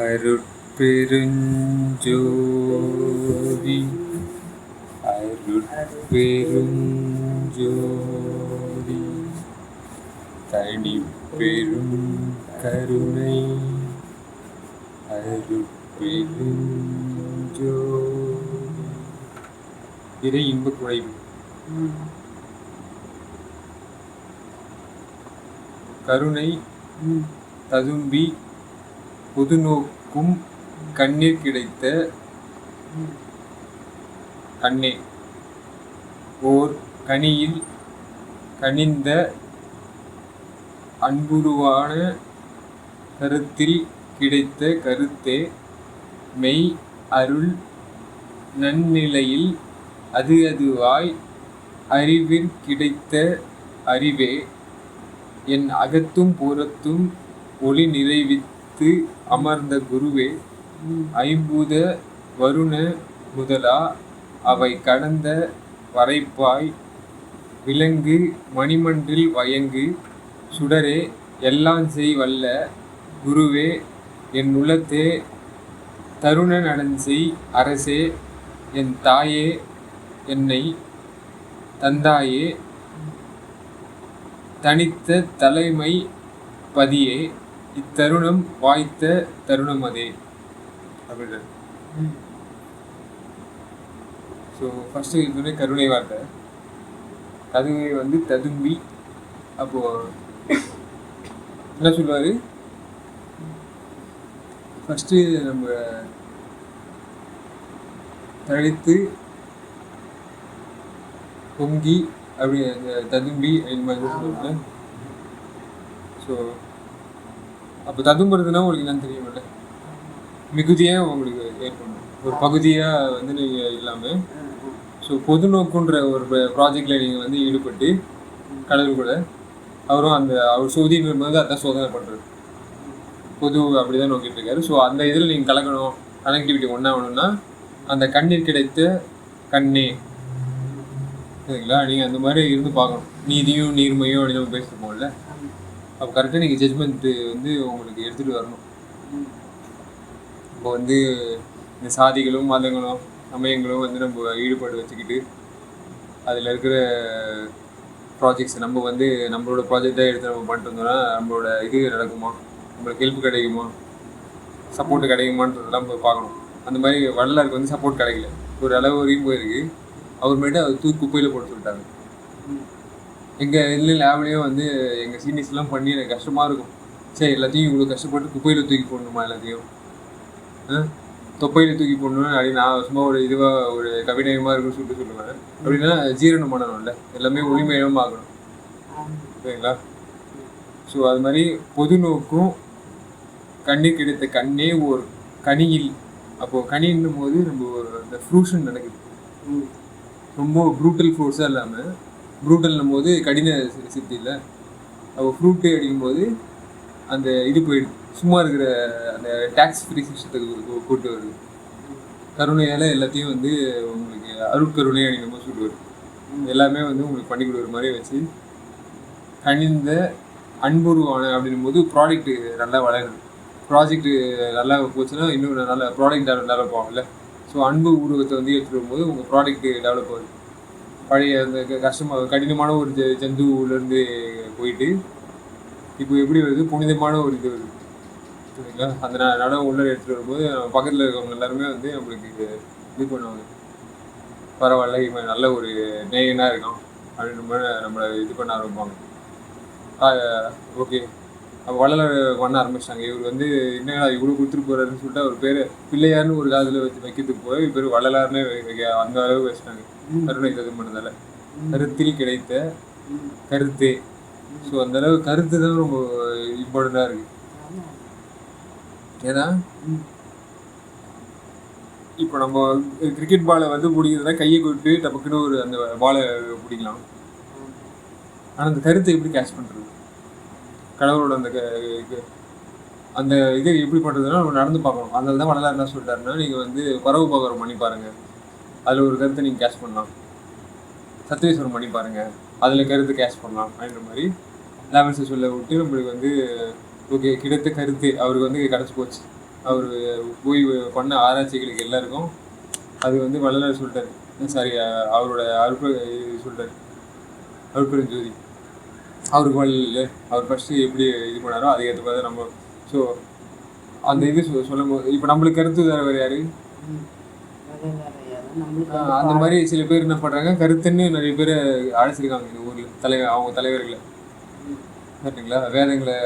அருட்பெருஞ்சோதி அருட்பெருஞ்சோதி தனிப்பெரும் கருணை அருட்பெருஞ்சோதி இறை இன்பக் குறைவு கருணை ததும்பி புதுநோக்கும் கண்ணீர் கிடைத்த கண்ணே ஓர் கனியில் கனிந்த அன்புருவான கருத்தில் கிடைத்த கருத்தே மெய் அருள் நன்னிலையில் அதுவாய் அறிவிற் கிடைத்த அறிவே என் அகத்தும் புறத்தும் ஒளி நிறைவித்து அமர்ந்த குருவே ஐம்பூத வருண முதலா அவை கடந்த வரைப்பாய் விலங்கு மணிமன்றில் வயங்கு சுடரே எல்லாஞ்செய் வல்ல குருவே என் உள்ளத்தே தருண நடன்செய் அரசே என் தாயே என்னை தந்தாயே தனித்த தலைமை பதியே இத்தருணம் வாய்த்த தருணம் அதே அப்படின்ற. ஸோ ஃபஸ்ட்டு இதுவே கருணை வார்த்தை, அதுவே வந்து ததும்பி. அப்போது என்ன சொல்லுவார், ஃபஸ்ட்டு நம்ம தழைத்து பொங்கி அப்படி அந்த ததும்பி இந்த மாதிரி சொல்லுவாங்க. ஸோ அப்போ ததும்புறதுனா உங்களுக்கு என்னன்னு தெரியுமில்ல, மிகுதியாக உங்களுக்கு ஏற்படணும், ஒரு பகுதியாக வந்து நீங்கள் இல்லாமல். ஸோ பொது நோக்குன்ற ஒரு ப்ராஜெக்டில் நீங்கள் வந்து ஈடுபட்டு கடவுள் கூட அவரும் அவர் சோதின்ற போது அதான் சோதனை பண்ணுறது, பொது அப்படி தான் நோக்கிட்டு இருக்காரு. ஸோ அந்த இதில் நீங்கள் கலக்கணும், கனெக்டிவிட்டி ஒன்றா வேணும்னா அந்த கண்ணீர் கிடைத்த கண்ணே, சரிங்களா? நீங்கள் அந்த மாதிரி இருந்து பார்க்கணும். நீதியும் நீர்மையும் அப்படின்னு நம்ம பேசிருப்போம்ல, அப்போ கரெக்டாக நீங்கள் ஜட்ஜ்மெண்ட்டு வந்து உங்களுக்கு எடுத்துகிட்டு வரணும். இப்போ வந்து இந்த சாதிகளும் மதங்களும் சமயங்களும் வந்து நம்ம ஈடுபாடு வச்சுக்கிட்டு அதில் இருக்கிற ப்ராஜெக்ட்ஸ் நம்ம வந்து நம்மளோட ப்ராஜெக்டாக எடுத்து நம்ம பண்ணிட்டு வந்தோம்னா நம்மளோட இது நடக்குமா, நம்மளுக்கு ஹெல்ப் கிடைக்குமா, சப்போர்ட்டு கிடைக்குமான்றதெல்லாம் போய் பார்க்கணும். அந்த மாதிரி வள்ளலாருக்கு வந்து சப்போர்ட் கிடைக்கல, ஒரு அளவு வரையும் போயிருக்கு. அப்புறமேட்டு அவர் தூக்கி குப்பையில் போட்டு சொல்லிட்டாங்க. எங்கள் இதில் லேப்லேயும் வந்து எங்கள் சீனியர்ஸ்லாம் பண்ணி எனக்கு கஷ்டமாக இருக்கும். சரி, எல்லாத்தையும் இவ்வளோ கஷ்டப்பட்டு குப்பையில் தூக்கி போடணுமா, எல்லாத்தையும் தொப்பையில் தூக்கி போடணும்னு அப்படி நான் சும்மா ஒரு இதுவாக ஒரு கவிநயமாக இருக்குன்னு சொல்லுவேன். அப்படின்னா ஜீரணம் பண்ணணும்ல, எல்லாமே ஒளிமயமாக ஆகணும், சரிங்களா? ஸோ அது மாதிரி பொது நோக்கும் கண்ணீர் கிடைத்த கண்ணே ஒரு கனியில். அப்போது கனின்னும் போது நம்ம அந்த ஃப்ரூஷன் நடக்குது, ரொம்ப ப்ரூட்டல் ஃப்ரூட்ஸாக இல்லாமல், ப்ரூட்டல்னும் போது கடின சித்தி இல்லை. அப்போ ஃப்ரூட்டு அடிக்கும்போது அந்த இது போயிடுது, சும்மா இருக்கிற அந்த டேக்ஸ் ஃப்ரீ சிஸ்டத்துக்கு கூட்டு வருது. கருணையால் எல்லாத்தையும் வந்து உங்களுக்கு அருட்கருணை அப்படிங்கிற மாதிரி சொல்லிட்டு வருது. எல்லாமே வந்து உங்களுக்கு பண்ணி கொடுக்குற மாதிரி வச்சு கனிந்த அன்புருவான அப்படின்னும் போது ப்ராடக்ட்டு நல்லா வளருது. ப்ராஜெக்ட்டு நல்லா போச்சுன்னா இன்னும் நல்ல ப்ராடக்ட் டெவலப் ஆகும்ல. ஸோ அன்பு உருவத்தை வந்து எடுத்துகிட்டு வரும்போது உங்கள் ப்ராடக்ட்டு டெவலப் ஆகுது. பழைய அந்த கடினமான ஒரு ஜந்துலேருந்து போயிட்டு இப்போ எப்படி வருது, புனிதமான ஒரு இது வருது, சரிங்களா? அந்த நடம் உள்ளே எடுத்துகிட்டு வரும்போது பக்கத்தில் இருக்கவங்க எல்லாருமே வந்து நம்மளுக்கு இது பண்ணுவாங்க, பரவாயில்ல இவன் நல்ல ஒரு நேயனாக இருக்கான் அப்படின்ற மாதிரி நம்மளை இது பண்ண ஆரம்பிப்பாங்க. ஓகே, அப்போ வள்ளலார் பண்ண ஆரம்பிச்சிட்டாங்க. இவர் வந்து என்னடா இவ்வளோ கொடுத்துட்டு போகிறாருன்னு சொல்லிட்டு அவர் பேர் பிள்ளையார்னு ஒரு காலத்தில் வைக்கிறதுக்கு போய் பேர் வள்ளலார்னு அந்த அளவுக்கு வச்சுட்டாங்க, கருணை தது பண்ணதால். கருத்தில் கிடைத்த கருத்தே. ஸோ அந்த அளவு கருத்து தான் ரொம்ப இம்பார்ட்டண்ட்டாக இருக்குது. ஏன்னா இப்போ நம்ம கிரிக்கெட் பாலை வந்து பிடிக்கிறதுனா கையை கொடுத்து டப்புக்குன்னு ஒரு அந்த பாலை பிடிக்கலாம். ஆனால் அந்த கருத்தை எப்படி கேட்ச் பண்ணுறது, கடவுளோட அந்த இதை எப்படி பண்ணுறதுன்னா நம்ம நடந்து பார்க்கணும். அதனால தான் வள்ளலார் என்ன சொல்லிட்டாருன்னா, நீங்கள் வந்து பறவை பாகரம் பண்ணி பாருங்கள், அதில் ஒரு கருத்தை நீங்கள் கேட்ச் பண்ணலாம். சத்துவேஸ்வரம் பண்ணி பாருங்கள், அதில் கருத்து கேட்ச் பண்ணலாம் அப்படின்ற மாதிரி லேவன்ஸை சொல்ல விட்டு நம்மளுக்கு வந்து ஓகே கிடைத்த கருத்து அவருக்கு வந்து கிடச்சி போச்சு. அவர் போய் பண்ண ஆராய்ச்சிகளுக்கு எல்லாருக்கும் அது வந்து வள்ளலார் சொல்லிட்டாரு. சாரி, அவரோட சொல்லிட்டாரு, அருட்பெருஞ்சோதி அவருக்கு வள்ளல். அவர் ஃபர்ஸ்ட் எப்படி இது பண்ணாரோ அதை ஏற்ற மாதிரி நம்ம. ஸோ அந்த இது சொல்லும் போது இப்போ நம்மளுக்கு கருத்து வேறு யாரு அந்த மாதிரி சில பேர் என்ன பண்றாங்க, கருத்துன்னு நிறைய பேர் அழைச்சிருக்காங்க இந்த ஊர்ல அவங்க தலைவர்களை சரிங்களா. வேதங்களை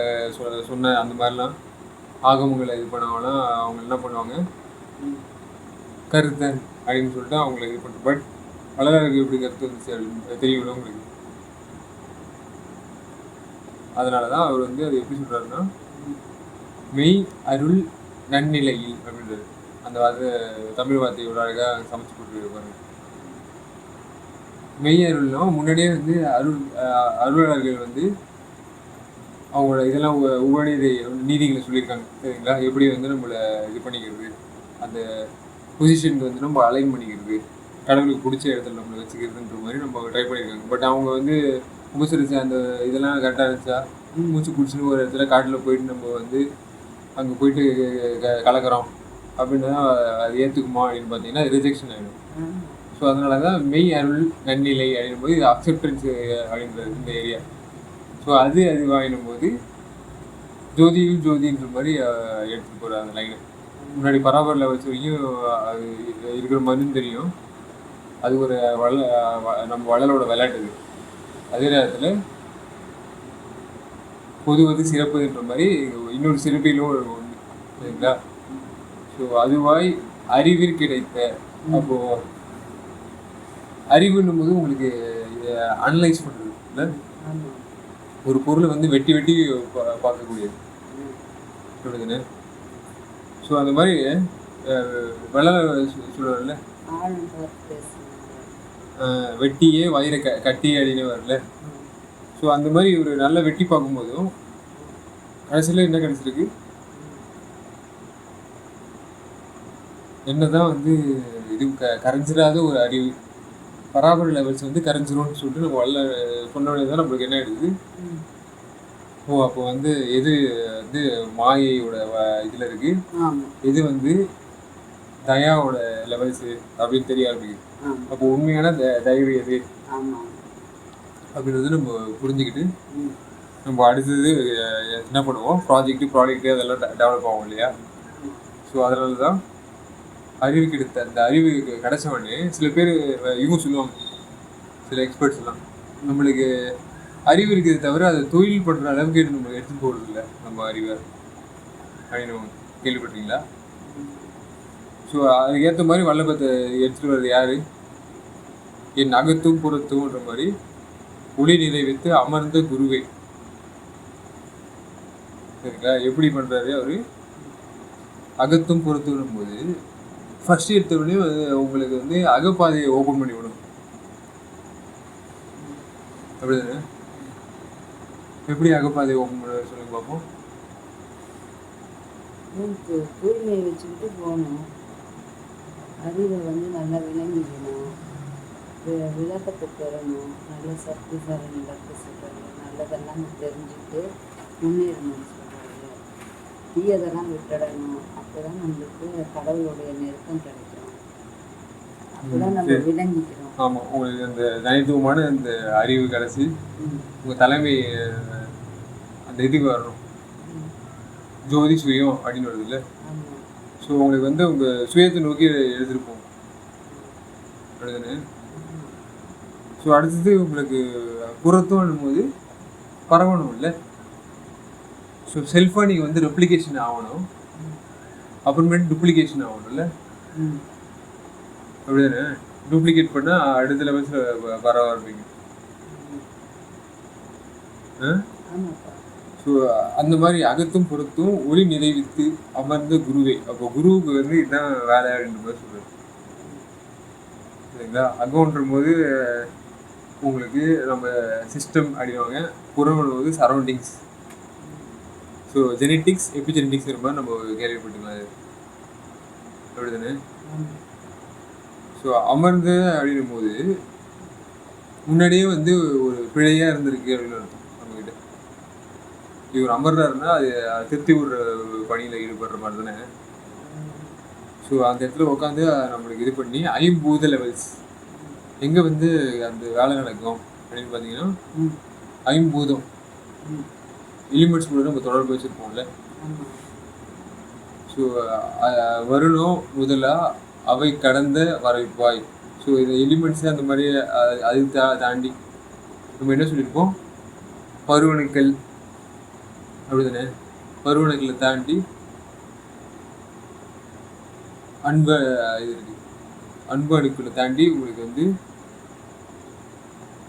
சொன்ன அந்த மாதிரிலாம் ஆகமங்களை இது பண்ணவங்களாம் அவங்க என்ன பண்ணுவாங்க, கருத்தன் அப்படின்னு சொல்லிட்டு அவங்களை இது பண்ணுறது. பட் வள்ளலாருக்கு எப்படி கருத்து வந்துச்சு அப்படின்னு தெரியல உங்களுக்கு. அதனாலதான் அவர் வந்து அது எப்படி சொல்றாருன்னா, மெய் அருள் நன்னிலையில் அப்படின்றது அந்த வார்த்தை தமிழ் வார்த்தையோட அழகாக சமைச்சு போட்டுருப்பாங்க. மெய் அருள்னா முன்னாடியே வந்து அருளாளர்கள் வந்து அவங்களோட இதெல்லாம் உபநீதி நீதிகளை சொல்லியிருக்காங்க சரிங்களா. எப்படி வந்து நம்மளை இது பண்ணிக்கிறது, அந்த பொசிஷனுக்கு வந்து நம்ம அலைன் பண்ணிக்கிறது, கடவுளுக்கு பிடிச்ச இடத்துல நம்மளை வச்சுக்கிறதுன்ற மாதிரி நம்ம ட்ரை பண்ணியிருக்காங்க. பட் அவங்க வந்து உபசரிச்சு அந்த இதெல்லாம் கரெக்டாக இருந்துச்சா, மூச்சு குடிச்சுன்னு ஒரு இடத்துல காட்டில் போயிட்டு நம்ம வந்து அங்கே போயிட்டு கலக்கிறோம் அப்படின்னா அது ஏற்றுக்குமா அப்படின்னு பார்த்தீங்கன்னா ரிஜெக்ஷன் ஆகிடும். ஸோ அதனால தான் மெய் அருள் நன்னிலை அப்படின்னும் போது இது அக்செப்டன்ஸ் அப்படின்றது இந்த ஏரியா. ஸோ அது வாங்கினும் போது ஜோதியும் ஜோதின்ற மாதிரி எடுத்துகிட்டு போகிற அந்த லைனை முன்னாடி பராபர் லெவல்ஸ் வரைக்கும் அது இருக்கிற மாதிரியும் தெரியும். அது ஒரு நம்ம வள்ளலோட விளையாட்டு. அதே நேரத்தில் பொதுவது சிறப்புன்ற மாதிரி இன்னொரு சிறப்பிலும் ஒன்று சரிங்களா. ஸோ அதுவாய் அறிவிற்கு கிடைத்த, அப்போ அறிவுன்னும் போது உங்களுக்கு அனலைஸ் பண்ணுறது இல்லை, ஒரு பொருளை வந்து வெட்டி வெட்டி பார்க்கக்கூடியது சொல்லுதுன்னு. ஸோ அந்த மாதிரி வள்ளலார் சொல்லுவார்ல, வெட்டியே வயிறை கட்டி அப்படின்னு வரல. ஸோ அந்த மாதிரி ஒரு நல்ல வெட்டி பார்க்கும்போதும் கடைசியில் என்ன கிடைச்சிருக்கு, என்னதான் வந்து இது கரைஞ்சிடாத ஒரு அறிவு பராபர லெவல்ஸ் வந்து கரைஞ்சிரும்னு சொல்லிட்டு நம்ம சொன்னோடனே தான் நம்மளுக்கு என்ன ஆயிடுது, ஓ அப்போ வந்து எது வந்து மாயையோட இதில் இருக்கு, எது வந்து தயாவோட லெவல்ஸு அப்படின்னு தெரிய ஆரம்பிக்குது. அப்போ உண்மையான தயவு எது அப்படின்றது நம்ம புரிஞ்சுக்கிட்டு நம்ம அடுத்தது என்ன பண்ணுவோம், ப்ராடக்ட்டு அதெல்லாம் டெவலப் ஆகும் இல்லையா. ஸோ அதனால தான் அறிவு கிடைத்த அந்த அறிவு கிடைச்சவொடனே சில பேர் இவங்க சொல்லுவாங்க, சில எக்ஸ்பர்ட்ஸ் எல்லாம் நம்மளுக்கு அறிவு இருக்கிறது தவிர அதை தொழில் பண்ணுற அளவுக்கு நம்ம எடுத்துகிட்டு போகிறது இல்லை நம்ம அறிவை அப்படின்னு கேள்விப்பட்டீங்களா. ஸோ அதுக்கேற்ற மாதிரி வல்லபத்தை எடுத்துகிட்டு வர்றது யாரு, என் அகத்தும் புறத்தும்ன்ற மாதிரி ஒளி நிறைவேற்று அமர்ந்த குருவே சரிங்களா. எப்படி பண்ணுறாரு அவரு, அகத்தும் புறத்தும் போது ஃபர்ஸ்ட் எடுத்தவொடனே உங்களுக்கு வந்து அகப்பாதையை ஓப்பன் பண்ணி விடும் அப்படிதானே. எப்படி அகப்பாதையை ஓப்பன் பண்ண சொல்லுங்க பார்ப்போம். தூய்மையை வச்சுக்கிட்டு போகணும், அறிவை வந்து நல்லா விளங்கிக்கணும், விளக்கத்தை பெறணும், நல்ல சக்தி சரணி இலக்கு சொல்கிறாங்க, நல்லதெல்லாம் தெரிஞ்சுக்கிட்டு முன்னேறணும்னு சொல்கிறாங்க, தீயதெல்லாம் விட்டுடணும். அப்போ தான் நம்மளுக்கு கடவுளுடைய நெருக்கம் கிடைக்கும், அப்போதான் நம்ம விளங்கிக்கிறோம். ஆமாம், உங்களுக்கு அந்த தனித்துவமான அந்த அறிவு கிடச்சி உங்கள் தலைமை அந்த இதுக்கு வரணும், ஜோதி சுயம் அப்படின்னு வருது இல்லை. ஸோ உங்களுக்கு வந்து உங்கள் சுயத்தை நோக்கி எடுத்துகிட்டு போகும் அப்படிதானே. ஸோ அடுத்தது உங்களுக்கு புறத்தும் போது பரவணும் இல்லை. ஸோ செல்ஃபாக நீங்கள் வந்து ரெப்ளிகேஷன் ஆகணும், அப்புறமேட்டு டூப்ளிகேஷன் ஆகணும் இல்லை அப்படிதானே. டூப்ளிகேட் பண்ணால் அடுத்த லெவல்ஸில் பரவ ஆரம்பிங்க. ஸோ அந்த மாதிரி அகத்தும் புறத்தும் ஒளி நிறைவித்து அமர்ந்த குருவே. அப்போ குருவுக்கு வந்து இதுதான் வேலை அப்படின்ற மாதிரி சொல்கிறது சரிங்களா. அகம்ன்ற போது உங்களுக்கு நம்ம சிஸ்டம் அப்படிவாங்க, புறம் போது சரௌண்டிங்ஸ். ஸோ ஜெனட்டிக்ஸ் எபிஜெனட்டிக்ஸ் மாதிரி நம்ம கேள்விப்பட்டுக்கலாம் அது அப்படிதானே. ஸோ அமர்ந்து அப்படின்னும் போது முன்னாடியே வந்து ஒரு பிழையாக இருந்திருக்கு அப்படின்னு அர்த்தம் நம்மக்கிட்ட. இவர் அமர்றாருன்னா அது திருத்தி விடுற பணியில் ஈடுபடுற மாதிரி தானே. ஸோ அந்த இடத்துல உட்காந்து நம்மளுக்கு இது பண்ணி ஐம்பூத லெவல்ஸ் எங்கே வந்து அந்த வேலை நடக்கும் அப்படின்னு பார்த்தீங்கன்னா ஐம்பூதம் எலிமெண்ட்ஸ் கூட நம்ம தொடர்பு வச்சுருப்போம்ல. ஸோ வருணம் முதலா அவை கடந்த வரைப்பாய். ஸோ இந்த எலிமெண்ட்ஸ் அந்த மாதிரி அது தாண்டி நம்ம என்ன சொல்லியிருப்போம், பருவணுக்கள் அப்படிதானே. பருவணுக்களை தாண்டி அன்பு இது இருக்கு, அன்பு அணுக்களை தாண்டி உங்களுக்கு வந்து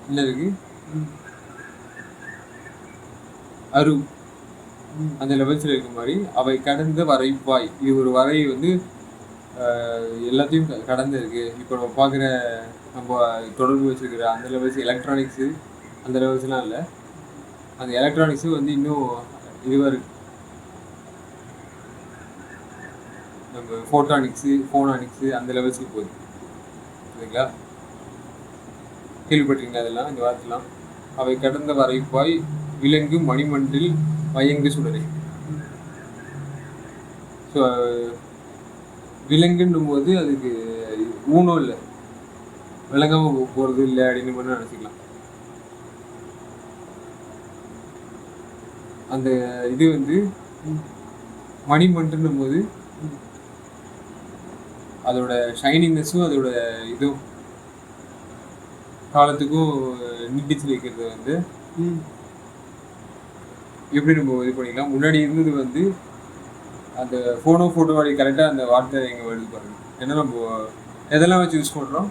என்ன இருக்கு, அரு அந்த லெவல்ஸில் இருக்க மாதிரி அவை கடந்த வரைப்பாய். இது ஒரு வரை வந்து எல்லாத்தையும் கடந்து இருக்கு. இப்போ நம்ம பார்க்குற நம்ம தொடர்பு வச்சுருக்கிற அந்த லெவல்ஸ் எலக்ட்ரானிக்ஸு அந்த லெவல்ஸ்லாம் இல்லை, அந்த எலக்ட்ரானிக்ஸு வந்து இன்னும் இதுவாக இருக்கு. நம்ம ஃபோனானிக்ஸு அந்த லெவல்ஸுக்கு போகுது. சரிங்களா, கேள்விப்பட்டிருக்கீங்க அதெல்லாம், இந்த வார்த்தைலாம். அவை கடந்த வரைப்பாய் விலங்கு மணிமண்டில் மயங்கு சுடரை. ஸோ விலங்குன்னும் போது அதுக்கு ஊனம் இல்லை, விளங்காம போகிறது இல்லை அப்படின்னு மட்டும் நினச்சிக்கலாம். அந்த இது வந்து மணிமண்டுன்னும் போது அதோட ஷைனிங்னஸும் அதோட இதுவும் காலத்துக்கும் நீட்டிச்சு வைக்கிறது வந்து எப்படி நம்ம இது பண்ணிக்கலாம். முன்னாடி இருந்தது வந்து அந்த ஃபோட்டோ வாடி கரெக்டாக அந்த வார்த்தை எங்கே வருது பாருங்க. ஏன்னா நம்ம எதெல்லாம் வச்சு யூஸ் பண்ணுறோம்,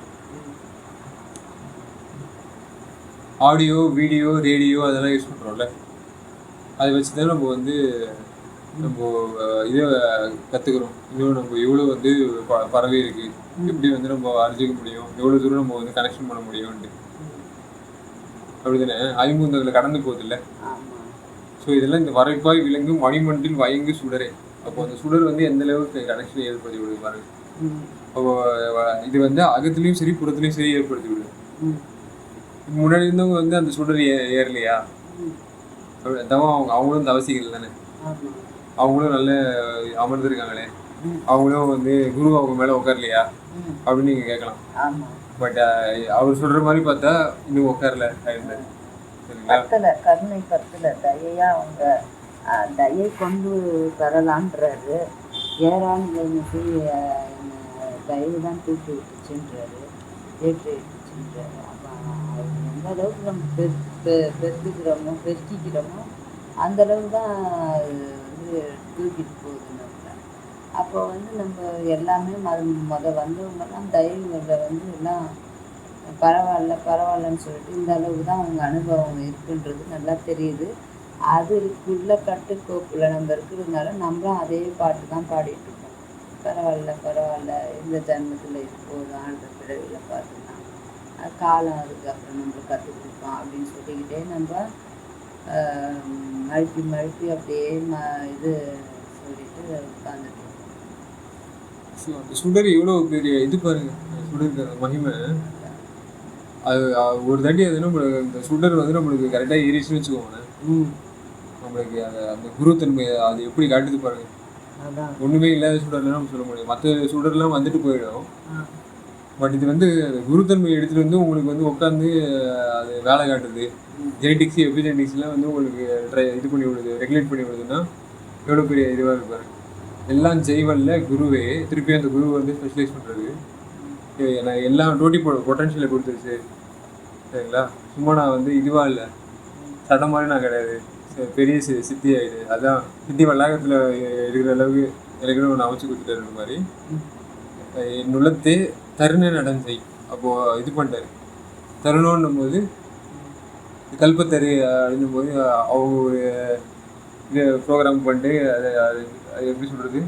ஆடியோ வீடியோ ரேடியோ அதெல்லாம் யூஸ் பண்ணுறோம்ல, அதை வச்சு தான் நம்ம வந்து நம்ம இதை கற்றுக்குறோம். இன்னும் நம்ம எவ்வளோ வந்து பறவை இருக்குது, எப்படி வந்து நம்ம அறிஞ்சிக்க முடியும், எவ்வளோ தூரம் நம்ம வந்து கனெக்ஷன் பண்ண முடியும்ன்ட்டு. அப்படி தானே ஐம்பூந்தங்களை கடந்து போகுது இல்லை. ஸோ இதெல்லாம் இந்த வரைப்பாய் விலங்கு மணிமண்டில் வயங்கு சுடரே. அப்போ அந்த சுடர் வந்து எந்த அளவுக்கு கனெக்ஷன் ஏற்படுத்தி விடுது பாருங்க. அப்போ இது வந்து அகத்துலேயும் சரி புறத்துலேயும் சரி ஏற்படுத்தி விடுது. முன்னாடி இருந்தவங்க வந்து அந்த சுடர் ஏறலையா, தவம் அவங்களும் தவசிகள் தானே, அவங்களும் நல்ல அமர்ந்திருக்காங்களே, அவங்களும் வந்து குரு அவங்க மேலே உட்காரலையா அப்படின்னு நீங்கள் கேட்கலாம். பட் அவர் சொல்கிற மாதிரி பார்த்தா இன்னும் உட்காரல இருந்தாரு. பத்தல கருணை பத்தல, தயையா அவங்க தயை கொண்டு தரலான்றாரு. ஏறான்னு தயவு தான் தூக்கி விட்டுச்சுன்றாரு, ஏற்றி விட்டுச்சுன்றாரு. அப்போ அவர் எந்த அளவுக்கு நம்ம பெருக்கிக்கிறோமோ அந்த அளவுக்கு தான் வந்து தூக்கிட்டு போகுது நம்மளை. அப்போ வந்து நம்ம எல்லாமே வந்தவங்கெல்லாம் தயவுகளில் வந்து எல்லாம் பரவாயில்லன்னு சொல்லிட்டு இந்த அளவுக்கு தான் அவங்க அனுபவம் இருக்குன்றது நல்லா தெரியுது. அதுக்குள்ள கட்டுக்கோப்பில் நம்ம இருக்கிறதுனால நம்மளும் அதே பாட்டு தான் பாடிட்டு இருக்கோம். பரவாயில்ல இந்த ஜன்மத்தில் இது போதும், அடுத்த பிறவியில் பார்த்துக்கலாம், காலம் அதுக்கப்புறம் நம்ம கற்றுக் கொடுப்போம் அப்படின்னு சொல்லிக்கிட்டே நம்ம மழுப்பி அப்படியே இது சொல்லிட்டு உட்காந்துட்டு இருக்கோம். சுடர் எவ்வளோ பெரிய இது பாருங்க, சுடர் மகிமை. அது ஒரு தாண்டி அது நம்மளுக்கு இந்த சுடர் வந்து நம்மளுக்கு கரெக்டாக ஏறிச்சுன்னு வச்சுக்கோங்க, நம்மளுக்கு அந்த குருத்தன்மை அது எப்படி காட்டுது பாருங்க. ஒன்றுமே இல்லாத சுடர்லாம் நம்ம சொல்ல முடியும், மற்ற சுடர்லாம் வந்துட்டு போயிடும். பட் இது வந்து குருத்தன்மை எடுத்துகிட்டு வந்து உங்களுக்கு வந்து உட்காந்து அது வேலை காட்டுது. ஜெனட்டிக்ஸ் எபிஜெனட்டிக்ஸ்லாம் வந்து உங்களுக்கு இது பண்ணி விடுது, ரெகுலேட் பண்ணி விடுதுன்னா எவ்வளோ பெரிய இதுவாக இருப்பாரு. எல்லாம் ஜெய்வல்ல குருவே திருப்பி அந்த குருவை வந்து ஸ்பெஷலைஸ் பண்ணுறது. எனக்கு எல்லாம் டோட்டி பொட்டன்ஷியலை கொடுத்துருச்சு. சரிங்களா, சும்மா நான் வந்து இதுவாக இல்லை, சட்டம் மாதிரி நான் கிடையாது, பெரிய சித்தி ஆகிடு. அதான் சித்தி வளாகத்தில் இருக்கிற அளவுக்கு எனக்கு ஒன்று அமைச்சு கொடுத்துட்டாரு மாதிரி. நுள்ளத்தே தருண நடஞ்சை அப்போது இது பண்ணிட்டாரு. தருணன்னும் போது கல்பத்தரு அப்படின்னும் போது அவங்க ஒரு இது ப்ரோக்ராம் பண்ணிட்டு அது எப்படி சொல்கிறது,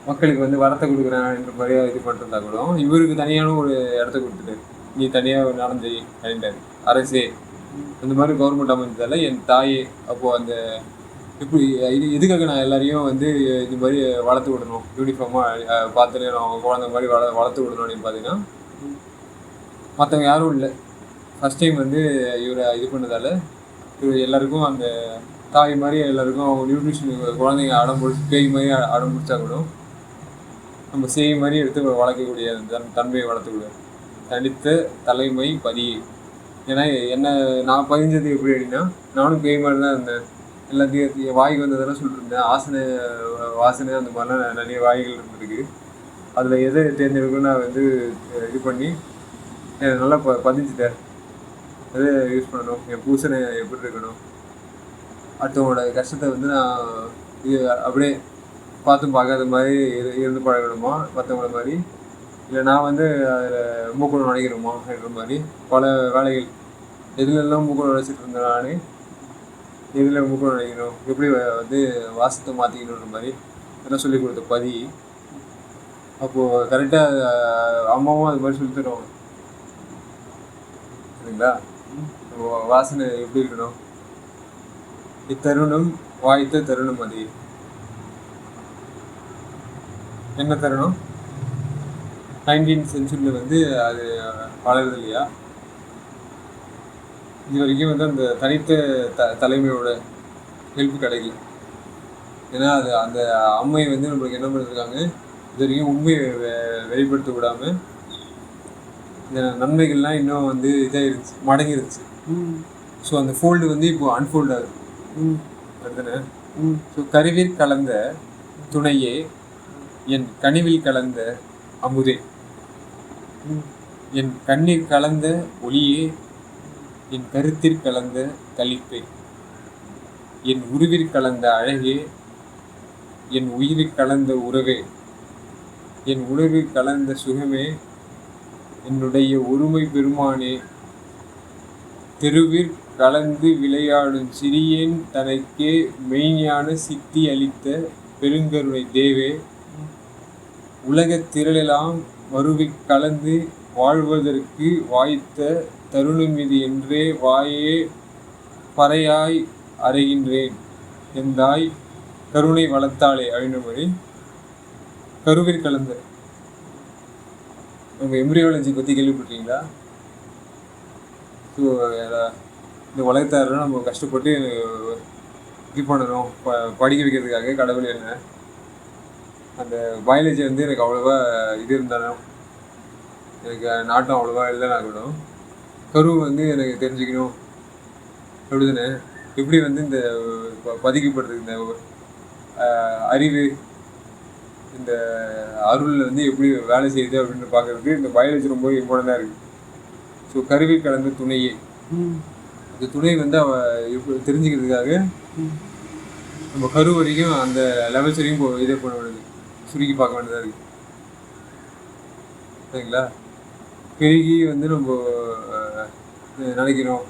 மக்களுக்கு வந்து வரத்தை கொடுக்குறேன்ற மாதிரி இது பண்ணிருந்தா கூட இவருக்கு தனியான ஒரு இடத்த கொடுத்துட்டாரு. நீ தனியாக நடந்து அப்படின்ட்டாரு. அரசே அந்த மாதிரி கவர்மெண்ட் அமைஞ்சதால என் தாயே அப்போது அந்த இப்படி இது எதுக்காக நான் எல்லாரையும் வந்து இது மாதிரி வளர்த்து விடணும், யூனிஃபார்மாக பார்த்துட்டு அவங்க குழந்தை மாதிரி வளர்த்து விடணும் அப்படின்னு பார்த்தீங்கன்னா மற்றவங்க யாரும் இல்லை. ஃபஸ்ட் டைம் வந்து இவரை இது பண்ணதால் இவர் எல்லாருக்கும் அந்த தாய் மாதிரி எல்லாருக்கும் அவங்க நியூட்ரிஷன் குழந்தைங்க அடம் பிடிச்சி பேய் மாதிரி அடம் பிடிச்சா கூட நம்ம சேய் மாதிரி எடுத்து வளர்க்கக்கூடிய தன்மையை வளர்த்துக்கூடிய தனித்த தலைமை பதியை. ஏன்னா என்ன நான் பதிஞ்சது எப்படி அப்படின்னா, நானும் பேய் மாதிரி தான் இருந்தேன். எல்லாத்தையும் வாய்க்கு வந்ததெல்லாம் சொல்லிட்டு இருந்தேன். வாசனை அந்த மாதிரிலாம் நிறைய வாய்கள் இருந்திருக்கு. அதில் எதை தேர்ந்தெடுக்கணும் நான் வந்து இது பண்ணி நல்லா பதிஞ்சுட்டேன். எதை யூஸ் பண்ணணும், என் பூசனை எப்படி இருக்கணும், அடுத்தவங்களோட கஷ்டத்தை வந்து நான் இது அப்படியே பார்த்தும் பார்க்காத மாதிரி இருந்து பழகணுமா மற்றவங்கள மாதிரி, இல்லை நான் வந்து அதில் மூக்குள்ள நுழைக்கணுமா அப்படின்ற மாதிரி பல வேலைகள். எதுலெல்லாம் மூக்குள்ள நுழைச்சிட்டு இருந்தேன் நான், எதில் மூக்குள்ள நுழைக்கணும், எப்படி வந்து வாசத்தை மாற்றிக்கணுன்ற மாதிரி இதெல்லாம் சொல்லிக் கொடுத்த பதி. அப்போது கரெக்டாக அம்மாவும் அது மாதிரி சொல்லி தருவாங்க சரிங்களா. வாசனை எப்படி இருக்கணும், இத்தருணம் வாய்த்த தருணம் அது என்ன தருணம், 19th செஞ்சுரியில் வந்து அது வளருது இல்லையா. இது வரைக்கும் வந்து அந்த தனித்த தலைமையோட ஹெல்ப் கிடைக்கல. ஏன்னா அது அந்த அம்மை வந்து நம்மளுக்கு என்ன பண்ணிருக்காங்க, இது வரைக்கும் உண்மையை வெளிப்படுத்த விடாமல் இந்த நன்மைகள்லாம் இன்னும் வந்து இதாகிருச்சு, மடங்கிருச்சு. ஸோ அந்த ஃபோல்டு வந்து இப்போ அன்ஃபோல்ட் ஆகுது வருதுன்னு. ஸோ கருவில் கலந்த துணையே, என் கனிவில் கலந்த அமுதே, என் கண்ணீர் கலந்த ஒளியே, என் கருத்தில் கலந்த களிப்பே, என் உருவில் கலந்த அழகே, என் உயிரில் கலந்த உறவே, என் உணர்வில் கலந்த சுகமே, என்னுடைய ஒருமை பெருமானே, தெருவில் கலந்து விளையாடும் சிறியேன் தனக்கே மெய்ஞான சித்தி அளித்த பெருங்கருணை தேவே, உலகத் திரளெல்லாம் வருவிக் கலந்து வாழ்வதற்கு வாய்த்த தருணம் இது என்றே வாயே பறையாய் அறைகின்றேன் எந்தாய் கருணை வளர்த்தாளே அப்படின்ற மாதிரி. கருவில் கலந்த நம்ம எம்ப்ரியாலஜி பற்றி கேள்விப்பட்டீங்களா? ஸோ இந்த உலகத்தாரெல்லாம் நம்ம கஷ்டப்பட்டு இது பண்ணணும் படிக்க வைக்கிறதுக்காக கடவுள் என்ன அந்த பயாலஜி வந்து எனக்கு அவ்வளோவா இது இருந்தாலும் எனக்கு நாட்டம் அவ்வளோவா இல்லைனா கூட கரு வந்து எனக்கு தெரிஞ்சுக்கணும் அப்படிதானே. எப்படி வந்து இந்த பதிக்கப்படுறது இந்த அறிவு இந்த அருள் வந்து எப்படி வேலை செய்யுது அப்படின்னு பார்க்கறதுக்கு இந்த பயாலஜி ரொம்ப இம்பார்ட்டண்டாக இருக்குது. ஸோ கருவில் கலந்த துணையே, அந்த துணை வந்து எப்படி தெரிஞ்சுக்கிறதுக்காக நம்ம கரு வரைக்கும் அந்த லெவல்ஸ் வரைக்கும் இதே பண்ண வேண்டியது, சுருக்கி பார்க்க வேண்டியதாக இருக்குது சரிங்களா. பெருகி வந்து நம்ம நினைக்கிறோம்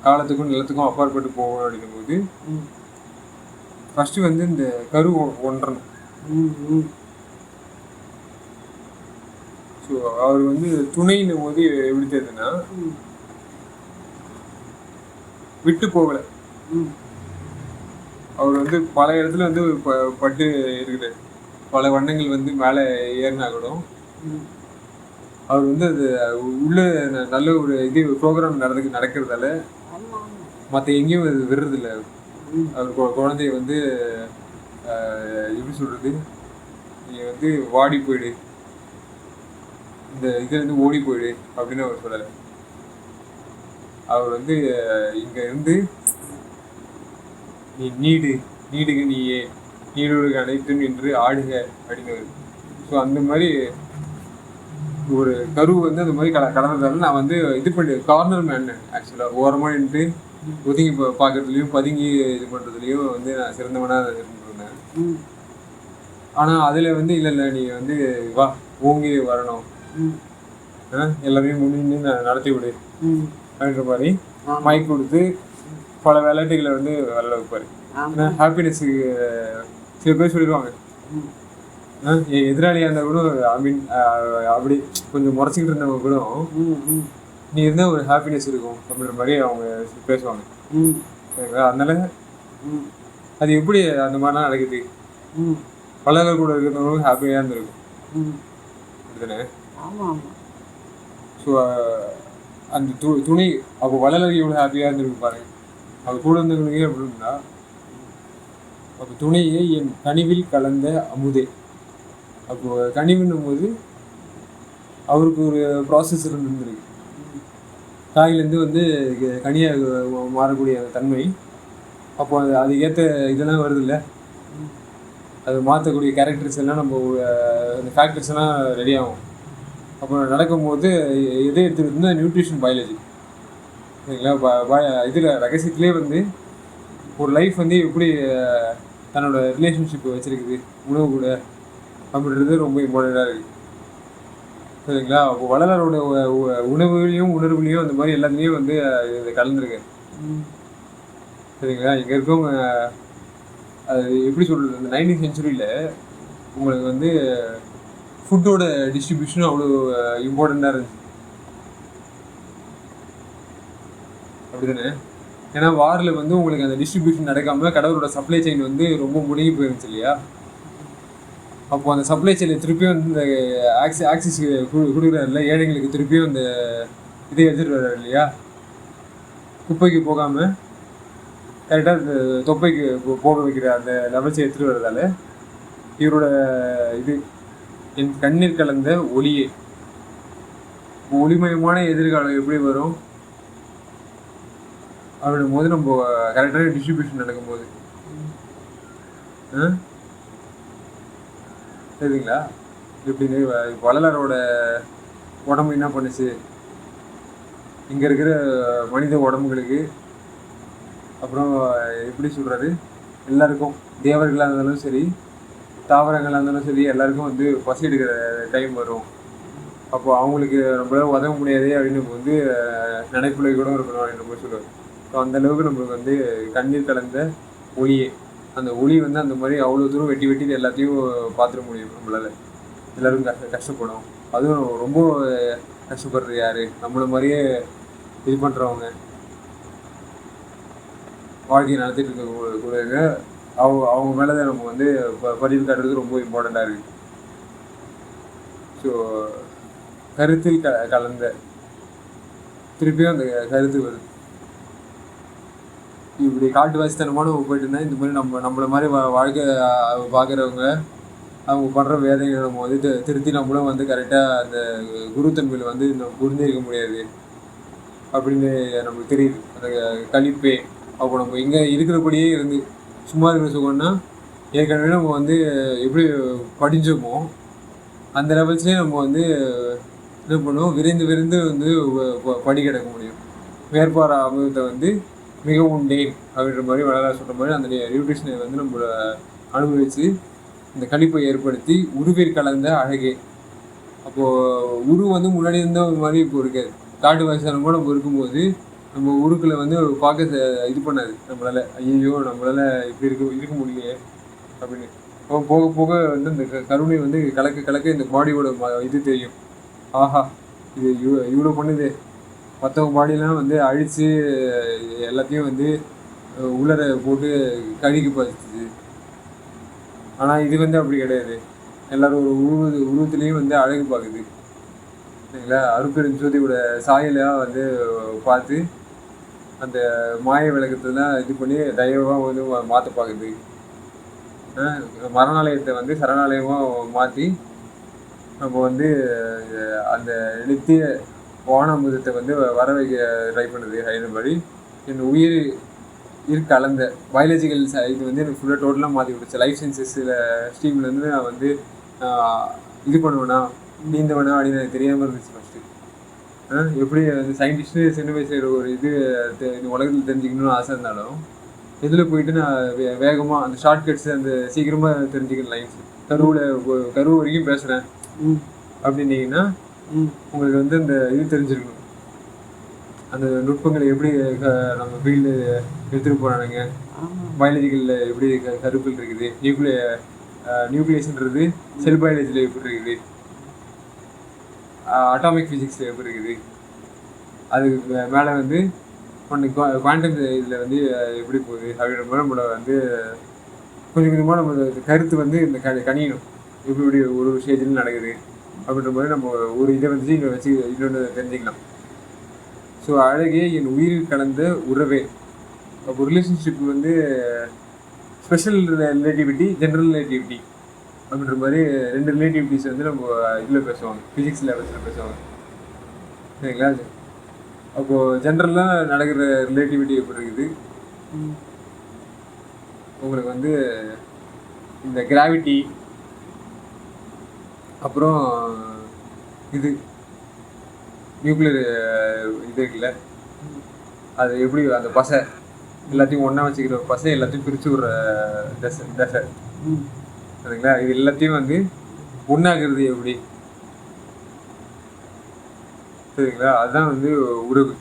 காலத்துக்கும் நிலத்துக்கும் அப்பாற்பட்டு போகணும் அப்படிங்கும் போது ஃபஸ்ட்டு வந்து இந்த கரு ஒன்றணும். ஸோ அவர் வந்து துணைன்னும் போது எப்படி தெரியுதுன்னா விட்டு போகலை. அவர் வந்து பல இடத்துல வந்து பட்டு இருக்குது, பல வண்ணங்கள் வந்து மேலே ஏறினா கூட அவர் வந்து அது உள்ள நல்ல ஒரு இது ப்ரோக்ராம் நடக்கிறதால மற்ற எங்கேயும் அது விடுறதில்லை. அவர் குழந்தைய வந்து எப்படி சொல்கிறது, நீ வந்து வாடி போயிடு, இந்த இதுலேருந்து ஓடி போயிடு அப்படின்னு அவர் சொல்லலை. அவர் வந்து இங்கே இருந்து நீ நீடுக நீயே நீடுக அனைத்தும் என்று ஆடுக அப்படின்னு. ஸோ அந்த மாதிரி ஒரு கரு வந்து அந்த மாதிரி கடந்ததால நான் வந்து இது பண்ணி கார்னர் மேன் ஆக்சுவலாக ஓரமாக நின்று ஒதுங்கி பார்க்கறதுலையும் பதுங்கி இது பண்ணுறதுலையும் வந்து நான் சிறந்தவனாக இருந்திருந்தேன். ஆனால் அதில் வந்து இல்லை நீ வந்து வா ஓங்கி வரணும், எல்லாரையும் முன்னின்று நடத்தி விடு அப்படின்ற மாதிரி மைக் கொடுத்து பல விளையாட்டுகளை வந்து விளையாட வைப்பார். ஏன்னா ஹாப்பினஸுக்கு சில பேர் சொல்லிடுவாங்க எதிராளியாக இருந்தால் கூட ஐ மீன் அப்படி கொஞ்சம் முறைச்சிக்கிட்டு இருந்தவங்க கூட நீ இருந்தால் ஒரு ஹாப்பினஸ் இருக்கும் அப்படின்ற மாதிரி அவங்க பேசுவாங்க சரிங்களா. அதனால அது எப்படி அந்த மாதிரிலாம் நடக்குது, பலர்கள் கூட இருக்கிறவங்களும் ஹாப்பியாக இருந்திருக்கும் அப்படிதானே. ஸோ அந்த துணை அப்போ வளரல் எவ்வளோ ஹாப்பியாக இருந்திருக்கு பாருங்க. அவர் கூட இருந்தவங்களுக்கே எப்படின்னா, அப்போ துணையே என் கனிவில் கலந்த அமுதே. அப்போ கனிவுன்னும் போது அவருக்கு ஒரு ப்ராசஸ் இருந்துருக்கு. காயிலேருந்து வந்து கனியாக மாறக்கூடிய தன்மை. அப்போ அது ஏற்ற இதெல்லாம் வருது இல்லை, அது மாற்றக்கூடிய கேரக்டர்ஸ் எல்லாம் நம்ம அந்த ஃபேக்டர்ஸ் எல்லாம் ரெடி ஆகும். அப்போ நடக்கும்போது எதை எடுத்துக்கிட்டு நியூட்ரிஷன் பயாலஜி சரிங்களா. இதில் ரகசியத்திலே வந்து ஒரு லைஃப் வந்து எப்படி தன்னோட ரிலேஷன்ஷிப் வச்சுருக்குது உணவு கூட அப்படின்றது ரொம்ப இம்பார்ட்டண்ட்டாக இருக்குது சரிங்களா. அப்போ வள்ளலாரோட உணவுலையும் உணர்வுலையும் அந்த மாதிரி எல்லாத்துலேயும் வந்து இதை கலந்துருக்கு சரிங்களா. இங்கே இருக்கவங்க அது எப்படி சொல்கிறது, இந்த 19th centuryயில் உங்களுக்கு வந்து ஃபுட்டோட டிஸ்ட்ரிபியூஷன் அவ்வளோ இம்பார்ட்டண்ட்டாக இருந்துச்சு அப்படி தானே. ஏன்னா வாரில் வந்து உங்களுக்கு அந்த டிஸ்ட்ரிபியூஷன் நடக்காமல் கடவுளோட சப்ளை செயின் வந்து ரொம்ப முடங்கி போயிருந்துச்சு இல்லையா. அப்போது அந்த சப்ளை செயினை திருப்பியும் வந்து இந்த ஆக்சிஸ் கொடுக்குறாருல ஏழைங்களுக்கு, திருப்பியும் இந்த இதை எடுத்துகிட்டு வர்றாரு இல்லையா. குப்பைக்கு போகாமல் கரெக்டாக இந்த தொப்பைக்கு போக வைக்கிற அந்த லெவல்ஸை எடுத்துகிட்டு வர்றதால இவரோட இது என் கண்ணீர் கலந்த ஒளியே. ஒளிமயமான எதிர்காலம் எப்படி வரும் அப்படின்னும் போது நம்ம கரெக்டான டிஸ்ட்ரிபியூஷன் நடக்கும்போது சரிங்களா. எப்படின்னு வள்ளலாரோட உடம்பு என்ன பண்ணுச்சு, இங்கே இருக்கிற மனித உடம்புகளுக்கு, அப்புறம் எப்படி சொல்கிறது, எல்லாருக்கும் தேவர்களாக இருந்தாலும் சரி தாவரங்களாக இருந்தாலும் சரி எல்லாருக்கும் வந்து பசி எடுக்கிற டைம் வரும். அப்போது அவங்களுக்கு நம்மளால உதவ முடியாது அப்படின்னு வந்து நினைப்புல கூட இருக்கணும் அப்படின்னு நம்ம சொல்லுவார். ஸோ அந்தளவுக்கு நம்மளுக்கு வந்து கண்ணீர் கலந்த ஒளியே, அந்த ஒளி வந்து அந்த மாதிரி அவ்வளோ தூரம் வெட்டி வெட்டி எல்லாத்தையும் பார்த்துட முடியும் நம்மளால். எல்லோரும் கஷ்டப்படும். அதுவும் ரொம்ப கஷ்டப்படுறது யார், நம்மளை மாதிரியே இது பண்ணுறவங்க, வாழ்க்கையை நடத்திட்டு இருக்க கூட அவங்க மேலே தான் நம்ம வந்து பதிவு காட்டுறது ரொம்ப இம்பார்ட்டண்ட்டாக இருக்குது. ஸோ கருத்தில் கலந்த திருப்பியும் அந்த கருத்து வருது. இப்படி காட்டு வாசித்தனமான போயிட்டு இருந்தால் இந்த மாதிரி நம்மளை மாதிரி வாழ்க்கை பார்க்குறவங்க அவங்க பண்ணுற வேதனைகளை நம்ம வந்து திருத்தி நம்மளும் வந்து கரெக்டாக அந்த குருத்தன்மையில் வந்து நம்ம புரிஞ்சிருக்க முடியாது அப்படின்னு நமக்கு தெரியுது. அந்த கழிப்பே அப்போ நம்ம இங்கே இருக்கிறபடியே இருந்து சும்மா இருக்கிற சுகம்னா ஏற்கனவே நம்ம வந்து எப்படி படிஞ்சோமோ அந்த லெவல்ஸ்லேயே நம்ம வந்து என்ன பண்ணுவோம், விரைந்து வந்து படி கிடக்க முடியும். வேறுபார அமிர்தத்தை வந்து மிக உண்டேன் அப்படின்ற மாதிரி வள்ளலார் சொல்கிற மாதிரி அந்த நியூட்ரிஷனை வந்து நம்ம அனுபவித்து இந்த கழிப்பை ஏற்படுத்தி உருவிற் கலந்த அழகே. அப்போது உரு வந்து முன்னாடி இருந்த ஒரு மாதிரி இப்போ இருக்காது. காட்டு வாசனம் கூட நம்ம இருக்கும்போது நம்ம உருக்களை வந்து பார்க்க இது பண்ணாது நம்மளால். ஐயோ நம்மளால் இப்படி இருக்க முடியலையே அப்படின்னு. போக போக வந்து இந்த கருணை வந்து கலக்க இந்த பாடியோட இது தெரியும். ஆஹா இது இவ்வளோ பண்ணுது, மற்றவங்க பாடியெல்லாம் வந்து அழித்து எல்லாத்தையும் வந்து உள்ளர போட்டு கழுகி பார்த்துச்சு. ஆனால் இது வந்து அப்படி கிடையாது. எல்லோரும் ஒரு உருவத்துலேயும் வந்து அழகு பார்க்குது சரிங்களா. அருட்பெரும் ஜோதியோட சாயலாக வந்து பார்த்து அந்த மாய விளக்கத்தெல்லாம் இது பண்ணி தயவாக வந்து மாற்ற பார்க்குது. மரணாலயத்தை வந்து சரணாலயமாக மாற்றி நம்ம வந்து அந்த நித்திய வானாமுதத்தை வந்து வர வைக்க ட்ரை பண்ணுது. அப்படின்றபடி என் உயிர் கலந்த பயாலஜிக்கல் இது வந்து எனக்கு ஃபுல்லாக டோட்டலாக மாற்றி விடுச்சு. லைஃப் சயின்சஸில் ஸ்ட்ரீம்லேருந்து நான் வந்து இது பண்ணுவேனா நீந்தவனா அப்படின்னு எனக்கு தெரியாமல் இருந்துச்சு ஃபஸ்ட்டு. எப்படி வந்து சயின்டிஸ்ட்டு சின்ன வயசில் ஒரு இது இந்த உலகத்தில் தெரிஞ்சுக்கணும்னு ஆசை இருந்தாலும் இதில் போயிட்டு நான் வேகமாக அந்த ஷார்ட்கட்ஸ் அந்த சீக்கிரமாக தெரிஞ்சுக்கிறேன். லைன்ஸ் கரு வரைக்கும் பேசுகிறேன் அப்படின்னீங்கன்னா உங்களுக்கு வந்து அந்த இது தெரிஞ்சிருக்கணும், அந்த நுட்பங்களை எப்படி நம்ம ஃபீல்டு எடுத்துகிட்டு போகிறானுங்க. பயாலஜிக்கலில் எப்படி கருக்கள் இருக்குது, நியூக்ளியஸ்ன்றது செல் பயாலஜியில் எப்படி இருக்குது, அட்டாமிக் ஃபிசிக்ஸில் எப்படி இருக்குது, அதுக்கு மேலே வந்து ஒன்று குவாண்டம் இதில் வந்து எப்படி போகுது அப்படின்ற மாதிரி நம்மளை வந்து கொஞ்சம் கொஞ்சமாக நம்ம கருத்து வந்து இந்த கணியணும் எப்படி ஒரு ஸ்டேஜில் நடக்குது அப்படின்ற மாதிரி நம்ம ஒரு இதை வந்து இங்கே வச்சு இன்னொன்று தெரிஞ்சுக்கலாம். ஸோ அழகே என் உயிரில் கலந்த உறவே. அப்போ ரிலேஷன்ஷிப் வந்து ஸ்பெஷல் ரிலேட்டிவிட்டி, ஜென்ரல் ரிலேட்டிவிட்டி அப்படின்ற மாதிரி 2 ரிலேட்டிவிட்டிஸ் வந்து நம்ம இதில் பேசுவாங்க, ஃபிசிக்ஸ் லெவல்ஸில் பேசுவாங்க. சரிங்களா? அப்போது ஜென்ரலாக நடக்கிற ரிலேட்டிவிட்டி எப்படி இருக்குது, உங்களுக்கு வந்து இந்த கிராவிட்டி, அப்புறம் இது நியூக்ளியர் இது இருக்குல்ல, அது எப்படி அந்த பசை எல்லாத்தையும் ஒன்றா வச்சுக்கிற பசை எல்லாத்தையும் பிரித்து விடுற தசை சரிங்களா? இது எல்லாத்தையும் வந்து ஒன்றாகிறது எப்படி, சரிங்களா? அதுதான் வந்து உறவு.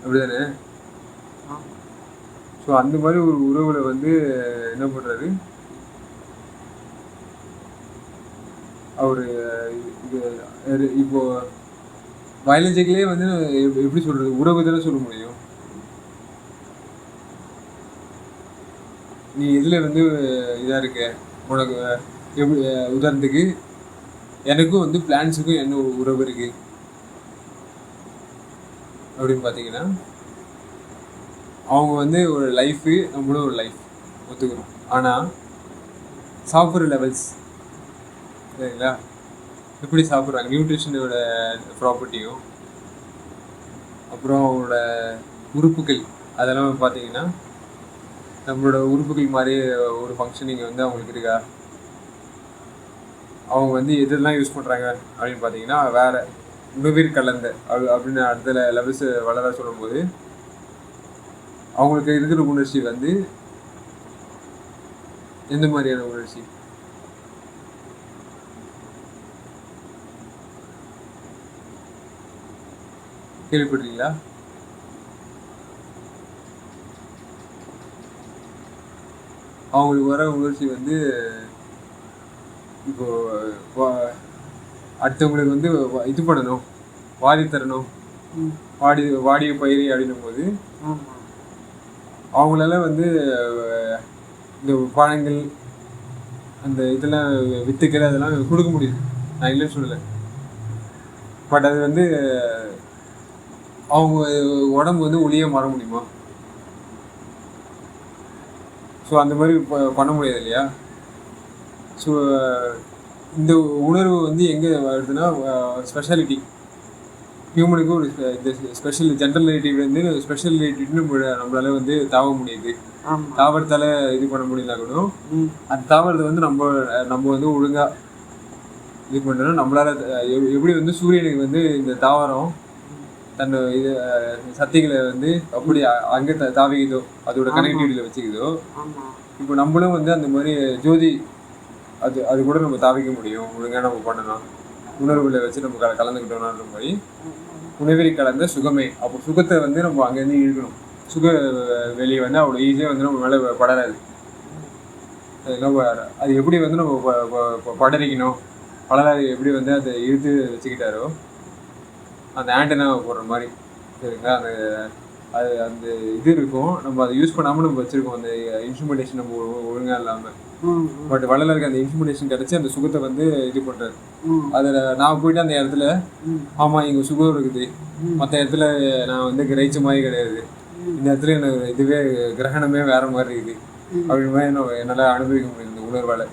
அப்படிதானே? ஸோ அந்த மாதிரி ஒரு உறவுல வந்து என்ன பண்ணுறாரு அவர், இது இப்போ பயாலஜிக்கலே வந்து எப்படி சொல்றது, உறவு தானே சொல்ல முடியும். நீ இதில் வந்து இதாக இருக்க, உனக்கு எப்படி உதாரணத்துக்கு எனக்கும் வந்து பிளான்ஸுக்கும் என்ன உறவு இருக்கு அப்படின்னு பார்த்தீங்கன்னா, அவங்க வந்து ஒரு லைஃபு, நம்மளும் ஒரு லைஃப் ஒத்துக்கிறோம். ஆனால் சாப்பிட்ற லெவல்ஸ் சரிங்களா, எப்படி சாப்பிட்றாங்க, நியூட்ரிஷனோட ப்ராப்பர்ட்டியும் அப்புறம் அவங்களோட உறுப்புகள் அதெல்லாம் பார்த்தீங்கன்னா நம்மளோட உறுப்புகள் மாதிரி ஒரு ஃபங்க்ஷனிங் வந்து அவங்களுக்கு இருக்கா, அவங்க வந்து எதெல்லாம் யூஸ் பண்ணுறாங்க அப்படின்னு பார்த்தீங்கன்னா வேறு உணவிற் கலந்த அப்படின்னு அடுத்த லெவல்ஸ் வளர சொல்லும்போது அவங்களுக்கு இருக்கிற உணர்ச்சி வந்து எந்த மாதிரியான உணர்ச்சி, கேள்விப்பட்டிருக்கீங்களா? அவங்களுக்கு வர உணர்ச்சி வந்து இப்போ அடுத்தவங்களுக்கு வந்து இது பண்ணணும், வாரி தரணும், வாடிய பயிரை அப்படின்னும் போது அவங்களால வந்து இந்த பழங்கள் அந்த இதெல்லாம் வித்துக்கள் அதெல்லாம் கொடுக்க முடியுது, நான் இல்லைன்னு சொல்லலை. பட் அது வந்து அவங்க உடம்பு வந்து ஒளியாக மாற முடியுமா? ஸோ அந்த மாதிரி பண்ண முடியாது இல்லையா? ஸோ இந்த உணர்வு வந்து எங்கே வருதுன்னா ஸ்பெஷாலிட்டி, ஹியூமனுக்கு ஒரு இந்த ஸ்பெஷல் ஜென்ரல் ரிலேட்டிவ் வந்து ஸ்பெஷல் ரிலேட்டிவ்னு நம்மளால வந்து தாவ முடியுது. தாவரத்தால் இது பண்ண முடியல கூட அந்த தாவரத்தை வந்து நம்ம வந்து ஒழுங்காக இது பண்ணுறோம். நம்மளால எப்படி வந்து சூரியனுக்கு வந்து இந்த தாவரம் தன் இது சக்திகளை வந்து அப்படி அங்கே தாவிக்குதோ, அதோட கனெக்டிவிட்டியில் வச்சுக்குதோ, இப்போ நம்மளும் வந்து அந்த மாதிரி ஜோதி அது கூட நம்ம தாவிக்க முடியும் ஒழுங்காக நம்ம பண்ணணும். உணர்வுகளை வச்சு நம்ம கலந்துக்கிட்டோம்ன்ற மாதிரி உணவெறி கலந்த சுகமே. அப்போ சுகத்தை வந்து நம்ம அங்கேருந்து இழுக்கணும். சுக வெளியே வந்து அவ்வளோ ஈஸியாக வந்து நம்ம மேலே படராது. அது எப்படி வந்து நம்ம படரிக்கணும், பலராது எப்படி வந்து அதை இழுத்து வச்சுக்கிட்டாரோ அந்த ஆண்டனாவை போடுற மாதிரி சரிங்களா, அந்த இது இருக்கும். நம்ம அதை யூஸ் பண்ணாமல் நம்ம வச்சுருக்கோம் அந்த இன்ஸ்ட்ருமெண்டேஷன் நம்ம ஒழுங்காக இல்லாமல். பட் வள்ளலருக்கு அந்த இன்ஸ்ட்ருமெண்டேஷன் கிடச்சி அந்த சுகத்தை வந்து இது பண்ணுறாரு. அதில் நான் போயிட்டு அந்த இடத்துல ஆமாம் இங்கே சுகம் இருக்குது, மற்ற இடத்துல நான் வந்து கிரகிச்ச மாதிரி கிடையாது, இந்த இடத்துல எனக்கு இதுவே கிரகணமே வேற மாதிரி இருக்குது அப்படின்னு மாதிரி என்னால் அனுபவிக்க முடியும் இந்த உணர்வால்.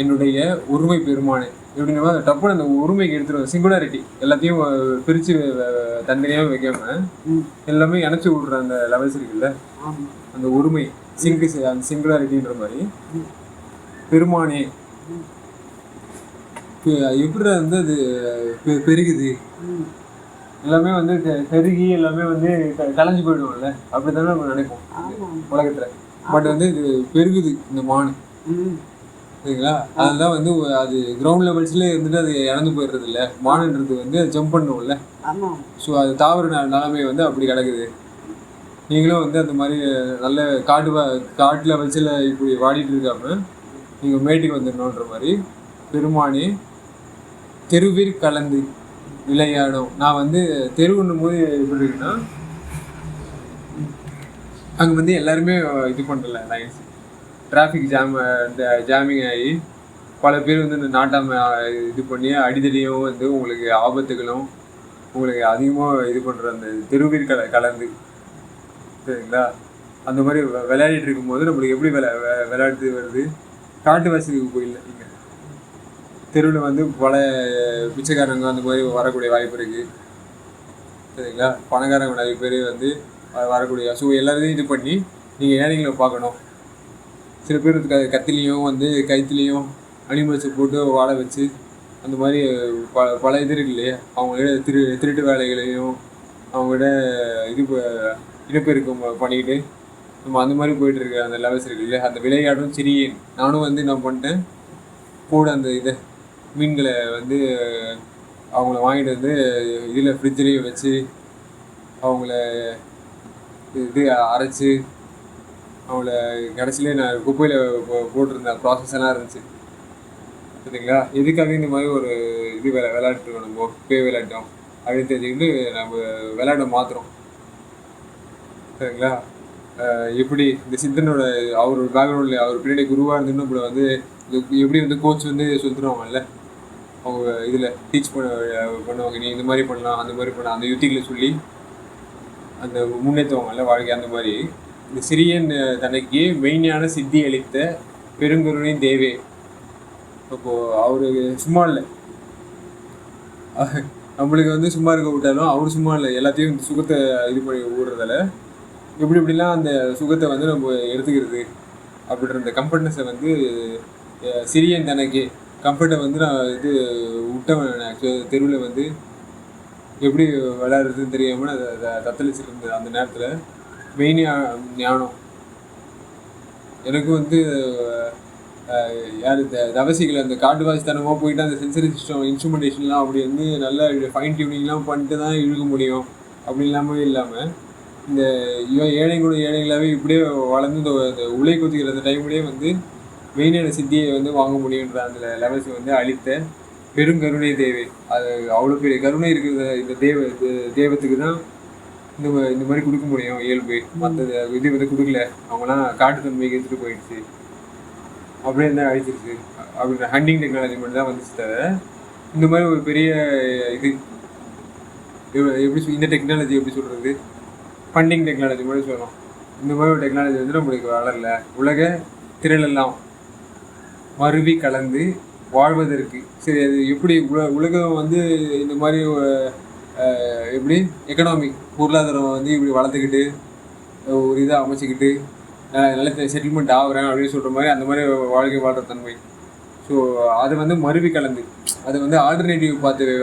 என்னுடைய உரிமை பெருமானே எப்படின்னா டப்புன்னு அந்த உரிமைக்கு எடுத்துருவேன். சிங்குலாரிட்டி எல்லாத்தையும் பிரித்து தனியாக வைக்காம எல்லாமே இணைச்சி விடுற அந்த லெவல்ஸ் இருக்குல்ல, அந்த உரிமை அந்த சிங்குலாரிட்டின்ற மாதிரி பெருமானே எப்படி வந்து அது பெருகுது, எல்லாமே வந்து பெருகி எல்லாமே வந்து கலைஞ்சு போயிடுவோம்ல, அப்படித்தானே நம்ம நினைப்போம் உலகத்துல. பட் வந்து இது பெருகுது இந்த மான் சரிங்களா. அதுதான் வந்து அது கிரவுண்ட் லெவல்ஸ்ல இருந்துட்டு அது இறந்து போயிடுறது இல்லை. மானுன்றது வந்து ஜம்ப் பண்ணுவோம்ல, ஸோ அது தாவர நிலைமை வந்து அப்படி கிடக்குது. நீங்களும் வந்து அந்த மாதிரி நல்ல காட்டு லெவல்ஸில் இப்படி வாடிட்டு இருக்காம நீங்கள் மேட்டுக்கு வந்துடணுன்ற மாதிரி பெருமானே தெருவிற் கலந்து விளையாடும். நான் வந்து தெருவுன்னும் போது எப்படி இருக்குன்னா அங்கே வந்து எல்லாருமே இது பண்ணுறல, லைன்ஸ் டிராஃபிக் ஜாமிங் ஆகி பல பேர் வந்து இந்த நாட்டாம இது பண்ணி அடிதடியும் வந்து உங்களுக்கு ஆபத்துகளும் உங்களுக்கு அதிகமாக இது பண்ணுற அந்த தெருவீர் கலந்து சரிங்களா. அந்த மாதிரி விளையாடிட்டு இருக்கும்போது நம்மளுக்கு எப்படி விளையாட்டு வருது, காட்டு வாசிக்கு போயிடல நீங்கள் தெருவில் வந்து பல பிச்சைக்காரங்க அந்த மாதிரி வரக்கூடிய வாய்ப்பு இருக்குது சரிங்களா. பணக்காரங்க நிறைய பேர் வந்து வரக்கூடிய. ஸோ எல்லாரையும் இது பண்ணி நீங்கள் ஏழைங்களை பார்க்கணும். சில பேர் கத்திலையும் வந்து கைத்துலேயும் அனிமல்ஸை போட்டு வாழ வச்சு அந்த மாதிரி பல இது இருக்கு இல்லையா, அவங்களோட திருட்டு வேலைகளையும் அவங்களோட இது இனப்பெருக்கம் பண்ணிக்கிட்டு நம்ம அந்த மாதிரி போயிட்டு இருக்க அந்த லெவல்ஸ் இருக்கு இல்லையா. அந்த விளையாடும் சிறியேன் நானும் வந்து நான் பண்ணிட்டேன் கூட அந்த இதை மீன்களை வந்து அவங்கள வாங்கிட்டு வந்து இதில் ஃப்ரிட்ஜ்லேயும் வச்சு அவங்கள இது அரைச்சி அவங்கள கடைசியிலே நான் குப்பையில் போட்டிருந்தேன் ப்ராசஸ் எல்லாம் இருந்துச்சு சரிங்களா. எதுக்காக இந்த மாதிரி ஒரு இது விளையாட்டுருக்கோம், நம்ம பே விளையாட்டோம் அப்படின்னு தெரிஞ்சுக்கிட்டு நம்ம விளையாட மாற்றுறோம் சரிங்களா. எப்படி இந்த சித்தனோட அவரோட பேக்ரவுண்டில் அவர் பின்னாடி குருவாக இருந்துன்னு இப்படி வந்து எப்படி வந்து கோச் வந்து சொல்லிடுவாங்கல்ல, அவங்க இதில் டீச் பண்ணுவாங்க, நீ இந்த மாதிரி பண்ணலாம் அந்த மாதிரி பண்ணலாம் அந்த யுத்திகளை சொல்லி அந்த முன்னேற்றுவாங்கல்ல வாழ்க்கை. அந்த மாதிரி இந்த சிறியன் தனக்கு மெயினான சித்தி அளித்த பெருங்கருணை தேவே. அப்போது அவரு சும்மா இல்லை, நம்மளுக்கு வந்து சும்மா இருக்க விட்டாலும் அவர் சும்மா இல்லை, எல்லாத்தையும் சுகத்தை இது பண்ணி விடுறதால எப்படிலாம் அந்த சுகத்தை வந்து நம்ம எடுத்துக்கிறது அப்படின்ற அந்த கம்ஃபர்ட்னஸை வந்து சிறியன் தனக்கு கம்ஃபர்ட்டை வந்து நான் இது விட்டவன் தெருவில் வந்து எப்படி விளையாடுறதுன்னு தெரியாமல் அதை தத்தளிச்சிருந்த அந்த நேரத்தில் மெயின் ஞானம் எனக்கு வந்து யார் தவசிகள் அந்த காட்டுவாசித்தனமாக போயிட்டு அந்த சென்சரி சிஸ்டம் இன்ஸ்ட்ருமெண்டேஷன்லாம் அப்படி வந்து நல்லா ஃபைன் டியூனிங்லாம் பண்ணிட்டு தான் இழுக்க முடியும் அப்படி இல்லாமல் இந்த ஏழைங்களாகவே இப்படியே வளர்ந்து இந்த உலை கொத்திக்கிற அந்த டைம்லேயே வந்து மெயினான சித்தியை வந்து வாங்க முடியுன்ற அந்த லெவல்ஸை வந்து அளித்த பெருங்கருணை தேவை. அது அவ்வளோ பெரிய கருணை இருக்கிற இந்த தெய்வத்துக்கு தான் இந்த மாதிரி கொடுக்க முடியும் இயல்பு. மற்ற இது வந்து கொடுக்கல, அவங்களாம் காட்டுத்தன்மைக்கு எடுத்துகிட்டு போயிடுச்சு அப்படியே இருந்தால் அழிச்சிருச்சு அப்படின்ற ஹண்டிங் டெக்னாலஜி மட்டும் தான் வந்துச்சு தவிர இந்த மாதிரி ஒரு பெரிய இது எப்படி இந்த டெக்னாலஜி எப்படி சொல்கிறது, ஃபண்டிங் டெக்னாலஜி மாதிரி சொல்லணும். இந்த மாதிரி ஒரு டெக்னாலஜி வந்து நம்மளுக்கு வளரல. உலக திரளெல்லாம் மருவி கலந்து வாழ்வதற்கு சரி அது எப்படி உலகம் வந்து இந்த மாதிரி எப்படி எக்கனாமிக் பொருளாதாரம் வந்து இப்படி வளர்த்துக்கிட்டு ஒரு இதை அமைச்சிக்கிட்டு நல்ல செட்டில்மெண்ட் ஆகுறேன் அப்படின்னு சொல்கிற மாதிரி அந்த மாதிரி வாழ்க்கை வாழ்கிற தன்மை. ஸோ அது வந்து மருவி கலந்து அது வந்து ஆல்டர்னேட்டிவ் பார்த்து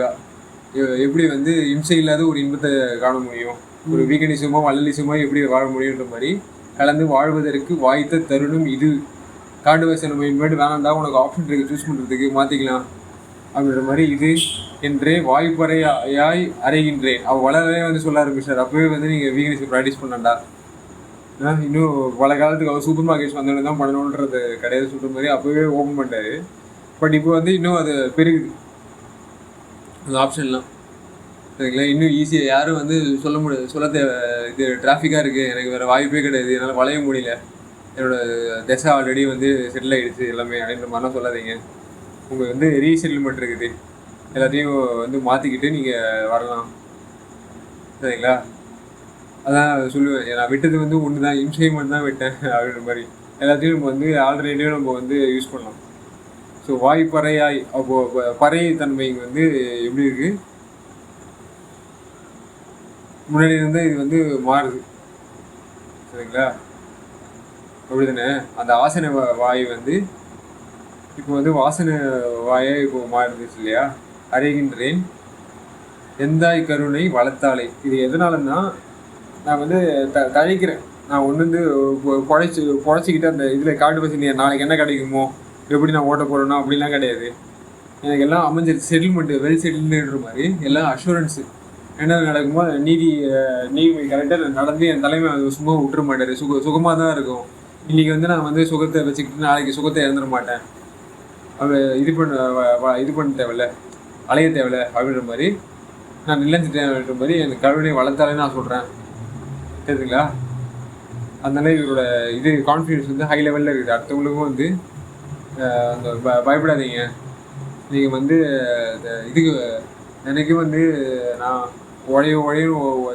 எப்படி வந்து இம்சை இல்லாத ஒரு இன்பத்தை காண முடியும், ஒரு வீகனிசமோ வல்லலிசமோ எப்படி வாழ முடியுன்ற மாதிரி கலந்து வாழ்வதற்கு வாய்த்த தருணம் இது. காடு வயசு நம்ம இனிமேட்டு வேணாண்டா, உனக்கு ஆப்ஷன் இருக்குது சூஸ் பண்ணுறதுக்கு, மாற்றிக்கலாம் அப்படின்ற மாதிரி இது என்றே வாய்ப்பறையாய் அறைகின்றேன். அவள் வளரவே வந்து சொல்ல ஆரம்பிச்சார். அப்போவே வந்து நீங்கள் வீகனிசம் ப்ராக்டிஸ் பண்ணாண்டா, இன்னும் பல காலத்துக்கு அவர் சூப்பர் மார்க்கெட்ஸ் வந்தோன்னு தான் பண்ணணுன்றது கிடையாது சொல்கிற மாதிரி அப்போவே ஓப்பன் பண்ணிட்டாரு. பட் இப்போ வந்து இன்னும் அது பெருகுது அந்த ஆப்ஷன்லாம் சரிங்களா. இன்னும் ஈஸியாக யாரும் வந்து சொல்ல தேவை, இது டிராஃபிக்காக இருக்குது, எனக்கு வேறு வாய்ப்பே கிடையாது, என்னால் வளைய முடியல, என்னோடய திசை ஆல்ரெடி வந்து செட்டில் ஆகிடுச்சு எல்லாமே அப்படின்ற மாதிரிலாம் சொல்லாதீங்க. உங்களுக்கு வந்து ரீசெட்டில்மெண்ட் இருக்குது, எல்லாத்தையும் வந்து மாற்றிக்கிட்டு நீங்கள் வரலாம் சரிங்களா. அதான் சொல்லுவேன், நான் விட்டது வந்து ஒன்று தான், இம்சைமெண்ட் தான் விட்டேன் அப்படின்ற மாதிரி எல்லாத்தையும் நம்ம வந்து ஆல்டர்னேட்டிவ் நம்ம வந்து யூஸ் பண்ணலாம். ஸோ வாய்ப்பறையாய் அப்போது பறை தன்மை வந்து எப்படி இருக்குது, முன்னாடி இருந்து இது வந்து மாறுது சரிங்களா. அப்படி தானே அந்த ஆசன வாய் வந்து இப்போ வந்து வாசனை வாயை இப்போ மாறுதுச்சு இல்லையா. அறைகின்றேன் எந்தாய் கருணை வளர்த்தாலே. இது எதனாலன்னா நான் வந்து தழைக்கிறேன், நான் ஒன்று வந்து பொழைச்சிக்கிட்டு அந்த இதில் காட்டு பசி நாளைக்கு என்ன கிடைக்குமோ எப்படி நான் ஓட்ட போகிறேனோ அப்படிலாம் கிடையாது. எனக்கு எல்லாம் அமைஞ்சிருச்சு, செட்டில்மெண்ட்டு வெல் செட்டில்டுன்ற மாதிரி எல்லாம் அஷூரன்ஸு. என்ன நடக்குமோ நீதி கரெக்டாக நடந்து என் தலைமை சும்மா விட்டுற மாட்டார், சுகமாக தான் இருக்கும். இன்றைக்கி வந்து நான் வந்து சுகத்தை வச்சுக்கிட்டு நாளைக்கு சுகத்தை இழந்துட மாட்டேன், இது பண்ண தேவையில்ல, அலைய தேவையில்ல அப்படின்ற மாதிரி நான் நிலஞ்சிட்டேன் அப்படின்ற மாதிரி எனக்கு கருணை வளர்த்தாலே நான் சொல்கிறேன் தெரியுதுங்களா. அதனால இவரோட இது கான்ஃபிடன்ஸ் வந்து ஹை லெவலில் இருக்குது. அடுத்தவங்களுக்கும் வந்து அந்த பயப்படாதீங்க, நீங்கள் வந்து இதுக்கு எனக்கு வந்து நான் உழையும்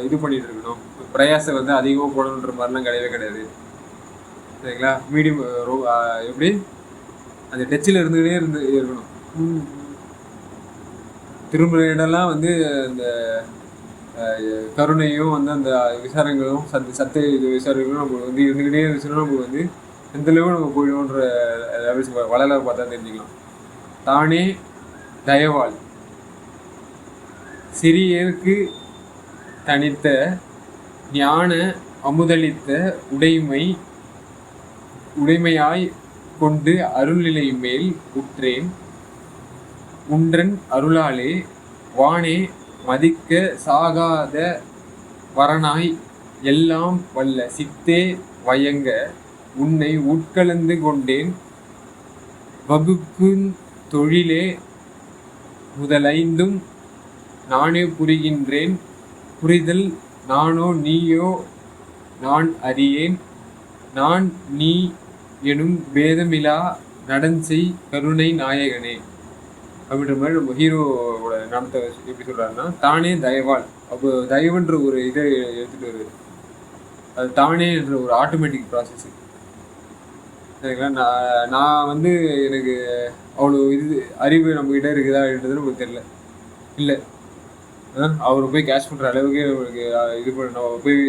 இது பண்ணிட்டு இருக்கணும். பிரயாசம் வந்து அதிகமாக போடணுன்ற மாதிரிலாம் கிடையவே கிடையாது. சரிங்களா? மீடியம் எப்படி அந்த டச்சில் இருந்துகிட்டே இருக்கணும். திரும்ப இடம்லாம் வந்து அந்த கருணையும் வந்து அந்த விசாரங்களும் சத்த விசாரங்களும் நம்ம வந்து இருந்துக்கிட்டே இருந்துச்சுன்னா நம்ம வந்து எந்தளவு நம்ம போயிடுவோன்ற லெவல்ஸ் வளர பார்த்தா தெரிஞ்சுக்கலாம். தானே தயவாள் சிறியருக்கு தனித்த ஞான அமுதளித்த உடைமையாய் கொண்டு அருள்நிலை மேல் உற்றேன் உன்றன் அருளாலே வானே மதிக்க சாகாத வரனாய் எல்லாம் வல்ல சித்தே வயங்க உன்னை உட்கலந்து கொண்டேன் வகுக்குந் தொழிலே முதலைந்தும் நானே புரிகின்றேன் புரிதல் நானோ நீயோ நான் அறியேன் நான் நீ எனும் பேதமிலா நடன்செய் கருணை நாயகனே அப்படின்ற மாதிரி நம்ம ஹீரோவோட நடத்த எப்படி சொல்றாருன்னா, தானே தயவாள். அப்போ தயவுன்ற ஒரு இதை எடுத்துட்டு வருது. அது தானே என்ற ஒரு ஆட்டோமேட்டிக் ப்ராசஸ். சரிங்களா? நான் வந்து எனக்கு அவ்வளோ அறிவு நம்ம கிட்ட இருக்குதான்றது நமக்கு தெரியல. இல்லை, அவரை போய் கேஷ் பண்ணுற அளவுக்கு நம்மளுக்கு இது பண்ணணும், போய்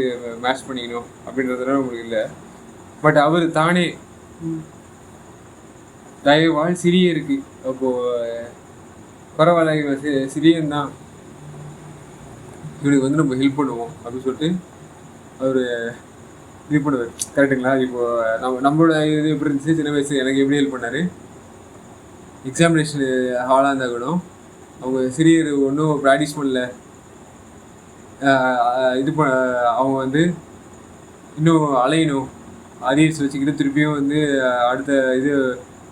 மேட்ச் பண்ணிக்கணும் அப்படின்றதுலாம் நம்மளுக்கு இல்லை. பட் அவர் தானே தயவாள் சிறிய இருக்கு. அப்போ பரவாயில்ல, இவன் சிறியன் தான், இவனுக்கு வந்து நம்ம ஹெல்ப் பண்ணுவோம் அப்படின்னு சொல்லிட்டு அவர் இது பண்ணுவார். கரெக்டுங்களா? இப்போ நம்மளோட இது எப்படி இருந்துச்சு சின்ன வயசு, எனக்கு எப்படி ஹெல்ப் பண்ணார். எக்ஸாமினேஷன் ஹாலாக இருந்தால் கூட அவங்க சிறியர் ஒன்றும் ப்ராக்டிஸ் பண்ணல, அவங்க வந்து இன்னும் அலையணும், அரியர்ஸ் வச்சுக்கிட்டு திருப்பியும் வந்து அடுத்த இது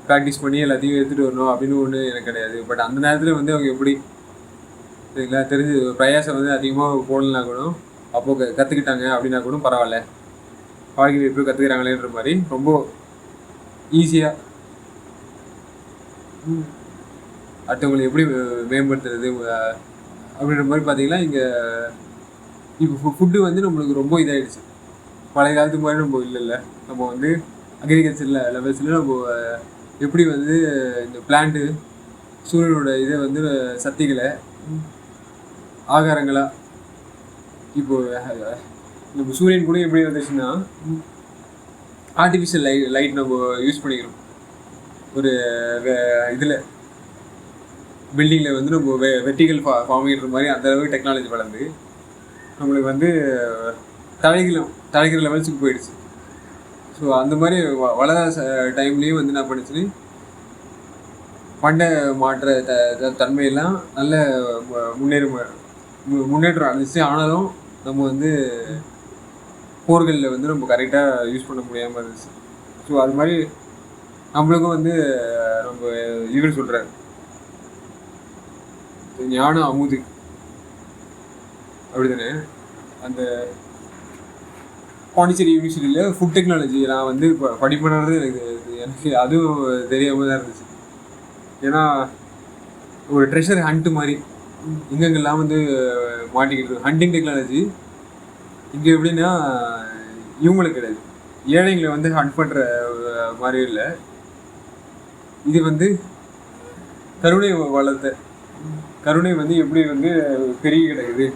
ப்ராக்டிஸ் பண்ணி எல்லாத்தையும் எடுத்துகிட்டு வரணும் அப்படின்னு ஒன்று எனக்கு கிடையாது. பட் அந்த நேரத்தில் வந்து அவங்க எப்படி சரிங்களா தெரிஞ்சு பிரயாசம் வந்து அதிகமாக போடலனா கூட அப்போ கற்றுக்கிட்டாங்க அப்படின்னா கூட பரவாயில்ல, வாழ்க்கையில் எப்படி கற்றுக்கிறாங்களேன்ற மாதிரி ரொம்ப ஈஸியாக அடுத்தவங்களை எப்படி மேம்படுத்துறது அப்படின்ற மாதிரி பார்த்தீங்கன்னா, இங்கே இப்போ ஃபுட்டு வந்து நம்மளுக்கு ரொம்ப இதாகிடுச்சு. பழைய காலத்துக்கு மாதிரி நம்ம இல்லைல்ல, நம்ம வந்து அக்ரிகல்ச்சரில் லெவல்ஸில் நம்ம எப்படி வந்து இந்த பிளான்ட்டு சூரியனோட இதை வந்து சக்திகளை ஆகாரங்களாக இப்போ நம்ம சூரியன் கூட எப்படி வந்துச்சுன்னா ஆர்டிஃபிஷியல் லைட் நம்ம யூஸ் பண்ணிக்கிறோம். ஒரு இதில் பில்டிங்கில் வந்து நம்ம வெர்டிகல் ஃபார்மிங்கிற மாதிரி அந்த அளவுக்கு டெக்னாலஜி வளர்ந்து நம்மளுக்கு வந்து தலைக்கிற லெவல்ஸுக்கு போயிடுச்சு. ஸோ அந்த மாதிரி வளர டைம்லேயும் வந்து என்ன பண்ணுச்சு, பண்ட மாற்ற தன்மையெல்லாம் நல்ல முன்னேற்றம் அடைஞ்சிச்சு. ஆனாலும் நம்ம வந்து போர்களில் வந்து நம்ம கரெக்டாக யூஸ் பண்ண முடியாமல் இருந்துச்சு. ஸோ அது மாதிரி நம்மளுக்கும் வந்து நம்ம இவர் சொல்கிறார், ஞான அமுது அப்படி தானே. அந்த பாண்டிச்சேரி யூனிவர்சிட்டியில் ஃபுட் டெக்னாலஜி நான் வந்து இப்போ படிப்புனது எனக்கு அதுவும் தெரியாமல் தான் இருந்துச்சு. ஏன்னா ஒரு ட்ரெஷர் ஹண்ட்டு மாதிரி எங்கெங்கெல்லாம் வந்து மாட்டிக்கிட்டு இருக்கு. ஹண்டிங் டெக்னாலஜி இங்கே எப்படின்னா இவங்களுக்கு கிடையாது, ஏழைங்களை வந்து ஹண்ட் பண்ணுற மாதிரி இல்லை. இது வந்து கருணை வளர்த்த கருணை வந்து எப்படி வந்து பெரிய கிடக்குது,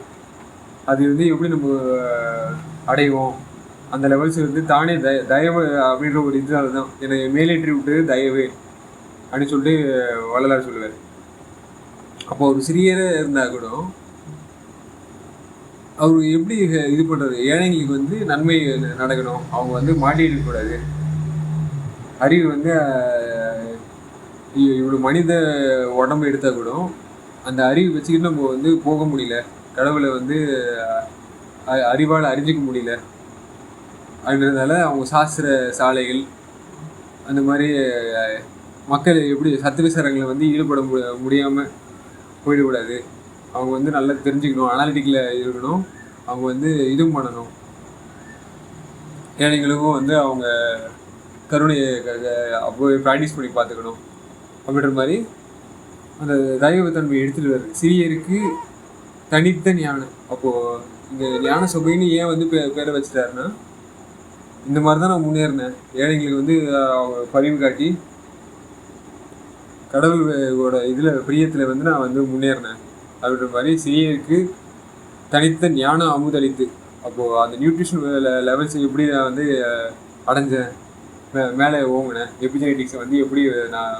அது வந்து எப்படி நம்ம அடைவோம் அந்த லெவல்ஸ் வந்து தானே தயவு அப்படின்ற ஒரு இதனால தான் எனக்கு மேலேற்றி விட்டு தயவு அப்படின்னு சொல்லிட்டு வள்ளலார் சொல்லுவார். அப்போ ஒரு சிறியராக இருந்தால் கூட அவர் எப்படி இது பண்ணுறது, ஏழைங்களுக்கு வந்து நன்மை நடக்கணும், அவங்க வந்து மாட்டிடக்கூடாது. அறிவு வந்து இவ்வளோ மனித உடம்பு எடுத்தால் கூட அந்த அறிவு வச்சுக்கிட்டு நம்ம வந்து போக முடியல, கடவுளை வந்து அறிவால் அறிஞ்சிக்க முடியல அப்படின்றதால அவங்க சாஸ்திர சாலைகள் அந்த மாதிரி மக்கள் எப்படி சத்து விசாரங்களை வந்து ஈடுபட முடியாமல் போயிடக்கூடாது. அவங்க வந்து நல்லா தெரிஞ்சுக்கணும், அனாலிட்டிக்கில் இருக்கணும், அவங்க வந்து இதுவும் பண்ணணும், ஏழைங்களுக்கும் வந்து அவங்க கருணையை அப்போ ப்ராக்டிஸ் பண்ணி பார்த்துக்கணும் அப்படின்ற மாதிரி அந்த தயவு தன்மை எடுத்துகிட்டு வருது. சிறியருக்கு தனித்த ஞானம். அப்போது இந்த ஞான சபைன்னு ஏன் வந்து பேரை வச்சுட்டாருன்னா, இந்த மாதிரி தான் நான் முன்னேறினேன், ஏழைங்களுக்கு வந்து பரிவு காட்டி கடவுளோட இதில் பிரியத்தில் வந்து நான் வந்து முன்னேறினேன் அப்படின்ற மாதிரி சிறியருக்கு தனித்த ஞானம் அமுதளித்து. அப்போது அந்த நியூட்ரிஷன் லெவல்ஸ் எப்படி நான் வந்து அடைஞ்சேன், மேலே ஓங்கினேன், எபிஜெனட்டிக்ஸை வந்து எப்படி நான்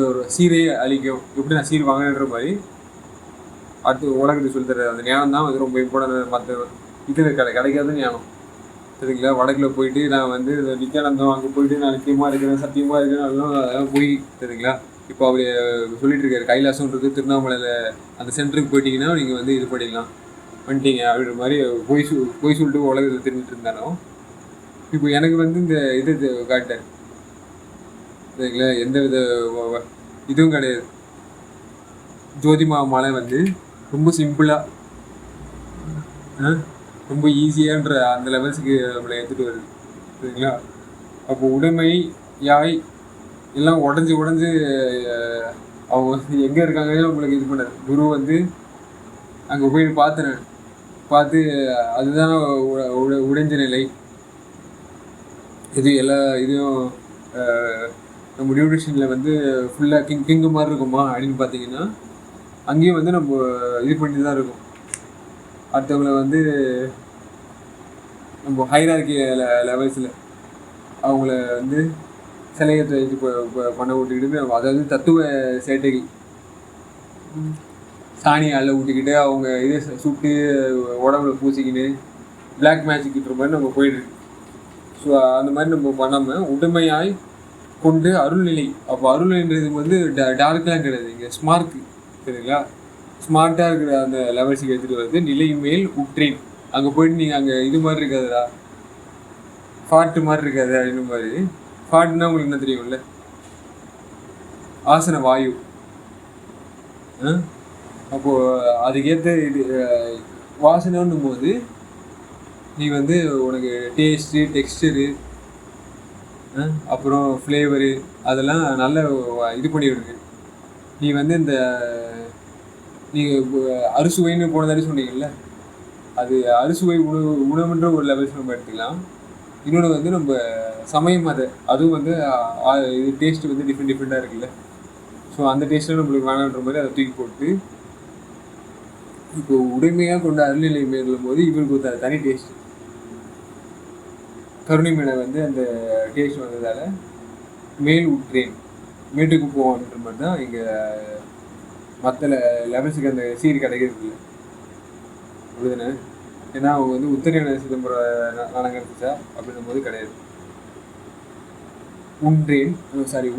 ஒரு சீரை அழிக்கும், எப்படி நான் சீர் வாங்கினன்ற மாதிரி அடுத்து உலகத்துக்கு சொல்லி தர அந்த ஞானம் தான் வந்து ரொம்ப இம்பார்ட்டன்ட். மற்ற இதில் கிடைக்காத ஞானம் சரிங்களா. வடக்கில் போயிட்டு நான் வந்து நித்யானந்தம் அங்கே போயிட்டு நான் நிச்சயமாக இருக்கிறேன், சத்தியமாக இருக்கிறேன், அதெல்லாம் போய் சரிங்களா. இப்போ அவர் சொல்லிட்டு இருக்காரு, கைலாசம்ன்றது திருவண்ணாமலையில் அந்த சென்டருக்கு போயிட்டீங்கன்னா நீங்கள் வந்து இது பண்ணிடலாம் வந்துட்டீங்க அப்படின்ற மாதிரி போய் சொல்லிட்டு உலகத்தில் தெரிஞ்சுட்டு இருந்தாலும், இப்போ எனக்கு வந்து இந்த இது காட்டேன் சரிங்களா. எந்த வித இதுவும் கிடையாது. ஜோதிமா மலை வந்து ரொம்ப சிம்பிளாக ரொம்ப ஈஸியான்ற அந்த லெவல்ஸுக்கு நம்மளை எடுத்துகிட்டு வருது சரிங்களா. அப்போ உடைமை யாய் எல்லாம் உடஞ்சி அவங்க வந்து எங்கே இருக்காங்கன்னு நம்மளுக்கு இது பண்ணார். குரு வந்து அங்கே போய் பார்த்து அதுதான் உடைஞ்ச நிலை. இது எல்லா இதையும் நம்ம நியூட்ரிஷனில் வந்து ஃபுல்லாக கிங்கு மாதிரி இருக்குமா அப்படின்னு பார்த்தீங்கன்னா, அங்கேயும் வந்து நம்ம இது பண்ணி தான் இருக்கும். அடுத்தவங்களை வந்து நம்ம ஹைரார்கி லெவல்ஸில் அவங்கள வந்து சிலையத்தை இது பண்ண விட்டுக்கிட்டு, அதாவது தத்துவ சேட்டைகள் சாணியால் ஊட்டிக்கிட்டு அவங்க இதை சுட்டு உடம்புல பூசிக்கிட்டு பிளாக் மேஜிக்கிற மாதிரி நம்ம போயிட்டுருக்கு. ஸோ அந்த மாதிரி நம்ம பண்ணாமல் உடமையாய் கொண்டு அருள்நிலை. அப்போ அருள்நிலைன்றது வந்து டார்க்கெலாம் கிடையாது, இங்கே ஸ்மார்க்கு சரிங்களா. ஸ்மார்ட்டாக இருக்கிற அந்த லெவல்ஸுக்கு எடுத்துகிட்டு வருது. நிலை மேல் உற்றேன். அங்கே போயிட்டு நீங்கள் அங்கே இது மாதிரி இருக்காதுடா, ஃபாட்டு மாதிரி இருக்காது அப்படின்னு மாதிரி. ஃபாட்டுன்னா உங்களுக்கு என்ன தெரியும்ல, ஆசன வாயு. அப்போது அதுக்கேற்ற இது வாசனைன்னும் போது நீ வந்து உனக்கு டேஸ்ட்டு டெக்ஸ்டரு அப்புறம் ஃப்ளேவரு அதெல்லாம் நல்ல இது பண்ணிவிடுது. நீ வந்து இந்த நீங்கள் அறுசுவைன்னு போனதாடி சொன்னீங்கல்ல, அது அறுசுவை உணவுன்ற ஒரு லெவல்ஸ் நம்ம எடுத்துக்கலாம். இன்னொன்று வந்து நம்ம சமயம் அதுவும் வந்து இது டேஸ்ட்டு வந்து டிஃப்ரெண்ட்டாக இருக்குல்ல. ஸோ அந்த டேஸ்ட்டில் நம்மளுக்கு வேணான்ற மாதிரி அதை தூக்கி போட்டு இப்போ உடைமையாக கொண்ட அருள்நிலை மேலும் போது இவருக்கு ஒரு தனி டேஸ்ட்டு. கருணை மேலே வந்து அந்த டேஸ்ட் வந்ததால் மேல் உற்றேன், மேட்டுக்கு போவான்ற மாதிரி தான் இங்கே மற்ற லெவல்ஸுக்கு அந்த சீர் கிடைக்கிறது இல்லை அப்படிதானே. ஏன்னா அவங்க வந்து உத்தரையான சிதம்பரம் நாடகம் கிடைச்சா அப்படின்னும் போது கிடையாது.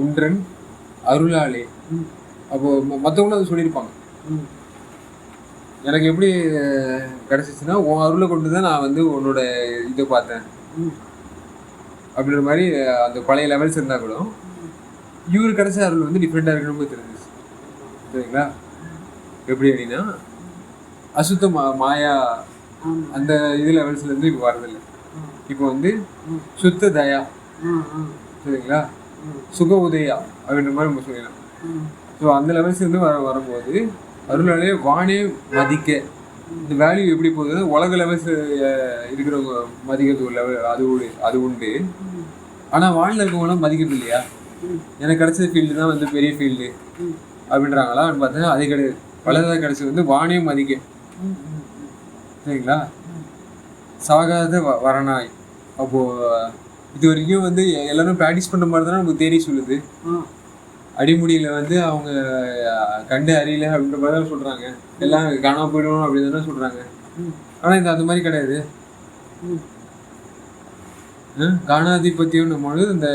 உன்றன் அருளாலே. அப்போது மற்றவங்களும் அது சொல்லியிருப்பாங்க. எனக்கு எப்படி கிடச்சிச்சுன்னா, உன் அருளை கொண்டு தான் நான் வந்து உன்னோட இதை பார்த்தேன் அப்படின்ற மாதிரி அந்த பழைய லெவல்ஸ் இருந்தால் கூட இவர் கிடைச்ச அருள் வந்து டிஃப்ரெண்ட்டாக இருக்கணும் தெரிஞ்சிச்சு சரிங்களா. எப்படி அப்படின்னா அசுத்த மாயா அந்த இது லெவல்ஸ்லேருந்து இப்போ வரதில்லை. இப்போ வந்து சுத்த தயா சரிங்களா, சுக உதயா அப்படின்ற மாதிரி நம்ம சொல்லலாம். ஸோ அந்த லெவல்ஸ்லேருந்து வரும்போது அருளாலே வானே மதிக்க இந்த வேல்யூ எப்படி போகுதுன்னா, உலக லெவல்ஸ் இருக்கிறவங்க மதிக்கிறது ஒரு லெவல் அது உண்டு. ஆனால் வானில் இருக்கவங்களாம் மதிக்கிறது இல்லையா. எனக்கு கிடைச்ச ஃபீல்டு தான் வந்து பெரிய ஃபீல்டு அப்படின்றாங்களா அப்படின்னு பார்த்தா அது கிடையாது. பலதாக கிடைச்சது வந்து வானே மதிக்க சரிங்களா. சாகாத வரனாய். அப்போது இது வரைக்கும் வந்து எல்லாரும் ப்ராக்டிஸ் பண்ணுற மாதிரி தானே நமக்கு தேடி சொல்லுது. அடிமுடியில் வந்து அவங்க கண்டு அறியல அப்படின்ற மாதிரி தான் சொல்கிறாங்க. எல்லாம் காணாமல் போயிடணும் அப்படி தானே சொல்கிறாங்க. ஆனால் இந்த அந்த மாதிரி கிடையாது. காணாதிபத்தியம் நம்மளோட இந்த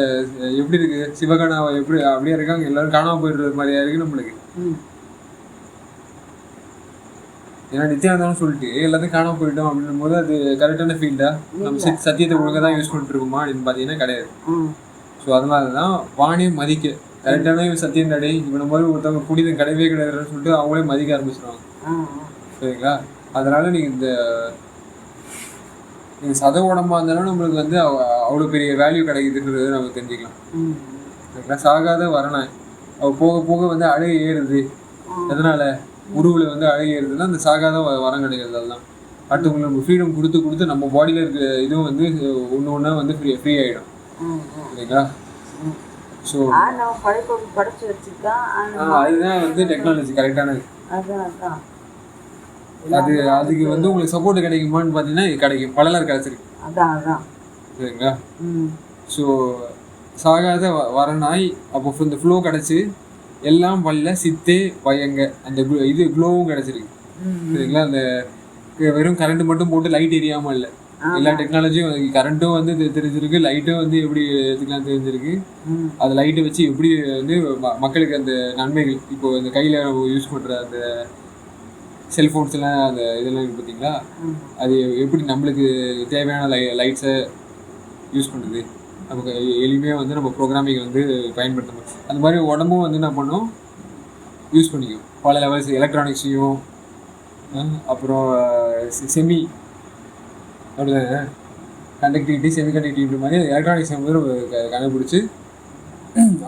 எப்படி இருக்குது, சிவகானாவை எப்படி அப்படியே இருக்காங்க, எல்லாரும் காணாமல் போயிடுறது மாதிரியா இருக்குது நம்மளுக்கு. ஏன்னா நித்யானந்தான்னு சொல்லிட்டு எல்லாத்தையும் காணாமல் போயிட்டோம் அப்படின்னும் போது அது கரெக்டான ஃபீல்டா, நம்ம சத்தியத்தை ஒழுங்காக தான் யூஸ் பண்ணிட்டு இருக்கோமா அப்படின்னு பார்த்தீங்கன்னா கிடையாது. ஸோ அதனால தான் வானே மதிக்க கரெக்டான இவன் சத்தியம் தடை இவனை மாதிரி ஒருத்தவங்க புனிதம் கிடையவே கிடையாதுன்னு சொல்லிட்டு அவங்களே மதிக்க ஆரம்பிச்சிடுவாங்க சரிங்களா. அதனால நீங்கள் சத உடம்பா இருந்தாலும் நம்மளுக்கு வந்து அவ்வளோ பெரிய வேல்யூ கிடைக்குதுன்றது நம்ம தெரிஞ்சுக்கலாம் சரிங்களா. சாகாத வரனாய் அவள் போக போக வந்து அழகு ஏறுது. எதனால உருவில் வந்து அழகிறதுனா அந்த சாகாத வரம் கிடைக்கிறது. அதெல்லாம் அடுத்தவங்களுக்கு நம்ம ஃப்ரீடம் கொடுத்து கொடுத்து நம்ம பாடியில் இருக்க இதுவும் வந்து ஒன்று ஒன்றா வந்து ஃப்ரீ ஆகிடும் இல்லைங்களா. ஸோ படைச்சு வச்சுருக்கான். அதுதான் வந்து டெக்னாலஜி கரெக்டானது. அதான் அது அதுக்கு வந்து உங்களுக்கு சப்போர்ட் கிடைக்குமான்னு பார்த்தீங்கன்னா இது கிடைக்கும். பலர் கிடைச்சிருக்கு. அதான் சரிங்களா. ஸோ சாகாத வரநாய் அப்போ இந்த ஃப்ளோ கிடச்சி எல்லாம் வல்ல சித்தே பயங்க அந்த இது க்ளோவும் கிடச்சிருக்கு. சரிங்களா. அந்த வெறும் கரண்ட் மட்டும் போட்டு லைட் எரியாமல் இல்லை, எல்லா டெக்னாலஜியும் கரண்ட்டும் வந்து தெரிஞ்சிருக்கு, லைட்டும் வந்து எப்படி எடுத்துக்கலாம் தெரிஞ்சிருக்கு. அந்த லைட்டை வச்சு எப்படி வந்து மக்களுக்கு அந்த நன்மைகள் இப்போ இந்த கையில் யூஸ் பண்ணுற அந்த செல்ஃபோன்ஸ்லாம் அந்த இதெல்லாம் இருக்குது பார்த்தீங்களா, அது எப்படி நம்மளுக்கு தேவையான லைட்ஸை யூஸ் பண்ணுறது, நமக்கு எளிமையாக வந்து நம்ம ப்ரோக்ராமிங் வந்து பயன்படுத்தணும். அந்த மாதிரி உடம்பும் வந்து என்ன பண்ணோம் யூஸ் பண்ணிக்கும். பல லெவல்ஸ் எலக்ட்ரானிக்ஸையும் அப்புறம் செமி அப்படிதானே கண்டக்டிவிட்டி செமிகண்டக்டிவிட்டி மாதிரி எலக்ட்ரானிக்ஸ் வந்து நம்ம கண்டுபிடிச்சி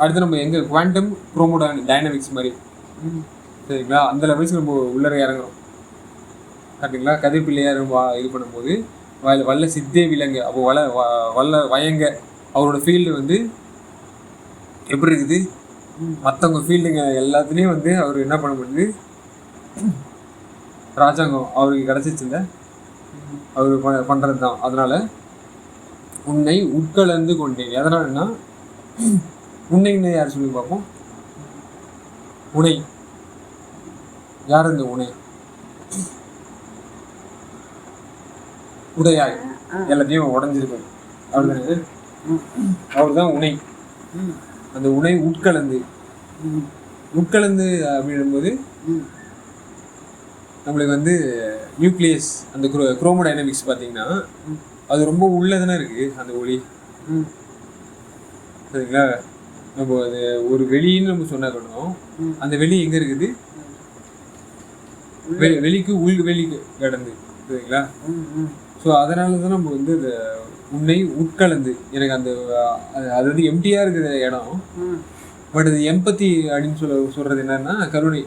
அடுத்து நம்ம எங்கே குவாண்டம் டைனமிக்ஸ் மாதிரி சரிங்களா அந்த லெவல்ஸ் நம்ம உள்ளே இறங்குறோம். கரெக்டுங்களா. கதிர்பிள்ளையார் இது பண்ணும்போது வல்ல சித்தே விலங்கு அப்போ வல்ல வயங்க அவரோட ஃபீல்டு வந்து எப்படி இருக்குது, மற்றவங்க ஃபீல்டுங்க எல்லாத்துலேயும் வந்து அவர் என்ன பண்ண முடியுது, ராஜாங்கம் அவருக்கு கிடச்சிச்சுல்ல, அவர் பண்ணுறது தான். அதனால் உன்னை உட்கலந்து கொண்டேன். எதனாலன்னா உன்னைன்னு யார் சொல்லி பார்ப்போம். உனை யார்? இந்த உனை உடையாய் எல்லாத்தையும் உடஞ்சிருக்காரு அப்படிதானே, அவர் தான் உனை. அந்த உனை உட்கலந்து அப்படின்னும்போது நம்மளுக்கு வந்து நியூக்ளியஸ் அந்த குரோமோடைனமிக்ஸ் பார்த்தீங்கன்னா அது ரொம்ப உள்ளதானே இருக்குது அந்த ஒளி. சரிங்களா. நம்ம அது ஒரு வெளியின்னு நம்ம சொன்னா கூட அந்த வெளி எங்கே இருக்குது, வெளிக்கு வெளிக்கு கடந்து. சரிங்களா. ஸோ அதனால தான் நம்ம வந்து இந்த உன்னை உட்கலந்து எனக்கு அந்த அது வந்து எம்டியாக இருக்கிற இடம். பட் அது எம்பத்தி அப்படின்னு சொல்கிறது என்னன்னா கருணை,